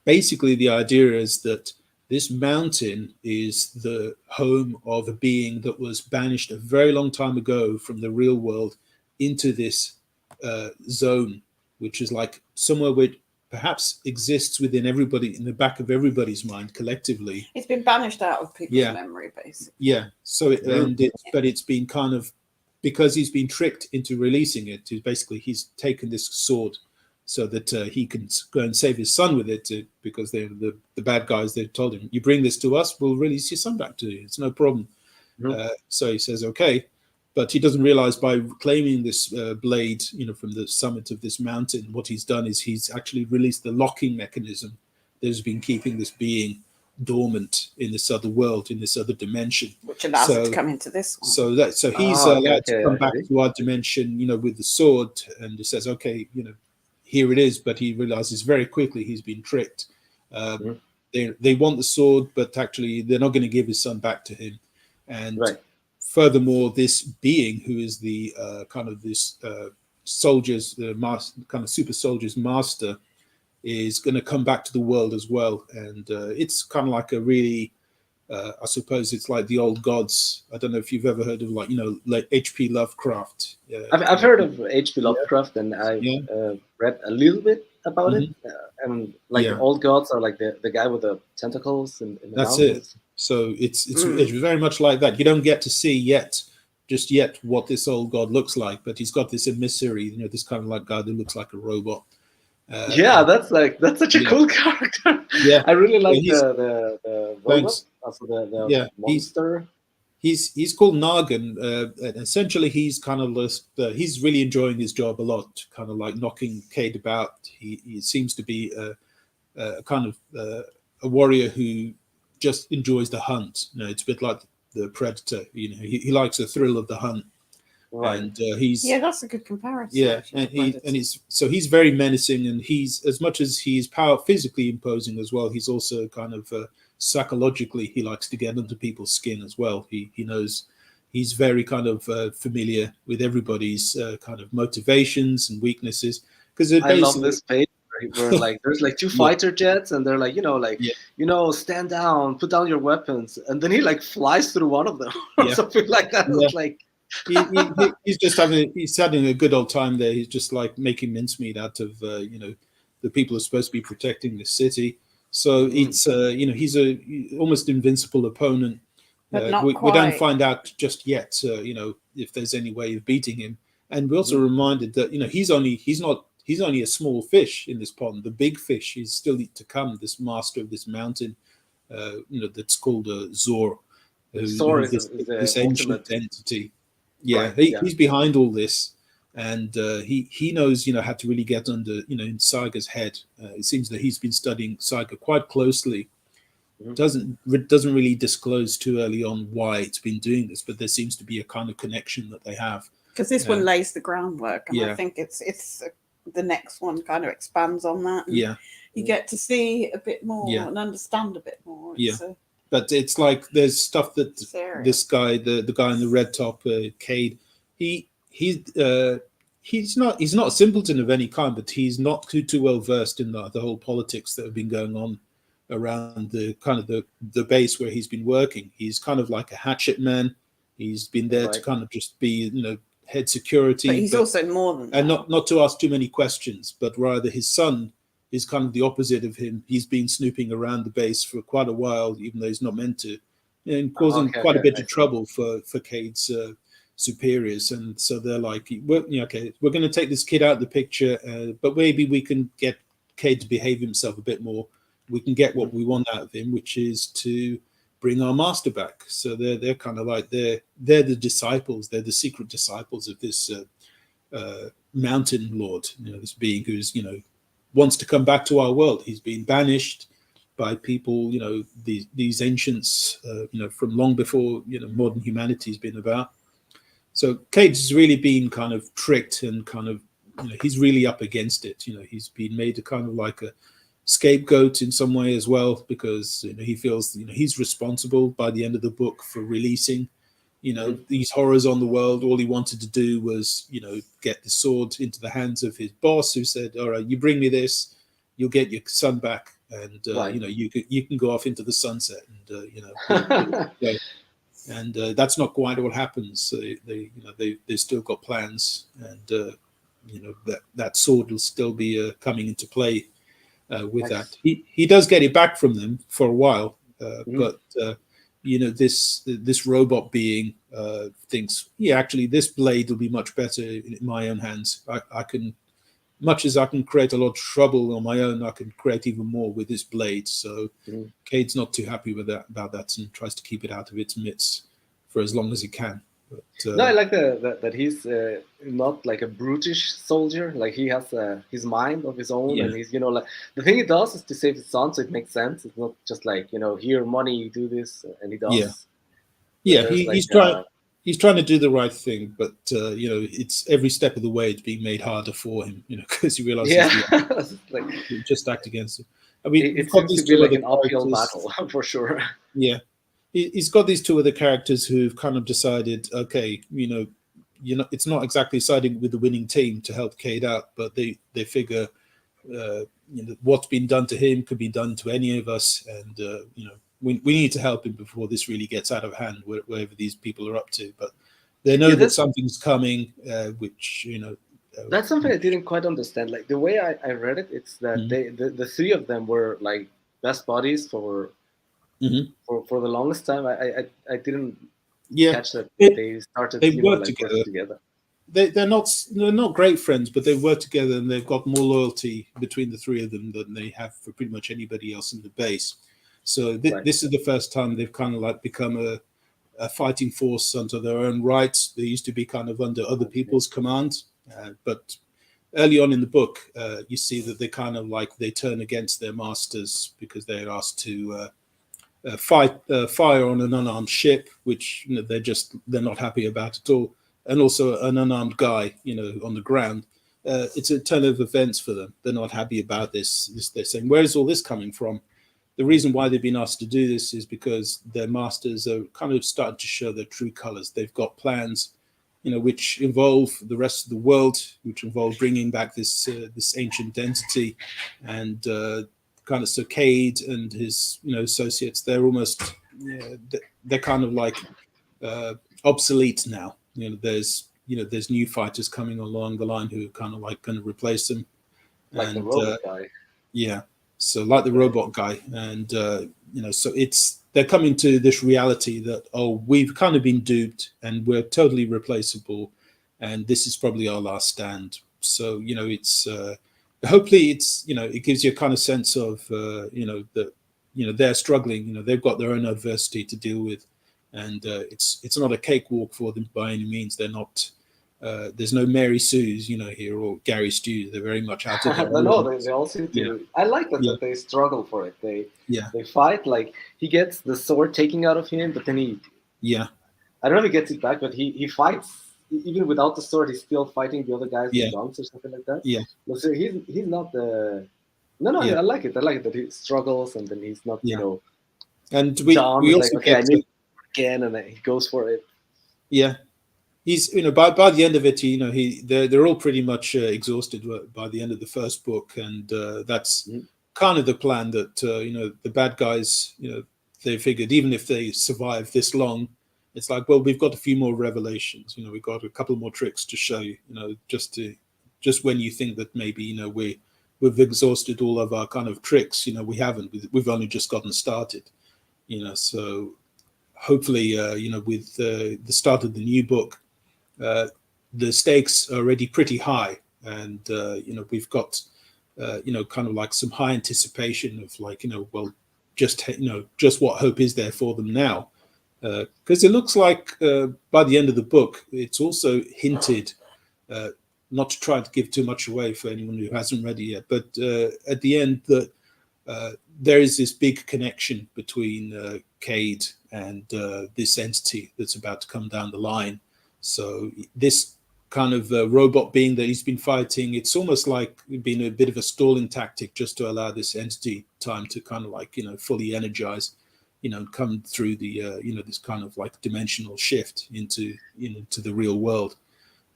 Speaker 2: basically the idea is that this mountain is the home of a being that was banished a very long time ago from the real world into this zone, which is like somewhere where perhaps exists within everybody, in the back of everybody's mind collectively.
Speaker 3: It's been banished out of people's memory, basically.
Speaker 2: Yeah. So but it's been kind of, because he's been tricked into releasing it. He's taken this sword so that he can go and save his son with it, because the bad guys, they told him, "You bring this to us, we'll release your son back to you. It's no problem." So he says, "Okay." But he doesn't realize by claiming this blade, from the summit of this mountain, what he's done is he's actually released the locking mechanism that has been keeping this being dormant in this other world, in this other dimension,
Speaker 3: which allows it to come into this one.
Speaker 2: So he's allowed to come back to our dimension, with the sword, and he says, "Okay, here it is." But he realizes very quickly he's been tricked. They want the sword, but actually they're not going to give his son back to him, and. Furthermore, this being, who is the kind of this soldier's kind of super soldier's master, is going to come back to the world as well, and it's kind of like a really, I suppose it's like the old gods. I don't know if you've ever heard of like H.P. Lovecraft.
Speaker 1: I've heard of H.P. Lovecraft, and I read a little bit about it, and like the old gods are like the guy with the tentacles and
Speaker 2: that's it. So it's very much like that. You don't get to see just yet what this old god looks like, but he's got this emissary, this kind of like guy that looks like a robot.
Speaker 1: Yeah, that's such a
Speaker 2: yeah.
Speaker 1: cool character.
Speaker 2: Yeah,
Speaker 1: I really like
Speaker 2: he's-
Speaker 1: the robot,
Speaker 2: thanks.
Speaker 1: also the
Speaker 2: Yeah,
Speaker 1: monster.
Speaker 2: He's called Nagan. And essentially, he's kind of he's really enjoying his job a lot, kind of like knocking Cade about. He seems to be a kind of a warrior who just enjoys the hunt. It's a bit like the predator. He likes the thrill of the hunt.
Speaker 1: Right.
Speaker 2: And he's
Speaker 3: that's a good comparison.
Speaker 2: yeah,
Speaker 3: actually,
Speaker 2: and he's very menacing, and he's, as much as he's physically imposing as well, he's also kind of psychologically, he likes to get under people's skin as well. He knows, he's very kind of familiar with everybody's kind of motivations and weaknesses. Because
Speaker 1: I love this page where like there's like two fighter jets, and they're like, stand down, put down your weapons, and then he like flies through one of them or something like that.
Speaker 2: Yeah.
Speaker 1: It's like
Speaker 2: he's just having a good old time there. He's just like making mincemeat out of the people who are supposed to be protecting the city. So it's he's a almost invincible opponent.
Speaker 3: But not
Speaker 2: we
Speaker 3: quite.
Speaker 2: don't find out just yet if there's any way of beating him. And we're also reminded that he's only a small fish in this pond. The big fish is still to come. This master of this mountain, that's called Zor.
Speaker 1: Zor is
Speaker 2: this ancient entity.
Speaker 1: Yeah,
Speaker 2: right, he's behind all this, and he knows how to really get under in Saiga's head. It seems that he's been studying Saiga quite closely. Doesn't really disclose too early on why it's been doing this, but there seems to be a kind of connection that they have.
Speaker 3: Because this one lays the groundwork, and I think it's the next one kind of expands on that. And you get to see a bit more and understand a bit more.
Speaker 2: But it's like there's stuff that this guy, the guy in the red top, Cade, he's not a simpleton of any kind, but he's not too well versed in the whole politics that have been going on around the kind of the base where he's been working. He's kind of like a hatchet man. He's been there to kind of just be head security.
Speaker 3: But he's also more than that.
Speaker 2: And not to ask too many questions, but rather his son is kind of the opposite of him. He's been snooping around the base for quite a while, even though he's not meant to, and causing quite a bit of trouble for Cade's superiors. And so they're like, we're going to take this kid out of the picture, but maybe we can get Cade to behave himself a bit more. We can get what we want out of him, which is to bring our master back. So they're kind of like they're the disciples. They're the secret disciples of this mountain lord. This being who's wants to come back to our world. He's been banished by people, these ancients, from long before, modern humanity's been about. So Cade's really been kind of tricked and kind of, he's really up against it. He's been made a kind of like a scapegoat in some way as well, because, he feels, he's responsible by the end of the book for releasing, these horrors on the world. All he wanted to do was, get the sword into the hands of his boss, who said, all right, you bring me this, you'll get your son back. And, you can go off into the sunset and, and that's not quite what happens. They've still got plans, and, that sword will still be coming into play with that. He does get it back from them for a while, but, this robot being thinks, actually this blade will be much better in my own hands. I can, much as I can create a lot of trouble on my own, I can create even more with this blade. So Cade's not too happy about that, and tries to keep it out of its midst for as long as he can. But,
Speaker 1: no, I like that he's not like a brutish soldier. Like he has his mind of his own, and he's like the thing he does is to save his son, so it makes sense. It's not just like here money, do this, and he does.
Speaker 2: He's trying to do the right thing, but it's every step of the way it's being made harder for him. Because he realizes he just act against it. I mean,
Speaker 1: it seems to be like an uphill battle for sure.
Speaker 2: Yeah. He's got these two other characters who've kind of decided, okay, it's not exactly siding with the winning team to help Cade out, but they figure, what's been done to him could be done to any of us, and we need to help him before this really gets out of hand, wherever these people are up to. But they know that something's coming, which
Speaker 1: that's something I didn't quite understand. Like the way I read it, it's that the three of them were like best buddies for
Speaker 2: Mhm.
Speaker 1: For the longest time, I didn't
Speaker 2: Yeah,
Speaker 1: catch that
Speaker 2: they,
Speaker 1: they started,
Speaker 2: they work
Speaker 1: like
Speaker 2: together.
Speaker 1: working together.
Speaker 2: They're not great friends, but they work together, and they've got more loyalty between the three of them than they have for pretty much anybody else in the base. So
Speaker 1: Right.
Speaker 2: this is the first time they've kind of like become a fighting force unto their own rights. They used to be kind of under other people's command, but early on in the book, you see that they kind of like they turn against their masters because they're asked to fire on an unarmed ship, which they're not happy about at all, and also an unarmed guy, on the ground. It's a turn of events for them. They're not happy about this. They're saying, "Where is all this coming from?" The reason why they've been asked to do this is because their masters are kind of starting to show their true colors. They've got plans, which involve the rest of the world, which involve bringing back this ancient entity, and kind of so Cade and his associates. They're almost they're kind of like obsolete now. There's new fighters coming along the line who are kind of like going to replace them,
Speaker 1: Like the
Speaker 2: and
Speaker 1: robot guy.
Speaker 2: yeah. So like the robot guy, and so they're coming to this reality that we've kind of been duped and we're totally replaceable, and this is probably our last stand. So it's hopefully it gives you a kind of sense of that they're struggling. They've got their own adversity to deal with, and it's not a cakewalk for them by any means. They're not. There's no Mary Sue's, here, or Gary Stew. They're very much out of it.
Speaker 1: No, they all seem to.
Speaker 2: Yeah.
Speaker 1: I like that,
Speaker 2: Yeah.
Speaker 1: that they struggle for it.
Speaker 2: Yeah.
Speaker 1: They fight. Like he gets the sword taken out of him, but then
Speaker 2: Yeah.
Speaker 1: I don't know if he gets it back, but he fights even without the sword. He's still fighting the other guys
Speaker 2: Yeah.
Speaker 1: with guns or something like that.
Speaker 2: Yeah.
Speaker 1: So he's not the. No,
Speaker 2: Yeah.
Speaker 1: I like it. I like it that he struggles and then he's not,
Speaker 2: Yeah. And we
Speaker 1: John
Speaker 2: we
Speaker 1: is
Speaker 2: also
Speaker 1: like, okay, I
Speaker 2: get
Speaker 1: need again, and he goes for it.
Speaker 2: yeah. He's by the end of it, they're all pretty much exhausted by the end of the first book, and that's kind of the plan that the bad guys, they figured even if they survive this long, it's like, well, we've got a few more revelations, we've got a couple more tricks to show you, just when you think that maybe we've exhausted all of our kind of tricks, we haven't. We've only just gotten started, so hopefully with the start of the new book, the stakes are already pretty high, and we've got kind of like some high anticipation of like well, just what hope is there for them now, because it looks like by the end of the book it's also hinted, not to try to give too much away for anyone who hasn't read it yet, but at the end that there is this big connection between Cade and this entity that's about to come down the line. So this kind of robot being that he's been fighting, it's almost like been a bit of a stalling tactic just to allow this entity time to kind of like fully energize, come through the this kind of like dimensional shift into to the real world.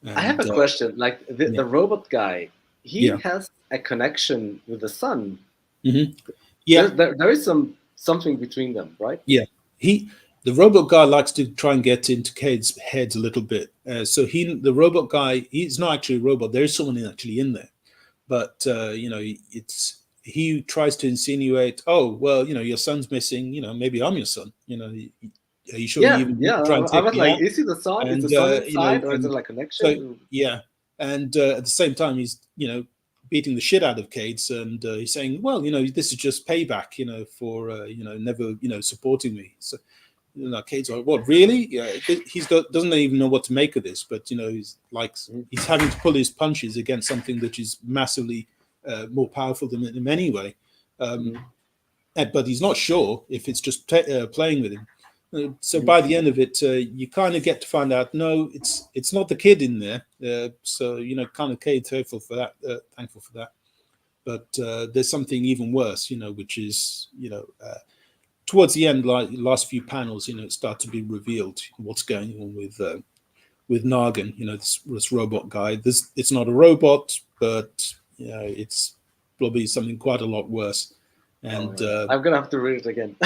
Speaker 2: And,
Speaker 1: I have a question. Like the robot guy, he has a connection with the sun.
Speaker 2: Mm-hmm. Yeah,
Speaker 1: there is something between them, right?
Speaker 2: Yeah, the robot guy likes to try and get into Cade's head a little bit. So the robot guy, he's not actually a robot. There is someone actually in there, but he tries to insinuate, oh well, your son's missing. Maybe I'm your son. Are you sure you even try and take
Speaker 1: I was
Speaker 2: me
Speaker 1: like,
Speaker 2: out?
Speaker 1: is he the son?
Speaker 2: And,
Speaker 1: is the son inside, or is
Speaker 2: and
Speaker 1: it like connection?
Speaker 2: So yeah, and at the same time, he's beating the shit out of Cade's, and he's saying, well, this is just payback, for never supporting me. So Cade's like, what, really? Yeah, doesn't even know what to make of this, but he's having to pull his punches against something that is massively more powerful than him anyway. But he's not sure if it's just playing with him. So by the end of it, you kind of get to find out, no, it's not the kid in there. So kind of Cade thankful for that. But there's something even worse, which is towards the end, like last few panels, it starts to be revealed what's going on with Nargan. This robot guy. It's not a robot, but it's probably something quite a lot worse. And
Speaker 1: I'm gonna have to read it again.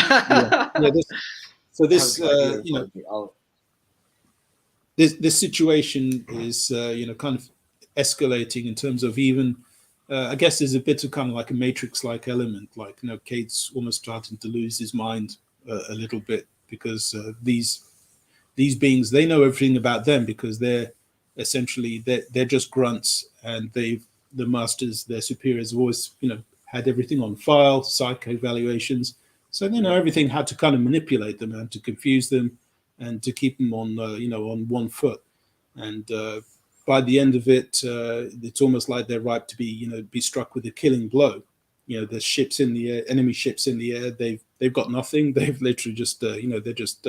Speaker 2: This this situation is kind of escalating in terms of even I guess there's a bit of kind of like a Matrix-like element, like Cade's almost starting to lose his mind, a little bit, because these beings, they know everything about them, because they're essentially they're just grunts, and the masters, their superiors, have always had everything on file, psych evaluations, so they know everything, how to kind of manipulate them and to confuse them and to keep them on on one foot. And by the end of it, it's almost like they're ripe to be struck with a killing blow. There's ships in the air, enemy ships in the air. They've got nothing. They've literally just they're just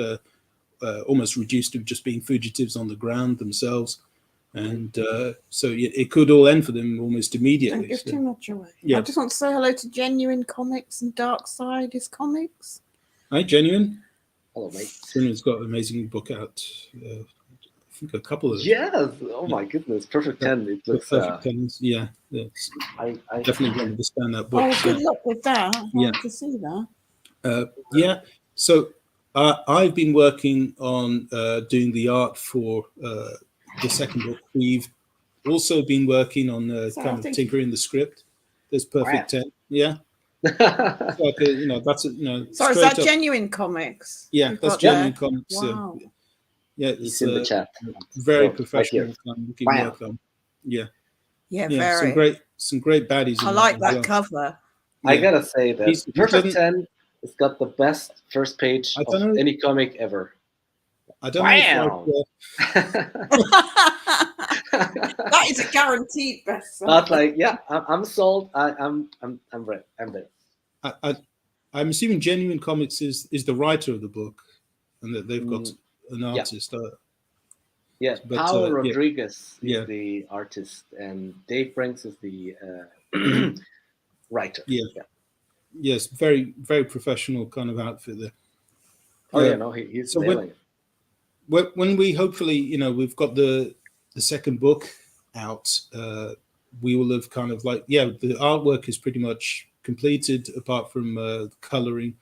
Speaker 2: almost reduced to just being fugitives on the ground themselves. And so it could all end for them almost immediately.
Speaker 3: Don't give too much away.
Speaker 2: Yeah.
Speaker 3: I just want to say hello to Genuine Comics and Dark Side is Comics.
Speaker 2: Hi, Genuine.
Speaker 1: Hello, mate.
Speaker 2: Genuine's got an amazing book out. I think a couple of
Speaker 1: Yes. Oh my goodness. Perfect 10. It looks.
Speaker 2: Perfect 10s. Yeah.
Speaker 1: I
Speaker 2: Definitely want to understand that book.
Speaker 3: Oh, good luck with that. I'd
Speaker 2: Yeah.
Speaker 3: like to see that.
Speaker 2: Yeah. So I've been working on doing the art for the second book. We've also been working on kind of tinkering the script. There's Perfect 10. Yeah. It's like that's
Speaker 3: So is that Genuine Comics?
Speaker 2: Yeah,
Speaker 3: You've
Speaker 2: that's
Speaker 3: got
Speaker 2: Genuine
Speaker 3: there?
Speaker 2: Comics.
Speaker 3: Wow.
Speaker 2: Yeah,
Speaker 1: It's
Speaker 2: it's
Speaker 1: in the chat.
Speaker 2: very
Speaker 1: Right
Speaker 2: professional
Speaker 1: here.
Speaker 2: kind of looking
Speaker 1: Wow.
Speaker 2: work on. Yeah.
Speaker 3: Yeah,
Speaker 2: Yeah,
Speaker 3: very.
Speaker 2: some great baddies.
Speaker 3: I
Speaker 2: in
Speaker 3: like
Speaker 2: as
Speaker 3: that
Speaker 2: well.
Speaker 3: cover.
Speaker 1: I
Speaker 2: Yeah.
Speaker 1: gotta say that
Speaker 2: He
Speaker 1: Perfect
Speaker 2: doesn't-
Speaker 1: 10 has got the best first page
Speaker 2: I
Speaker 1: of
Speaker 2: don't know.
Speaker 1: any comic ever.
Speaker 2: I don't know if
Speaker 3: That is a guaranteed bestseller.
Speaker 1: Not like, yeah, I'm sold. I'm ready. I'm there.
Speaker 2: I'm assuming Genuine Comics is the writer of the book, and that they've got an artist.
Speaker 1: Yeah,
Speaker 2: But,
Speaker 1: Paolo
Speaker 2: yeah.
Speaker 1: Rodriguez
Speaker 2: Yeah.
Speaker 1: is the artist, and Dave Franks is the writer.
Speaker 2: Yeah. Yes, very very professional kind of outfit there.
Speaker 1: Oh yeah, no, he's
Speaker 2: so
Speaker 1: nailing it.
Speaker 2: When we hopefully we've got the second book out, we will have kind of the artwork is pretty much completed, apart from coloring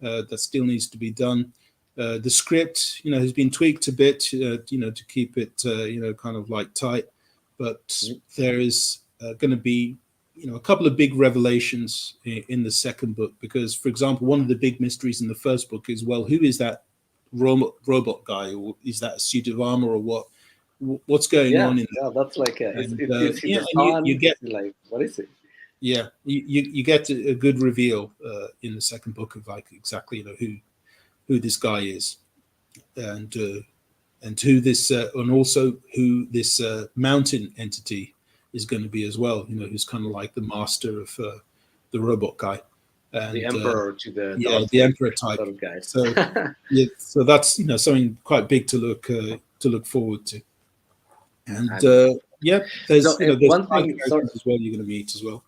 Speaker 2: that still needs to be done. The script has been tweaked a bit to keep it kind of tight, but there is going to be a couple of big revelations in the second book, because, for example, one of the big mysteries in the first book is, well, who is that robot guy, or is that a suit of armor, or what's going on in
Speaker 1: yeah, that's like is he the
Speaker 2: and
Speaker 1: son?
Speaker 2: you get
Speaker 1: Like, what is it?
Speaker 2: yeah, you get a good reveal in the second book of exactly who this guy is, and who this and also who this mountain entity is going to be as well. Who's kind of like the master of the robot guy, and
Speaker 1: The emperor to the
Speaker 2: the emperor type
Speaker 1: sort of guy.
Speaker 2: So yeah, so that's something quite big to look forward to. And there's
Speaker 1: So,
Speaker 2: there's
Speaker 1: one thing,
Speaker 2: characters as well you're going to meet as well.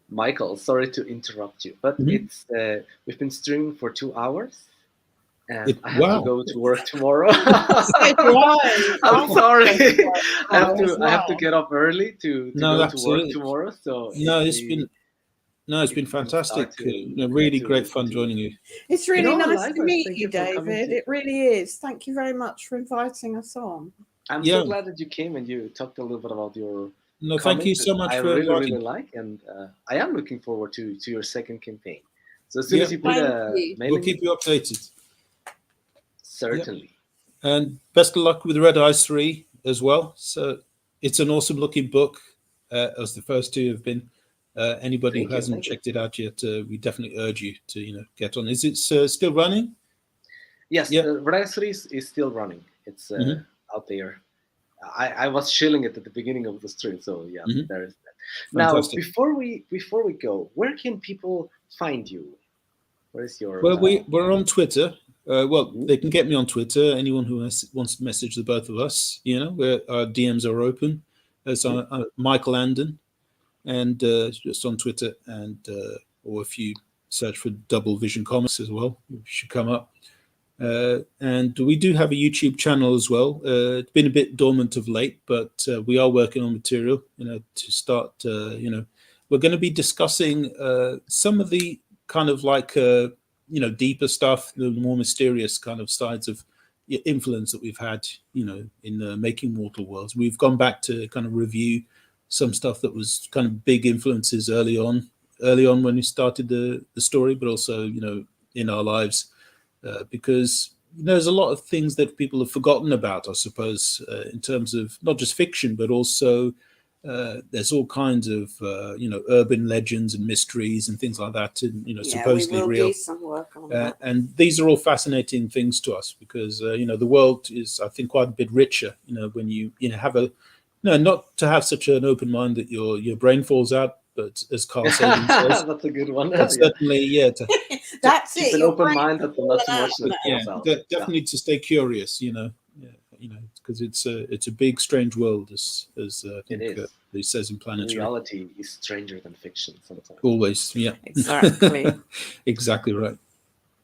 Speaker 1: Michael, sorry to interrupt you, but it's we've been streaming for 2 hours, and I have to go to work tomorrow. I'm sorry. I have to get up early to go to work tomorrow. So
Speaker 2: it's been fantastic. Really great fun joining you.
Speaker 3: It's really nice to meet you, David. It really is. Thank you very much for inviting us on.
Speaker 1: I'm so glad that you came and you talked a little bit about your.
Speaker 2: No, thank you so much for
Speaker 1: inviting. I really
Speaker 2: inviting.
Speaker 1: like, and I am looking forward to your second campaign. So as soon as you put
Speaker 2: we'll keep you updated.
Speaker 1: Certainly.
Speaker 2: And best of luck with Red Eyes 3 as well. So it's an awesome looking book, as the first two have been. Anybody who hasn't checked it out yet, we definitely urge you to get on. Is it still running?
Speaker 1: Yes, Red Eyes 3 is still running. It's out there. I was chilling it at the beginning of the stream, so yeah, there is that. Fantastic. Now, before we go, where can people find you? Where is your?
Speaker 2: Well, we're on Twitter. They can get me on Twitter. Anyone who wants to message the both of us, our DMs are open. So Michael Anden, and just on Twitter, and or if you search for Double Vision Comics as well, it should come up. And we do have a YouTube channel as well. It's been a bit dormant of late, but we are working on material. To start. We're going to be discussing some of the kind of deeper stuff, the more mysterious kind of sides of influence that we've had, in making Mortal Worlds. We've gone back to kind of review some stuff that was kind of big influences early on when we started the story, but also, in our lives. because there's a lot of things that people have forgotten about, I suppose, in terms of not just fiction, but also there's all kinds of urban legends and mysteries and things like that, and supposedly
Speaker 3: we will
Speaker 2: real.
Speaker 3: do some work on that.
Speaker 2: And these are all fascinating things to us because the world is, I think, quite a bit richer. When you have not to have such an open mind that your brain falls out, but as Carl Sagan says,
Speaker 1: That's a good one.
Speaker 2: but certainly,
Speaker 3: That's
Speaker 1: keep
Speaker 3: it.
Speaker 1: an
Speaker 3: your
Speaker 1: open
Speaker 3: brain
Speaker 1: mind that the not too much
Speaker 3: will
Speaker 1: that falls out.
Speaker 2: definitely to stay curious. Because it's a big, strange world, as I think he says in Planetary.
Speaker 1: Reality is stranger than fiction sometimes.
Speaker 2: Always, yeah.
Speaker 3: Exactly.
Speaker 2: Exactly right.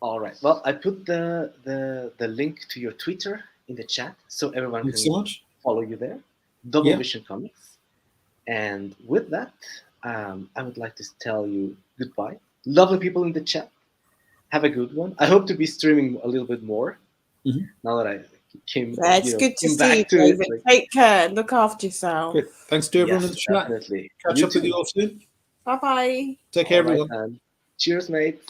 Speaker 1: All right. Well, I put the link to your Twitter in the chat so everyone
Speaker 2: Thanks
Speaker 1: can
Speaker 2: so much.
Speaker 1: follow you there. Double Vision Comics. And with that, I would like to tell you goodbye. Lovely people in the chat. Have a good one. I hope to be streaming a little bit more now that I came.
Speaker 3: It's good to
Speaker 1: came
Speaker 3: see you,
Speaker 1: back to
Speaker 3: David.
Speaker 1: it.
Speaker 3: Take care. Look after yourself.
Speaker 2: Good. Thanks to everyone in
Speaker 1: Yes,
Speaker 2: the chat.
Speaker 1: definitely.
Speaker 2: Catch
Speaker 1: You
Speaker 2: up with
Speaker 1: too.
Speaker 2: you all soon.
Speaker 3: Bye-bye.
Speaker 2: Take care,
Speaker 1: All right,
Speaker 2: everyone.
Speaker 1: man. Cheers, mate.